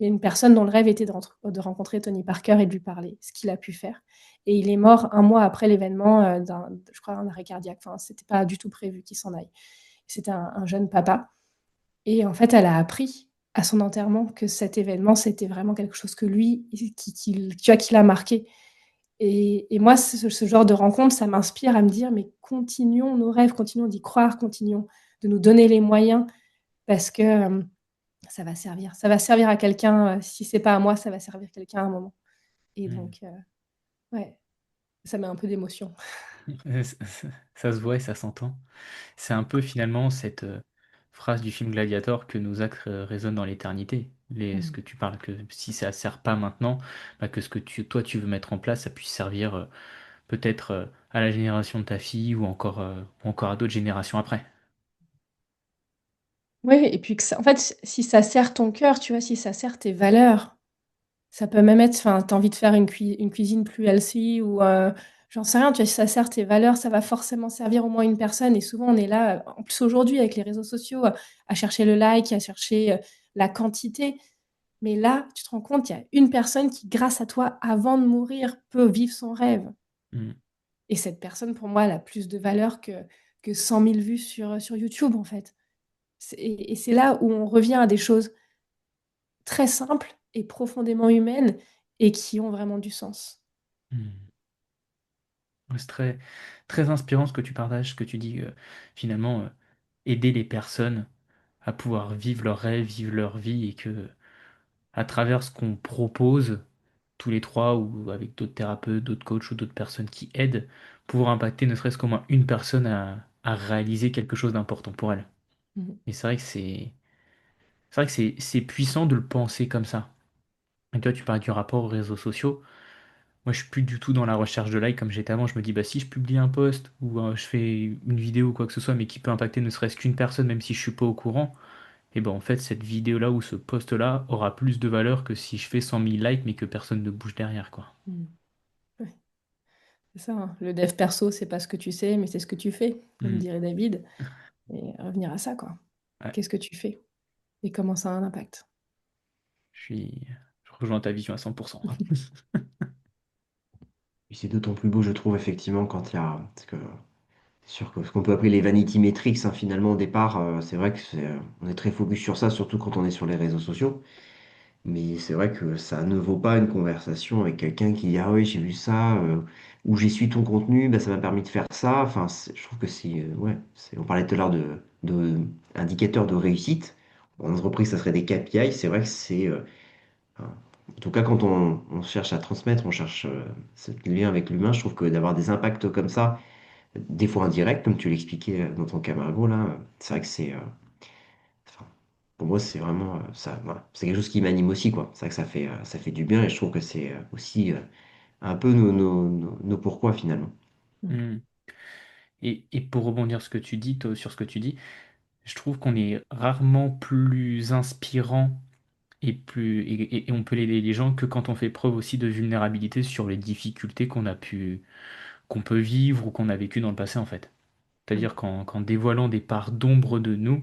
a une personne dont le rêve était de rencontrer Tony Parker et de lui parler, ce qu'il a pu faire. Et il est mort un mois après l'événement je crois, un arrêt cardiaque. Enfin, c'était pas du tout prévu qu'il s'en aille. C'était un jeune papa. Et en fait, elle a appris à son enterrement que cet événement, c'était vraiment quelque chose que lui, tu vois, qui l'a marqué. Et moi, ce genre de rencontre, ça m'inspire à me dire, mais continuons nos rêves, continuons d'y croire, continuons de nous donner les moyens, parce que ça va servir. Ça va servir à quelqu'un. Si c'est pas à moi, ça va servir quelqu'un à un moment. Et Hmm. donc, ouais, ça met un peu d'émotion. Ça se voit et ça s'entend. C'est un peu finalement cette phrase du film Gladiator que nos actes résonnent dans l'éternité. Ce Mm. que tu parles, que si ça ne sert pas maintenant, bah, que ce que toi tu veux mettre en place, ça puisse servir peut-être à la génération de ta fille ou encore à d'autres générations après. Oui, et puis que ça, en fait, si ça sert ton cœur, tu vois, si ça sert tes valeurs, ça peut même être, enfin, tu as envie de faire une cuisine plus healthy ou, j'en sais rien, tu vois, si ça sert tes valeurs, ça va forcément servir au moins une personne. Et souvent, on est là, en plus aujourd'hui, avec les réseaux sociaux, à chercher le like, à chercher la quantité. Mais là, tu te rends compte, il y a une personne qui, grâce à toi, avant de mourir, peut vivre son rêve. Mm. Et cette personne, pour moi, elle a plus de valeur que 100 000 vues sur YouTube, en fait. Et c'est là où on revient à des choses très simples et profondément humaines et qui ont vraiment du sens. Mm. C'est très, très inspirant ce que tu partages, ce que tu dis, finalement, aider les personnes à pouvoir vivre leurs rêves, vivre leur vie, et que à travers ce qu'on propose, tous les trois, ou avec d'autres thérapeutes, d'autres coachs ou d'autres personnes qui aident, pouvoir impacter ne serait-ce qu'au moins une personne à réaliser quelque chose d'important pour elle. Mhm. Et c'est vrai que c'est puissant de le penser comme ça. Et toi, tu parles du rapport aux réseaux sociaux. Moi, je suis plus du tout dans la recherche de likes comme j'étais avant. Je me dis, bah, si je publie un post ou je fais une vidéo ou quoi que ce soit, mais qui peut impacter ne serait-ce qu'une personne, même si je suis pas au courant, et ben en fait, cette vidéo-là ou ce post-là aura plus de valeur que si je fais 100 000 likes, mais que personne ne bouge derrière, quoi. Mhm. Ouais, c'est ça, hein. Le dev perso, c'est pas ce que tu sais, mais c'est ce que tu fais, comme Hmm. dirait David. Et revenir à ça, quoi. Ouais, Qu'est-ce que tu fais et comment ça a un impact? je suis, je rejoins ta vision à 100%. Et c'est d'autant plus beau, je trouve, effectivement, quand il y a. Parce que c'est sûr que ce qu'on peut appeler les vanity metrics, hein, finalement, au départ, c'est vrai que on est très focus sur ça, surtout quand on est sur les réseaux sociaux. Mais c'est vrai que ça ne vaut pas une conversation avec quelqu'un qui dit ah oui, j'ai vu ça, ou j'ai suivi ton contenu, bah, ça m'a permis de faire ça. Enfin, je trouve que c'est. Ouais, on parlait tout à l'heure de indicateurs de réussite. En entreprise, ça serait des KPI. C'est vrai que c'est. Enfin, en tout cas, quand on cherche à transmettre, on cherche ce lien avec l'humain, je trouve que d'avoir des impacts comme ça, des fois indirects, comme tu l'expliquais dans ton cas, Margot, là, c'est vrai que enfin, pour moi, c'est vraiment ça. Voilà. C'est quelque chose qui m'anime aussi, quoi. C'est vrai que ça fait du bien et je trouve que c'est aussi un peu nos pourquoi finalement. Mm. Hmm. Et pour rebondir sur ce que tu dis, je trouve qu'on est rarement plus inspirant et on peut aider les gens que quand on fait preuve aussi de vulnérabilité sur les difficultés qu'on peut vivre ou qu'on a vécu dans le passé en fait. Mm. C'est-à-dire qu'en dévoilant des parts d'ombre de nous,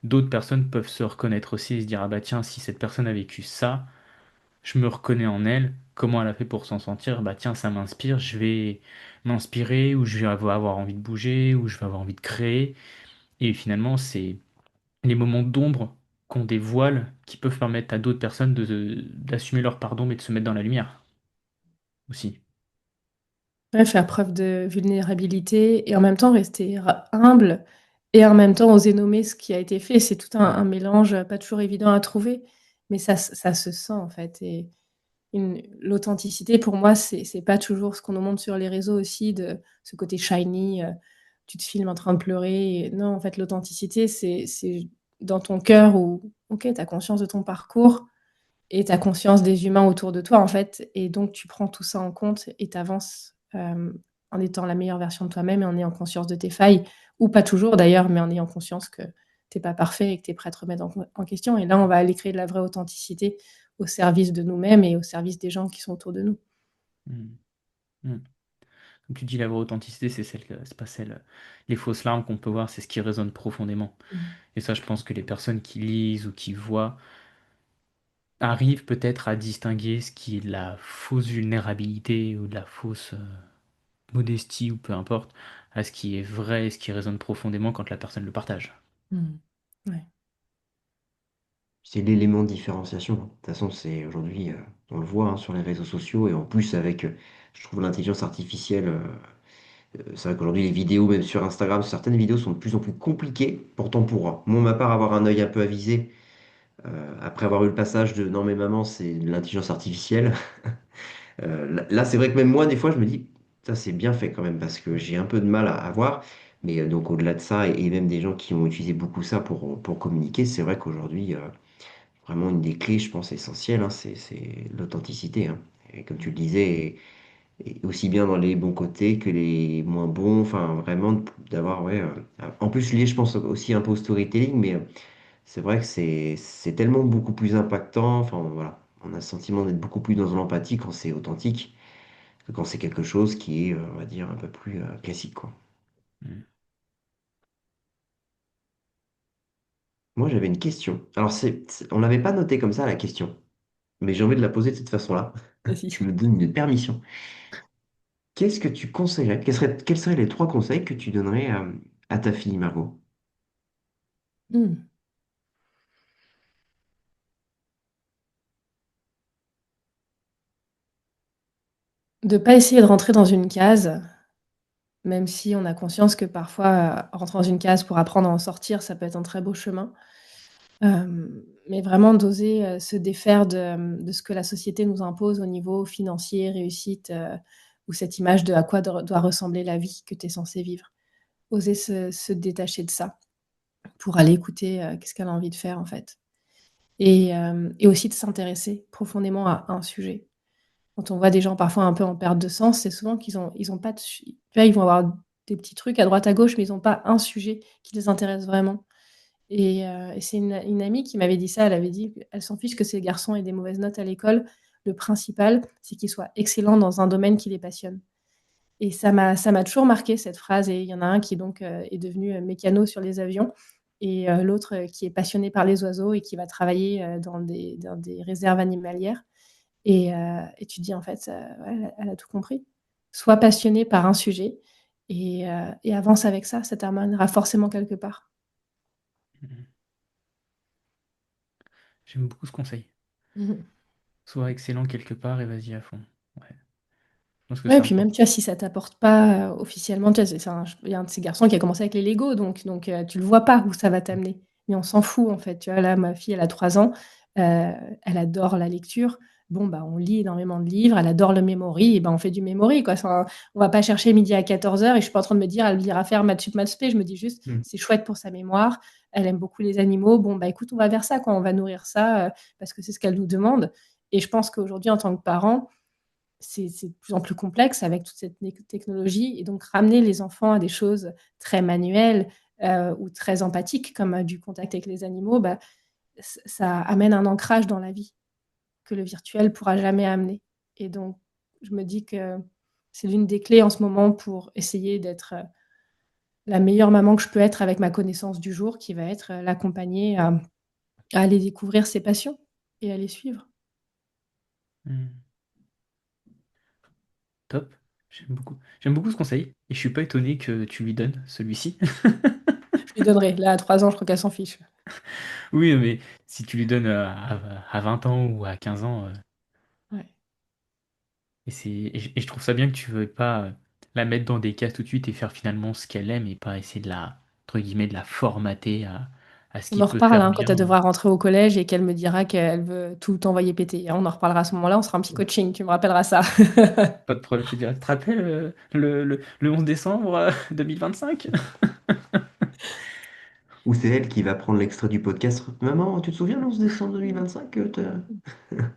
d'autres personnes peuvent se reconnaître aussi et se dire ah bah tiens, si cette personne a vécu ça, je me reconnais en elle, comment elle a fait pour s'en sortir, bah tiens, ça m'inspire, je vais m'inspirer ou je vais avoir envie de bouger ou je vais avoir envie de créer. Et finalement, c'est les moments d'ombre qu'on dévoile qui peuvent permettre à d'autres personnes d'assumer leur pardon mais de se mettre dans la lumière aussi. Ouais, faire preuve de vulnérabilité et en même temps rester humble et en même temps oser nommer ce qui a été fait. C'est tout un mélange pas toujours évident à trouver, mais ça se sent en fait. Et l'authenticité, pour moi, c'est pas toujours ce qu'on nous montre sur les réseaux aussi, de ce côté shiny, tu te filmes en train de pleurer. Non, en fait, l'authenticité, c'est dans ton cœur où, ok, tu as conscience de ton parcours et tu as conscience des humains autour de toi, en fait. Et donc, tu prends tout ça en compte et tu avances en étant la meilleure version de toi-même et en ayant conscience de tes failles, ou pas toujours d'ailleurs, mais en ayant conscience que t'es pas parfait et que tu es prêt à te remettre en question. Et là, on va aller créer de la vraie authenticité au service de nous-mêmes et au service des gens qui sont autour de nous. Mm. Mm. Comme tu dis, la vraie authenticité, c'est pas les fausses larmes qu'on peut voir, c'est ce qui résonne profondément. Mm. Et ça, je pense que les personnes qui lisent ou qui voient arrivent peut-être à distinguer ce qui est de la fausse vulnérabilité ou de la fausse modestie ou peu importe, à ce qui est vrai et ce qui résonne profondément quand la personne le partage. Mm. Ouais. C'est l'élément de différenciation, hein. De toute façon, c'est aujourd'hui, on le voit hein, sur les réseaux sociaux et en plus avec, je trouve l'intelligence artificielle, c'est vrai qu'aujourd'hui les vidéos, même sur Instagram, certaines vidéos sont de plus en plus compliquées. Pourtant, pour moi, ma part, avoir un œil un peu avisé, après avoir eu le passage de non mais maman, c'est de l'intelligence artificielle. Là, c'est vrai que même moi, des fois, je me dis, ça c'est bien fait quand même, parce que j'ai un peu de mal à voir. Mais donc au-delà de ça, et même des gens qui ont utilisé beaucoup ça pour communiquer, c'est vrai qu'aujourd'hui, vraiment une des clés, je pense, essentielles, hein, c'est l'authenticité, hein. Et comme tu le disais, et aussi bien dans les bons côtés que les moins bons, enfin vraiment d'avoir, ouais. En plus, lié, je pense aussi un peu au storytelling, mais c'est vrai que c'est tellement beaucoup plus impactant. Enfin voilà, on a le sentiment d'être beaucoup plus dans l'empathie quand c'est authentique. quand c'est quelque chose qui est, on va dire, un peu plus classique, quoi. Mm. Moi, j'avais une question. Alors, on l'avait pas noté comme ça, la question, mais j'ai envie de la poser de cette façon-là. Vas-y. Tu me donnes une permission. Qu'est-ce que tu conseillerais? Quels seraient les trois conseils que tu donnerais à ta fille, Margot? Hmm. De pas essayer de rentrer dans une case, même si on a conscience que parfois, rentrer dans une case pour apprendre à en sortir, ça peut être un très beau chemin. Mais vraiment d'oser, se défaire de ce que la société nous impose au niveau financier, réussite, ou cette image de à quoi doit ressembler la vie que tu es censé vivre. Oser se détacher de ça pour aller écouter, qu'est-ce qu'elle a envie de faire, en fait. Et aussi de s'intéresser profondément à un sujet. Quand on voit des gens parfois un peu en perte de sens, c'est souvent qu'ils ont pas de su tu vois, ils vont avoir des petits trucs à droite à gauche, mais ils ont pas un sujet qui les intéresse vraiment. Et c'est une amie qui m'avait dit ça, elle avait dit qu'elle s'en fiche que ses garçons aient des mauvaises notes à l'école. Le principal, c'est qu'ils soient excellents dans un domaine qui les passionne. Et ça m'a toujours marqué cette phrase. Et il y en a un qui donc, est devenu, mécano sur les avions, et l'autre, qui est passionné par les oiseaux et qui va travailler, dans des réserves animalières. Et tu te dis en fait, ouais, elle a tout compris. Sois passionné par un sujet, et avance avec ça, ça t'amènera forcément quelque part. Mm. J'aime beaucoup ce conseil. Mmh. Sois excellent quelque part et vas-y à fond. Ouais. Je pense que Ouais, et c'est puis même, important. tu vois, si ça t'apporte pas, officiellement, tu vois, il y a un de ces garçons qui a commencé avec les Lego, donc tu le vois pas où ça va t'amener. Mais on s'en fout, en fait, tu vois? Là, ma fille, elle a 3 ans, elle adore la lecture. Bon, bah, on lit énormément de livres, elle adore le memory, et ben, on fait du memory, quoi. Enfin, on va pas chercher midi à 14h, et je suis pas en train de me dire: «Elle ira faire maths sup, maths spé». Je me dis juste: Mm. «C'est chouette pour sa mémoire, elle aime beaucoup les animaux. Bon, bah, écoute, on va vers ça, quoi. On va nourrir ça, parce que c'est ce qu'elle nous demande». Et je pense qu'aujourd'hui, en tant que parent, c'est de plus en plus complexe avec toute cette technologie, et donc ramener les enfants à des choses très manuelles, ou très empathiques comme, du contact avec les animaux, bah, ça amène un ancrage dans la vie que le virtuel pourra jamais amener. Et donc je me dis que c'est l'une des clés en ce moment pour essayer d'être, la meilleure maman que je peux être avec ma connaissance du jour, qui va être, l'accompagner à aller découvrir ses passions et à les suivre. Mm. Top. J'aime beaucoup. J'aime beaucoup ce conseil et je suis pas étonné que tu lui donnes celui-ci. Je lui donnerai. Là, à 3 ans, je crois qu'elle s'en fiche. Oui, mais si tu lui donnes à 20 ans ou à 15 ans, Ouais. et je trouve ça bien que tu veux pas la mettre dans des cases tout de suite et faire finalement ce qu'elle aime et pas essayer de la, entre guillemets, de la formater à ce On qui en peut reparle, faire hein, quand elle bien. devra rentrer au collège et qu'elle me dira qu'elle veut tout envoyer péter. On en reparlera à ce moment-là, on sera un petit coaching, tu me rappelleras ça. Pas de problème, je te dirais. Tu te rappelles le 11 décembre 2025? Ou c'est elle qui va prendre l'extrait du podcast. Maman, tu te souviens, le 11 décembre 2025,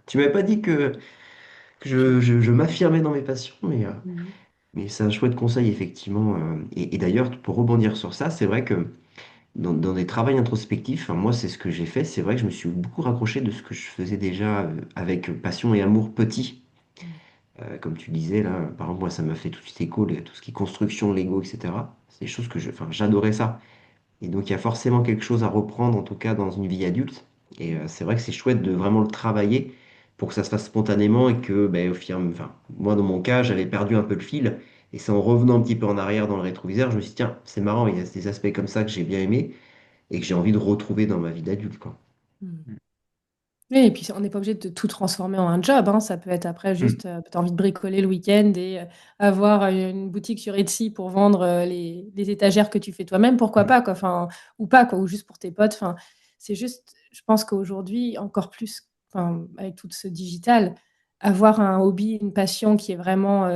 tu m'avais pas dit que je m'affirmais dans mes passions, Mmh. mais c'est un chouette conseil, effectivement. Et d'ailleurs, pour rebondir sur ça, c'est vrai que dans des travaux introspectifs, enfin, moi, c'est ce que j'ai fait. C'est vrai que je me suis beaucoup rapproché de ce que je faisais déjà avec passion et amour petit. Comme tu disais, là, par exemple, moi, ça m'a fait tout de suite écho, tout ce qui est construction, Lego, etc. C'est des choses enfin, j'adorais ça. Et donc, il y a forcément quelque chose à reprendre, en tout cas dans une vie adulte. Et c'est vrai que c'est chouette de vraiment le travailler pour que ça se fasse spontanément et que, ben, enfin, moi, dans mon cas, j'avais perdu un peu le fil. Et c'est en revenant un petit peu en arrière dans le rétroviseur, je me suis dit, tiens, c'est marrant, il y a des aspects comme ça que j'ai bien aimé et que j'ai envie de retrouver dans ma vie d'adulte, quoi. Mmh. Oui, et puis on n'est pas obligé de tout transformer en un job, hein. Ça peut être après Mm. juste, tu as envie de bricoler le week-end et avoir, une boutique sur Etsy pour vendre, les étagères que tu fais toi-même, pourquoi Mm. pas, quoi? Enfin, ou pas, quoi, ou juste pour tes potes. Enfin, c'est juste, je pense qu'aujourd'hui, encore plus, enfin, avec tout ce digital, avoir un hobby, une passion qui est vraiment,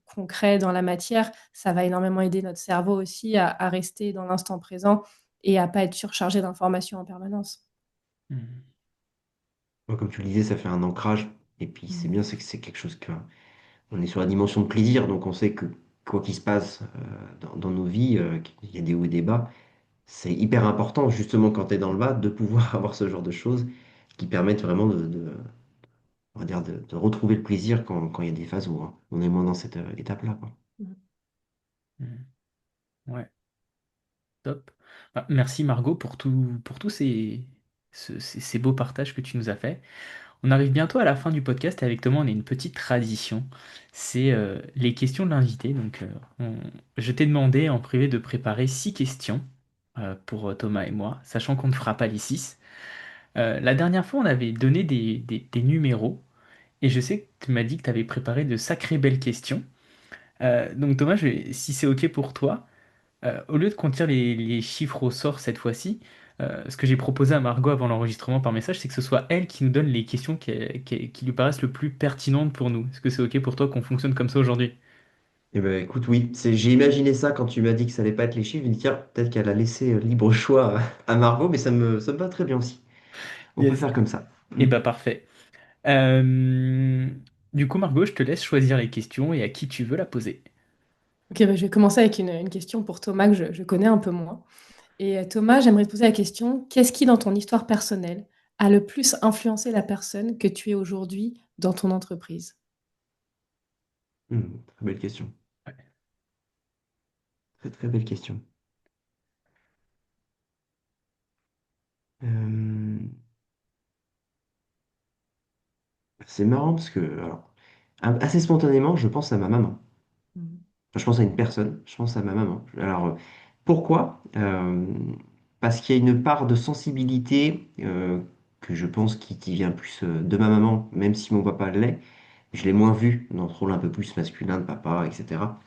concret dans la matière, ça va énormément aider notre cerveau aussi à rester dans l'instant présent et à pas être surchargé d'informations en permanence. Hmm. Moi, comme tu le disais, ça fait un ancrage. Et puis, c'est Mmh. bien, c'est que c'est quelque chose que on est sur la dimension de plaisir, donc on sait que quoi qu'il se passe dans nos vies, qu'il y a des hauts et des bas, c'est hyper important, justement, quand tu es dans le bas, de pouvoir avoir ce genre de choses qui permettent vraiment on va dire, de retrouver le plaisir quand il y a des phases où on est moins dans cette étape-là, quoi. Hmm. Ouais, top. Bah, merci Margot pour tous ces beaux partages que tu nous as fait. On arrive bientôt à la fin du podcast et avec Thomas, on a une petite tradition. C'est les questions de l'invité. Donc, je t'ai demandé en privé de préparer 6 questions pour Thomas et moi, sachant qu'on ne fera pas les 6. La dernière fois, on avait donné des numéros et je sais que tu m'as dit que tu avais préparé de sacrées belles questions. Donc, Thomas, si c'est OK pour toi, au lieu de qu'on tire les chiffres au sort cette fois-ci, ce que j'ai proposé à Margot avant l'enregistrement par message, c'est que ce soit elle qui nous donne les questions qui lui paraissent le plus pertinentes pour nous. Est-ce que c'est OK pour toi qu'on fonctionne comme ça aujourd'hui? Eh ben, écoute, oui, j'ai imaginé ça quand tu m'as dit que ça allait pas être les chiffres. Je me dis, tiens, peut-être qu'elle a laissé libre choix à Margot, mais ça me va très bien aussi. On peut Yes. faire comme ça. Eh bah parfait. Euh, Du coup, Margot, je te laisse choisir les questions et à qui tu veux la poser. Ok, bah, je vais commencer avec une question pour Thomas que je connais un peu moins. Et Thomas, j'aimerais te poser la question, qu'est-ce qui, dans ton histoire personnelle, a le plus influencé la personne que tu es aujourd'hui dans ton entreprise? Très belle question. Très très belle question. Euh, c'est marrant parce que, alors, assez spontanément, je pense à ma maman. Mhm. Enfin, je pense à une personne, je pense à ma maman. Alors, pourquoi? Parce qu'il y a une part de sensibilité que je pense qui vient plus de ma maman, même si mon papa l'est. Je l'ai moins vu dans ce rôle un peu plus masculin de papa, etc.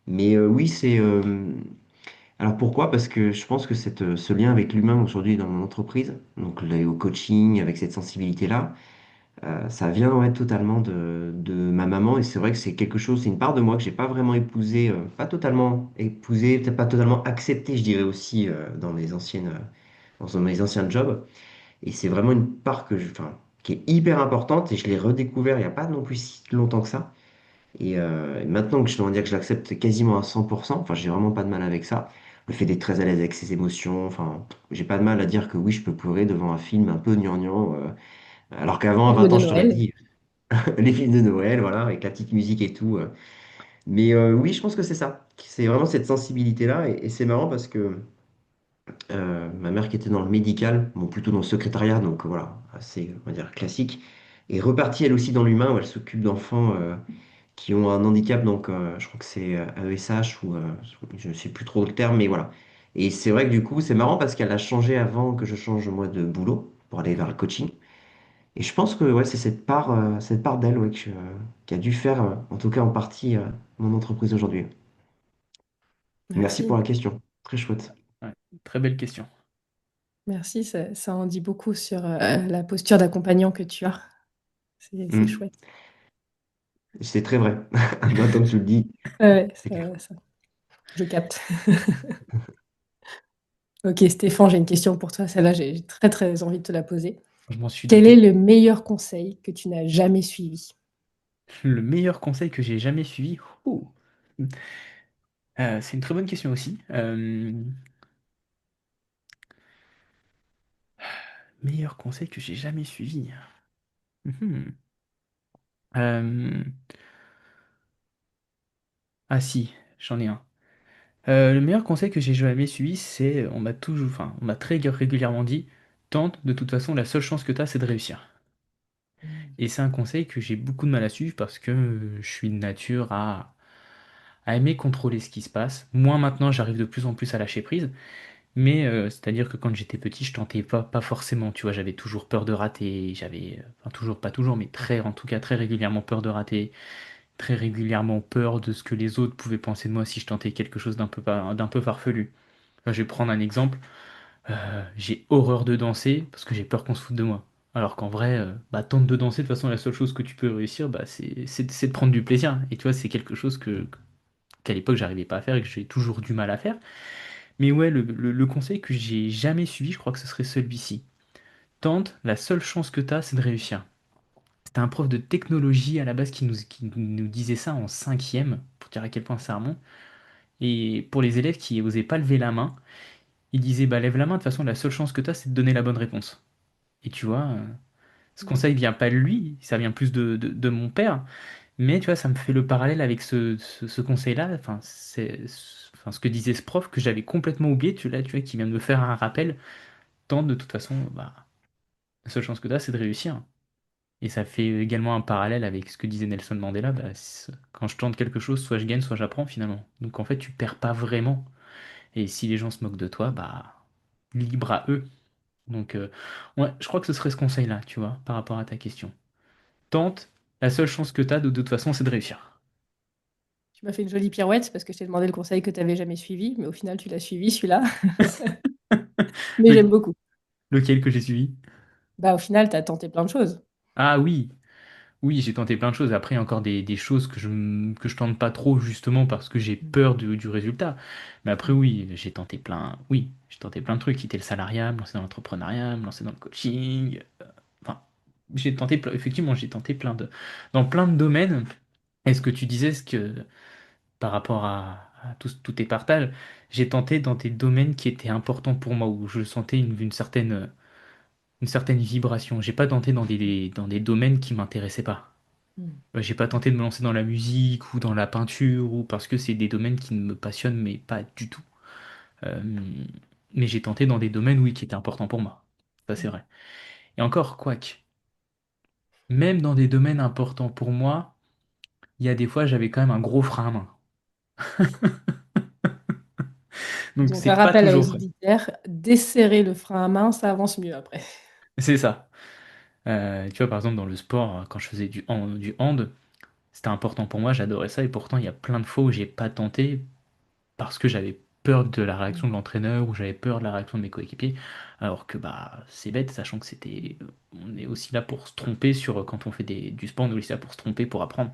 Mais oui, c'est... alors pourquoi? Parce que je pense que ce lien avec l'humain aujourd'hui dans mon entreprise, donc là, au coaching, avec cette sensibilité-là, ça vient ouais, totalement de ma maman et c'est vrai que c'est quelque chose, c'est une part de moi que j'ai pas vraiment épousé, pas totalement épousé, peut-être pas totalement accepté, je dirais aussi dans mes anciens jobs. Et c'est vraiment une part enfin, qui est hyper importante et je l'ai redécouvert il n'y a pas non plus si longtemps que ça. Et maintenant que je dois dire que je l'accepte quasiment à 100%, enfin j'ai vraiment pas de mal avec ça. Le fait d'être très à l'aise avec ses émotions, enfin j'ai pas de mal à dire que oui je peux pleurer devant un film un peu gnangnan. Alors qu'avant, à Cadeau 20 ans, de je t'aurais Noël. dit les films de Noël, voilà, avec la petite musique et tout. Mais oui, je pense que c'est ça. C'est vraiment cette sensibilité-là. Et c'est marrant parce que ma mère qui était dans le médical, bon, plutôt dans le secrétariat, donc voilà, assez, on va dire, classique, est repartie elle aussi dans l'humain où elle s'occupe d'enfants qui ont un handicap, donc je crois que c'est AESH ou je ne sais plus trop le terme, mais voilà. Et c'est vrai que du coup, c'est marrant parce qu'elle a changé avant que je change moi de boulot pour aller vers le coaching. Et je pense que ouais, c'est cette part d'elle ouais, qui a dû faire, en tout cas en partie, mon entreprise aujourd'hui. Merci pour Merci. la question. Très chouette. Ouais, très belle question. Merci, ça en dit beaucoup sur la posture d'accompagnant que tu as. C'est Hmm. chouette. C'est très vrai. Maintenant que tu le dis, Ouais, c'est clair. je capte. Ok, Stéphane, j'ai une question pour toi. Celle-là, j'ai très très envie de te la poser. Je m'en suis Quel est douté. le meilleur conseil que tu n'as jamais suivi? Le meilleur conseil que j'ai jamais suivi. Ouh. C'est une très bonne question aussi. Meilleur conseil que j'ai jamais suivi. Mhm. Euh, Ah si, j'en ai un. Le meilleur conseil que j'ai jamais suivi, c'est on m'a très régulièrement dit, tente, de toute façon, la seule chance que tu as, c'est de réussir. Et c'est un conseil que j'ai beaucoup de mal à suivre parce que je suis de nature à aimer contrôler ce qui se passe. Moi maintenant, j'arrive de plus en plus à lâcher prise, mais c'est-à-dire que quand j'étais petit, je tentais pas forcément, tu vois, j'avais toujours peur de rater, enfin toujours, pas toujours, mais en tout cas très régulièrement peur de rater, très régulièrement peur de ce que les autres pouvaient penser de moi si je tentais quelque chose d'un peu farfelu. Enfin, je vais prendre un exemple. J'ai horreur de danser parce que j'ai peur qu'on se foute de moi. Alors qu'en vrai, bah, tente de danser, de toute façon, la seule chose que tu peux réussir, bah, c'est de prendre du plaisir. Et tu vois, c'est quelque chose qu'à l'époque, j'arrivais pas à faire et que j'ai toujours du mal à faire. Mais ouais, le conseil que j'ai jamais suivi, je crois que ce serait celui-ci. Tente, la seule chance que tu as, c'est de réussir. C'était un prof de technologie à la base qui nous disait ça en cinquième, pour dire à quel point ça remonte. Et pour les élèves qui osaient pas lever la main, il disait, bah lève la main, de toute façon, la seule chance que tu as, c'est de donner la bonne réponse. Et tu vois, Ce conseil vient pas de lui, ça vient plus de mon père. Mais tu vois, ça me fait le parallèle avec ce conseil-là. Enfin, enfin, ce que disait ce prof que j'avais complètement oublié. Tu vois, qui vient de me faire un rappel. Tant de toute façon, bah, la seule chance que tu as, c'est de réussir. Et ça fait également un parallèle avec ce que disait Nelson Mandela. Bah, quand je tente quelque chose, soit je gagne, soit j'apprends finalement. Donc en fait, tu perds pas vraiment. Et si les gens se moquent de toi, bah, libre à eux. Donc, ouais, je crois que ce serait ce conseil-là, tu vois, par rapport à ta question. Tente, la seule chance que tu as de toute façon, c'est de réussir. Tu m'as fait une jolie pirouette parce que je t'ai demandé le conseil que tu n'avais jamais suivi, mais au final, tu l'as suivi, celui-là. Mais Le- j'aime beaucoup. Lequel que j'ai suivi? Bah, au final, tu as tenté plein de choses. Ah oui, oui, j'ai tenté plein de choses. Après, il y a encore des choses que je tente pas trop, justement, parce que j'ai peur du résultat. Mais après, oui, j'ai tenté plein de trucs. Quitter le salariat, me lancer dans l'entrepreneuriat, me lancer dans le coaching. Enfin, effectivement, j'ai tenté dans plein de domaines. Est-ce que tu disais par rapport à tous tes partages, j'ai tenté dans des domaines qui étaient importants pour moi, où je sentais une certaine vibration. J'ai pas tenté dans des domaines qui m'intéressaient pas. Mm. J'ai pas tenté de me lancer dans la musique ou dans la peinture, ou parce que c'est des domaines qui ne me passionnent, mais pas du tout. Euh, mais j'ai tenté dans des domaines, oui, qui étaient importants pour moi. Ça, c'est vrai. Et encore, quoique, même dans des domaines importants pour moi, il y a des fois, j'avais quand même un gros frein à main. Donc, Donc, c'est un pas rappel toujours aux vrai. auditeurs, desserrer le frein à main, ça avance mieux après. C'est ça. Tu vois, par exemple, dans le sport, quand je faisais du hand, c'était important pour moi, j'adorais ça, et pourtant, il y a plein de fois où j'ai pas tenté parce que j'avais peur de la réaction Mm. de l'entraîneur ou j'avais peur de la réaction de mes coéquipiers, alors que bah c'est bête, sachant que on est aussi là pour se tromper quand on fait du sport, on est aussi là pour se tromper, pour apprendre.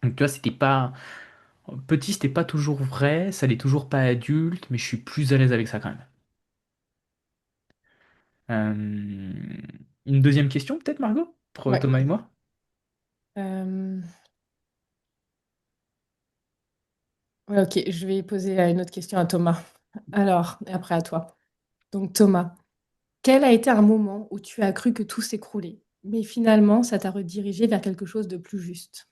Donc tu vois, c'était pas petit, c'était pas toujours vrai, ça l'est toujours pas adulte, mais je suis plus à l'aise avec ça quand même. Une deuxième question peut-être, Margot, pour Ouais. Thomas et moi? Euh, ouais, ok, je vais poser une autre question à Thomas. Alors, et après à toi. Donc, Thomas, quel a été un moment où tu as cru que tout s'écroulait, mais finalement, ça t'a redirigé vers quelque chose de plus juste?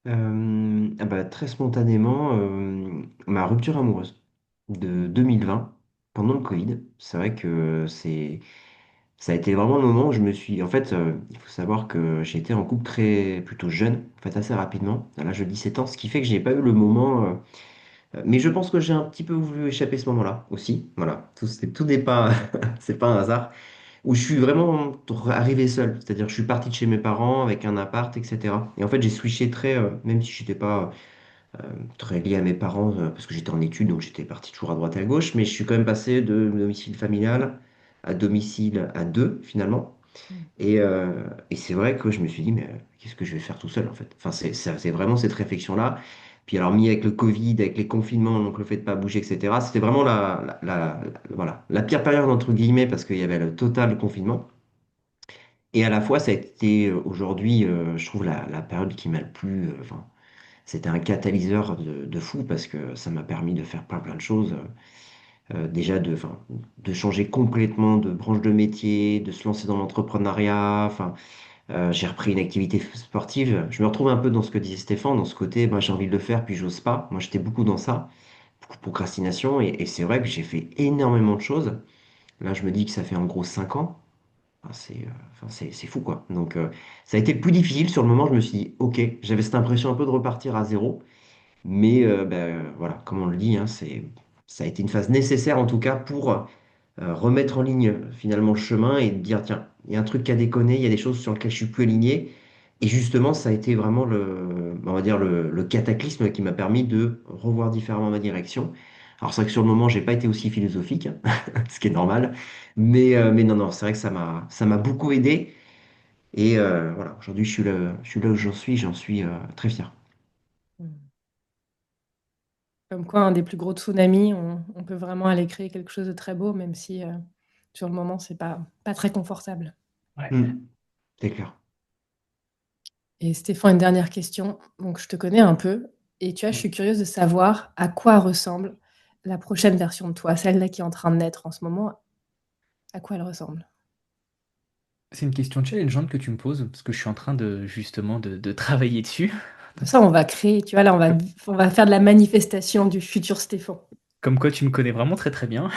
Ah bah, très spontanément, ma rupture amoureuse de 2020, pendant le Covid. C'est vrai que ça a été vraiment le moment où je me suis. En fait, il faut savoir que j'ai été en couple plutôt jeune, en fait, assez rapidement, à l'âge de 17 ans, ce qui fait que j'ai pas eu le moment. Mais je pense que j'ai un petit peu voulu échapper ce moment-là aussi. Voilà, tout n'est pas, c'est pas un hasard. Où je suis vraiment arrivé seul, c'est-à-dire que je suis parti de chez mes parents avec un appart, etc. Et en fait, j'ai switché même si je n'étais pas très lié à mes parents, parce que j'étais en études, donc j'étais parti toujours à droite et à gauche, mais je suis quand même passé de domicile familial à domicile à deux, finalement. Mm. Et c'est vrai que je me suis dit, mais qu'est-ce que je vais faire tout seul, en fait? Enfin, c'est vraiment cette réflexion-là. Puis alors, mis avec le Covid, avec les confinements, donc le fait de pas bouger, etc., c'était vraiment voilà, la pire période, entre guillemets, parce qu'il y avait le total confinement. Et à la fois, ça a été aujourd'hui, je trouve, la période qui m'a le plus. Enfin, c'était un catalyseur de fou parce que ça m'a permis de faire plein de choses. Déjà enfin, de changer complètement de branche de métier, de se lancer dans l'entrepreneuriat. Enfin, j'ai repris une activité sportive. Je me retrouve un peu dans ce que disait Stéphane, dans ce côté, moi j'ai envie de le faire, puis j'ose pas. Moi j'étais beaucoup dans ça, beaucoup de procrastination. Et c'est vrai que j'ai fait énormément de choses. Là, je me dis que ça fait en gros 5 ans. C'est fou quoi. Donc ça a été le plus difficile. Sur le moment, je me suis dit, ok, j'avais cette impression un peu de repartir à zéro. Mais voilà, comme on le dit, hein, ça a été une phase nécessaire en tout cas pour remettre en ligne finalement le chemin et dire, tiens, il y a un truc qui a déconné, il y a des choses sur lesquelles je suis plus aligné. Et justement, ça a été vraiment on va dire le cataclysme qui m'a permis de revoir différemment ma direction. Alors c'est vrai que sur le moment, j'ai pas été aussi philosophique, ce qui est normal, mais non, non, c'est vrai que ça m'a beaucoup aidé. Et voilà, aujourd'hui, je suis là où j'en suis très fier. Mm. Comme quoi, un des plus gros tsunamis, on peut vraiment aller créer quelque chose de très beau, même si sur le moment, c'est pas très confortable. Ouais. Hmm, c'est clair. Et Stéphane, une dernière question. Donc, je te connais un peu, et tu vois, je suis curieuse de savoir à quoi ressemble la prochaine version de toi, celle-là qui est en train de naître en ce moment. À quoi elle ressemble? C'est une question challengeante que tu me poses, parce que je suis en train de justement de travailler dessus. Comme ça, on va créer, tu vois, là, on va faire de la manifestation du futur Stéphane. Comme quoi tu me connais vraiment très très bien.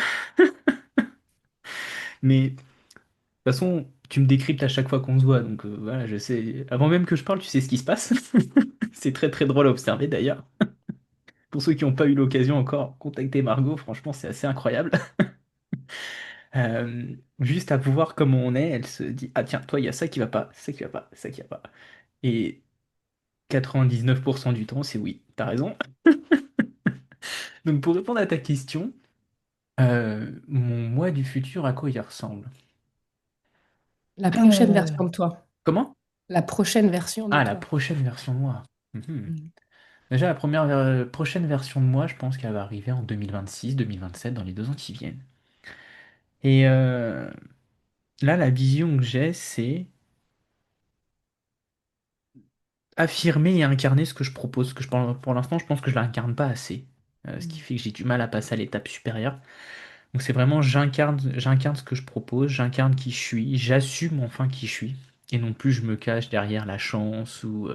Mais de toute façon, tu me décryptes à chaque fois qu'on se voit, donc voilà, je sais. Avant même que je parle, tu sais ce qui se passe. C'est très très drôle à observer d'ailleurs. Pour ceux qui n'ont pas eu l'occasion encore, contacter Margot, franchement, c'est assez incroyable. Juste à pouvoir comment on est, elle se dit, ah tiens, toi, il y a ça qui va pas, ça qui va pas, ça qui va pas. Et 99% du temps, c'est oui, t'as raison. Donc pour répondre à ta question, mon moi du futur, à quoi il ressemble? La prochaine Euh, version de toi. Comment? La prochaine version de Ah, la toi. prochaine version de moi. Mhm. Mm. Déjà, la prochaine version de moi, je pense qu'elle va arriver en 2026, 2027, dans les 2 ans qui viennent. Et là, la vision que j'ai, c'est affirmer et incarner ce que je propose. Que pour l'instant, je pense que je l'incarne pas assez. Ce qui Mm. fait que j'ai du mal à passer à l'étape supérieure. Donc c'est vraiment j'incarne ce que je propose, j'incarne qui je suis, j'assume enfin qui je suis. Et non plus je me cache derrière la chance ou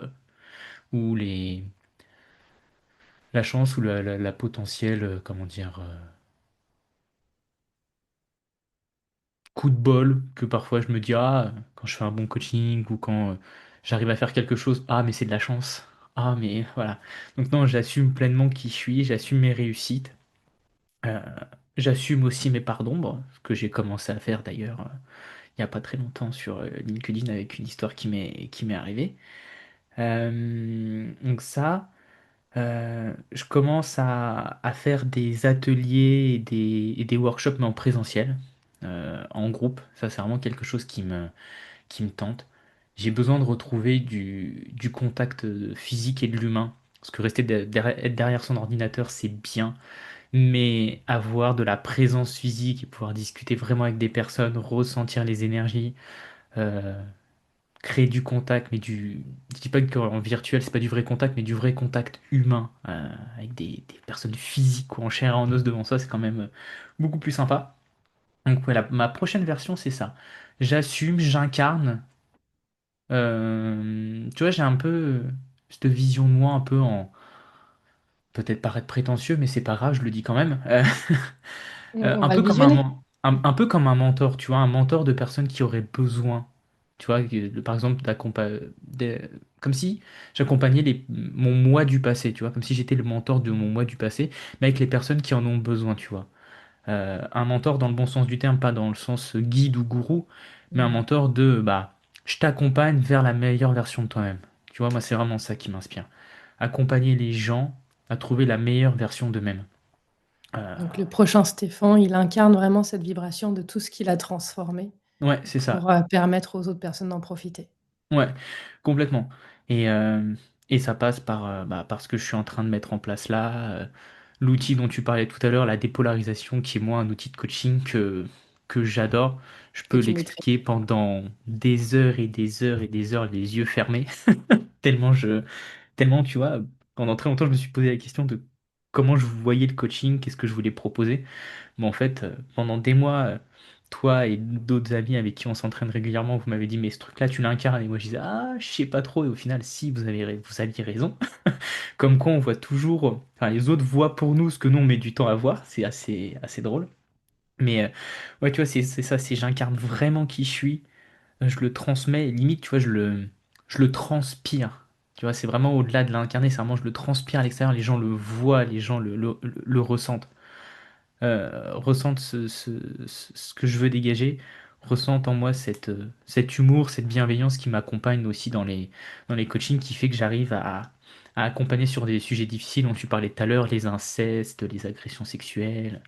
la chance ou la potentielle, comment dire, coup de bol que parfois je me dis, ah, quand je fais un bon coaching ou quand j'arrive à faire quelque chose, ah, mais c'est de la chance. Ah, mais voilà. Donc non, j'assume pleinement qui je suis, j'assume mes réussites. Euh, J'assume aussi mes parts d'ombre, ce que j'ai commencé à faire d'ailleurs il n'y a pas très longtemps sur LinkedIn avec une histoire qui m'est arrivée. Donc ça, je commence à faire des ateliers et des workshops, mais en présentiel, en groupe. Ça, c'est vraiment quelque chose qui me tente. J'ai besoin de retrouver du contact physique et de l'humain. Parce que être derrière son ordinateur, c'est bien, mais avoir de la présence physique et pouvoir discuter vraiment avec des personnes, ressentir les énergies, euh, créer du contact, mais je dis pas qu'en virtuel c'est pas du vrai contact, mais du vrai contact humain, avec des personnes physiques ou en chair et en os devant soi, c'est quand même beaucoup plus sympa. Donc voilà, ma prochaine version c'est ça. J'assume, j'incarne. Tu vois, j'ai un peu cette vision de moi un peu en peut-être paraître prétentieux, mais c'est pas grave, je le dis quand même. On Un va le peu comme visionner. un peu comme un mentor, tu vois, un mentor de personnes qui auraient besoin, tu vois, par exemple, comme si j'accompagnais mon moi du passé, tu vois, comme si j'étais le mentor de mon moi du passé, mais avec les personnes qui en ont besoin, tu vois. Un mentor dans le bon sens du terme, pas dans le sens guide ou gourou, mais un Mm. mentor de, bah, je t'accompagne vers la meilleure version de toi-même. Tu vois, moi, c'est vraiment ça qui m'inspire. Accompagner les gens à trouver la meilleure version d'eux-mêmes. Euh, Donc le prochain Stéphane, il incarne vraiment cette vibration de tout ce qu'il a transformé ouais, c'est pour ça. permettre aux autres personnes d'en profiter. Ouais, complètement. Et, euh, et ça passe par ce que je suis en train de mettre en place là. L'outil dont tu parlais tout à l'heure, la dépolarisation, qui est moi un outil de coaching que j'adore. Je Que peux tu maîtrises. l'expliquer pendant des heures et des heures et des heures, les yeux fermés. Tellement tellement, tu vois, pendant très longtemps, je me suis posé la question de comment je voyais le coaching, qu'est-ce que je voulais proposer. Mais en fait, pendant des mois, toi et d'autres amis avec qui on s'entraîne régulièrement, vous m'avez dit, mais ce truc-là, tu l'incarnes. Et moi, je disais, ah, je sais pas trop. Et au final, si, vous aviez raison. Comme quoi, on voit toujours, enfin, les autres voient pour nous ce que nous, on met du temps à voir. C'est assez drôle. Mais ouais, tu vois, c'est ça, c'est j'incarne vraiment qui je suis. Je le transmets, limite, tu vois, je le transpire. Tu vois, c'est vraiment au-delà de l'incarner, c'est vraiment, je le transpire à l'extérieur, les gens le voient, les gens le ressentent. Ressentent ce que je veux dégager, ressentent en moi cet humour, cette bienveillance qui m'accompagne aussi dans les coachings, qui fait que j'arrive à accompagner sur des sujets difficiles dont tu parlais tout à l'heure, les incestes, les agressions sexuelles.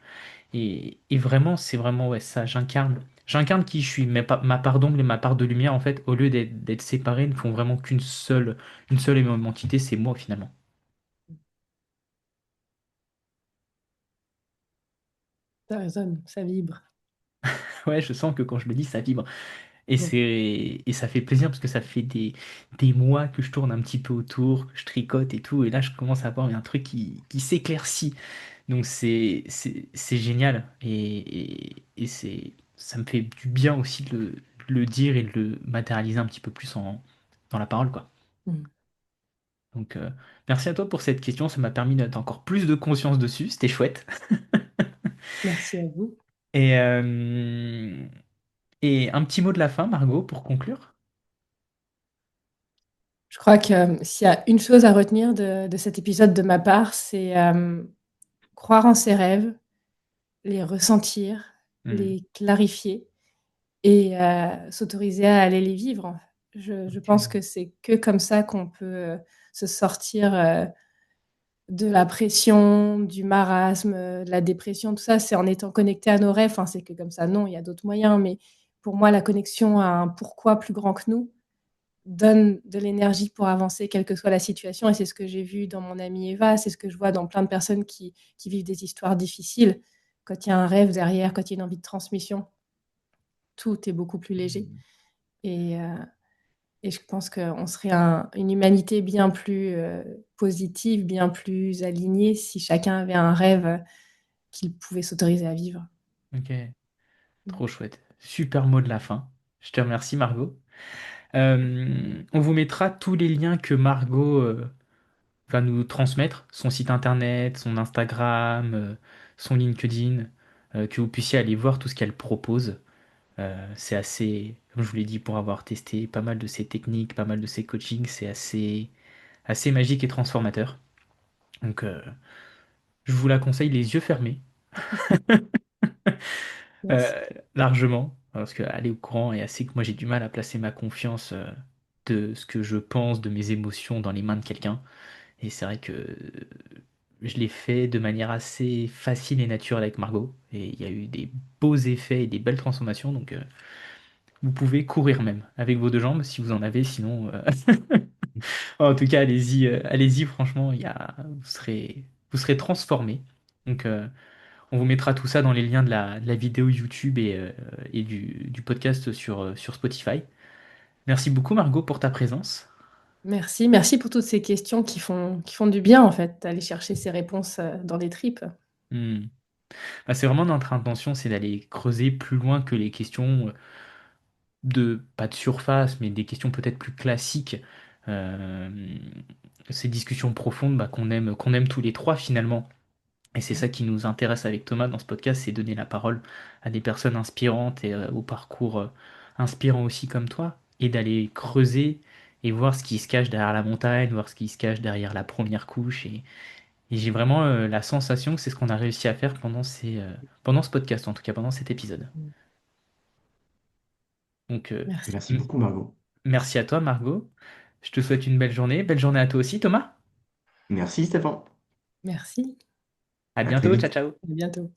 Et vraiment, c'est vraiment ouais, ça, j'incarne qui je suis, ma part d'ombre et ma part de lumière, en fait, au lieu d'être séparées, ne font vraiment une seule et même entité, c'est moi finalement. Ça résonne, ça vibre. Ouais, je sens que quand je le dis, ça vibre. Et Mm. ça fait plaisir parce que ça fait des mois que je tourne un petit peu autour, que je tricote et tout. Et là, je commence à avoir un truc qui s'éclaircit. Donc, c'est génial. Et ça me fait du bien aussi le dire et de le matérialiser un petit peu plus dans la parole, quoi. Mm. Donc, merci à toi pour cette question, ça m'a permis d'être encore plus de conscience dessus, c'était chouette. Merci à vous. Et, euh, et un petit mot de la fin, Margot, pour conclure. Je crois que s'il y a une chose à retenir de cet épisode de ma part, c'est croire en ses rêves, les ressentir, Hmm, les clarifier et s'autoriser à aller les vivre. Je pense ok. que c'est que comme ça qu'on peut se sortir de la pression, du marasme, de la dépression, tout ça. C'est en étant connecté à nos rêves. Enfin, c'est que comme ça, non, il y a d'autres moyens. Mais pour moi, la connexion à un pourquoi plus grand que nous donne de l'énergie pour avancer, quelle que soit la situation. Et c'est ce que j'ai vu dans mon amie Eva, c'est ce que je vois dans plein de personnes qui vivent des histoires difficiles. Quand il y a un rêve derrière, quand il y a une envie de transmission, tout est beaucoup plus léger. Et, euh, et je pense qu'on serait une humanité bien plus positive, bien plus alignée si chacun avait un rêve qu'il pouvait s'autoriser à vivre. Ok, trop chouette. Super mot de la fin. Je te remercie, Margot. On vous mettra tous les liens que Margot va nous transmettre, son site internet, son Instagram, son LinkedIn, que vous puissiez aller voir tout ce qu'elle propose. C'est assez, comme je vous l'ai dit, pour avoir testé pas mal de ses techniques, pas mal de ses coachings, c'est assez magique et transformateur. Donc, je vous la conseille les yeux fermés, Merci. euh, largement, parce qu'elle est au courant et assez que moi j'ai du mal à placer ma confiance de ce que je pense, de mes émotions dans les mains de quelqu'un. Et c'est vrai que je l'ai fait de manière assez facile et naturelle avec Margot. Et il y a eu des beaux effets et des belles transformations. Donc, vous pouvez courir même avec vos deux jambes si vous en avez. Sinon, en tout cas, allez-y, allez-y. Franchement, vous serez transformés. Donc, on vous mettra tout ça dans les liens de la vidéo YouTube et du podcast sur Spotify. Merci beaucoup, Margot, pour ta présence. Merci. Merci pour toutes ces questions qui font du bien, en fait, d'aller chercher ces réponses dans les tripes. Hmm. Bah, c'est vraiment notre intention, c'est d'aller creuser plus loin que les questions pas de surface, mais des questions peut-être plus classiques. Euh, Ces discussions profondes bah, qu'on aime tous les trois finalement. Et c'est ça qui nous intéresse avec Thomas dans ce podcast, c'est donner la parole à des personnes inspirantes et au parcours inspirant aussi comme toi, et d'aller creuser et voir ce qui se cache derrière la montagne, voir ce qui se cache derrière la première couche. Et j'ai vraiment la sensation que c'est ce qu'on a réussi à faire pendant ce podcast, en tout cas pendant cet épisode. Donc, Merci. Merci beaucoup, Margot. merci à toi, Margot. Je te souhaite une belle journée. Belle journée à toi aussi, Thomas. Merci, Stéphane. Merci. À À très bientôt. Ciao, vite. ciao. À bientôt.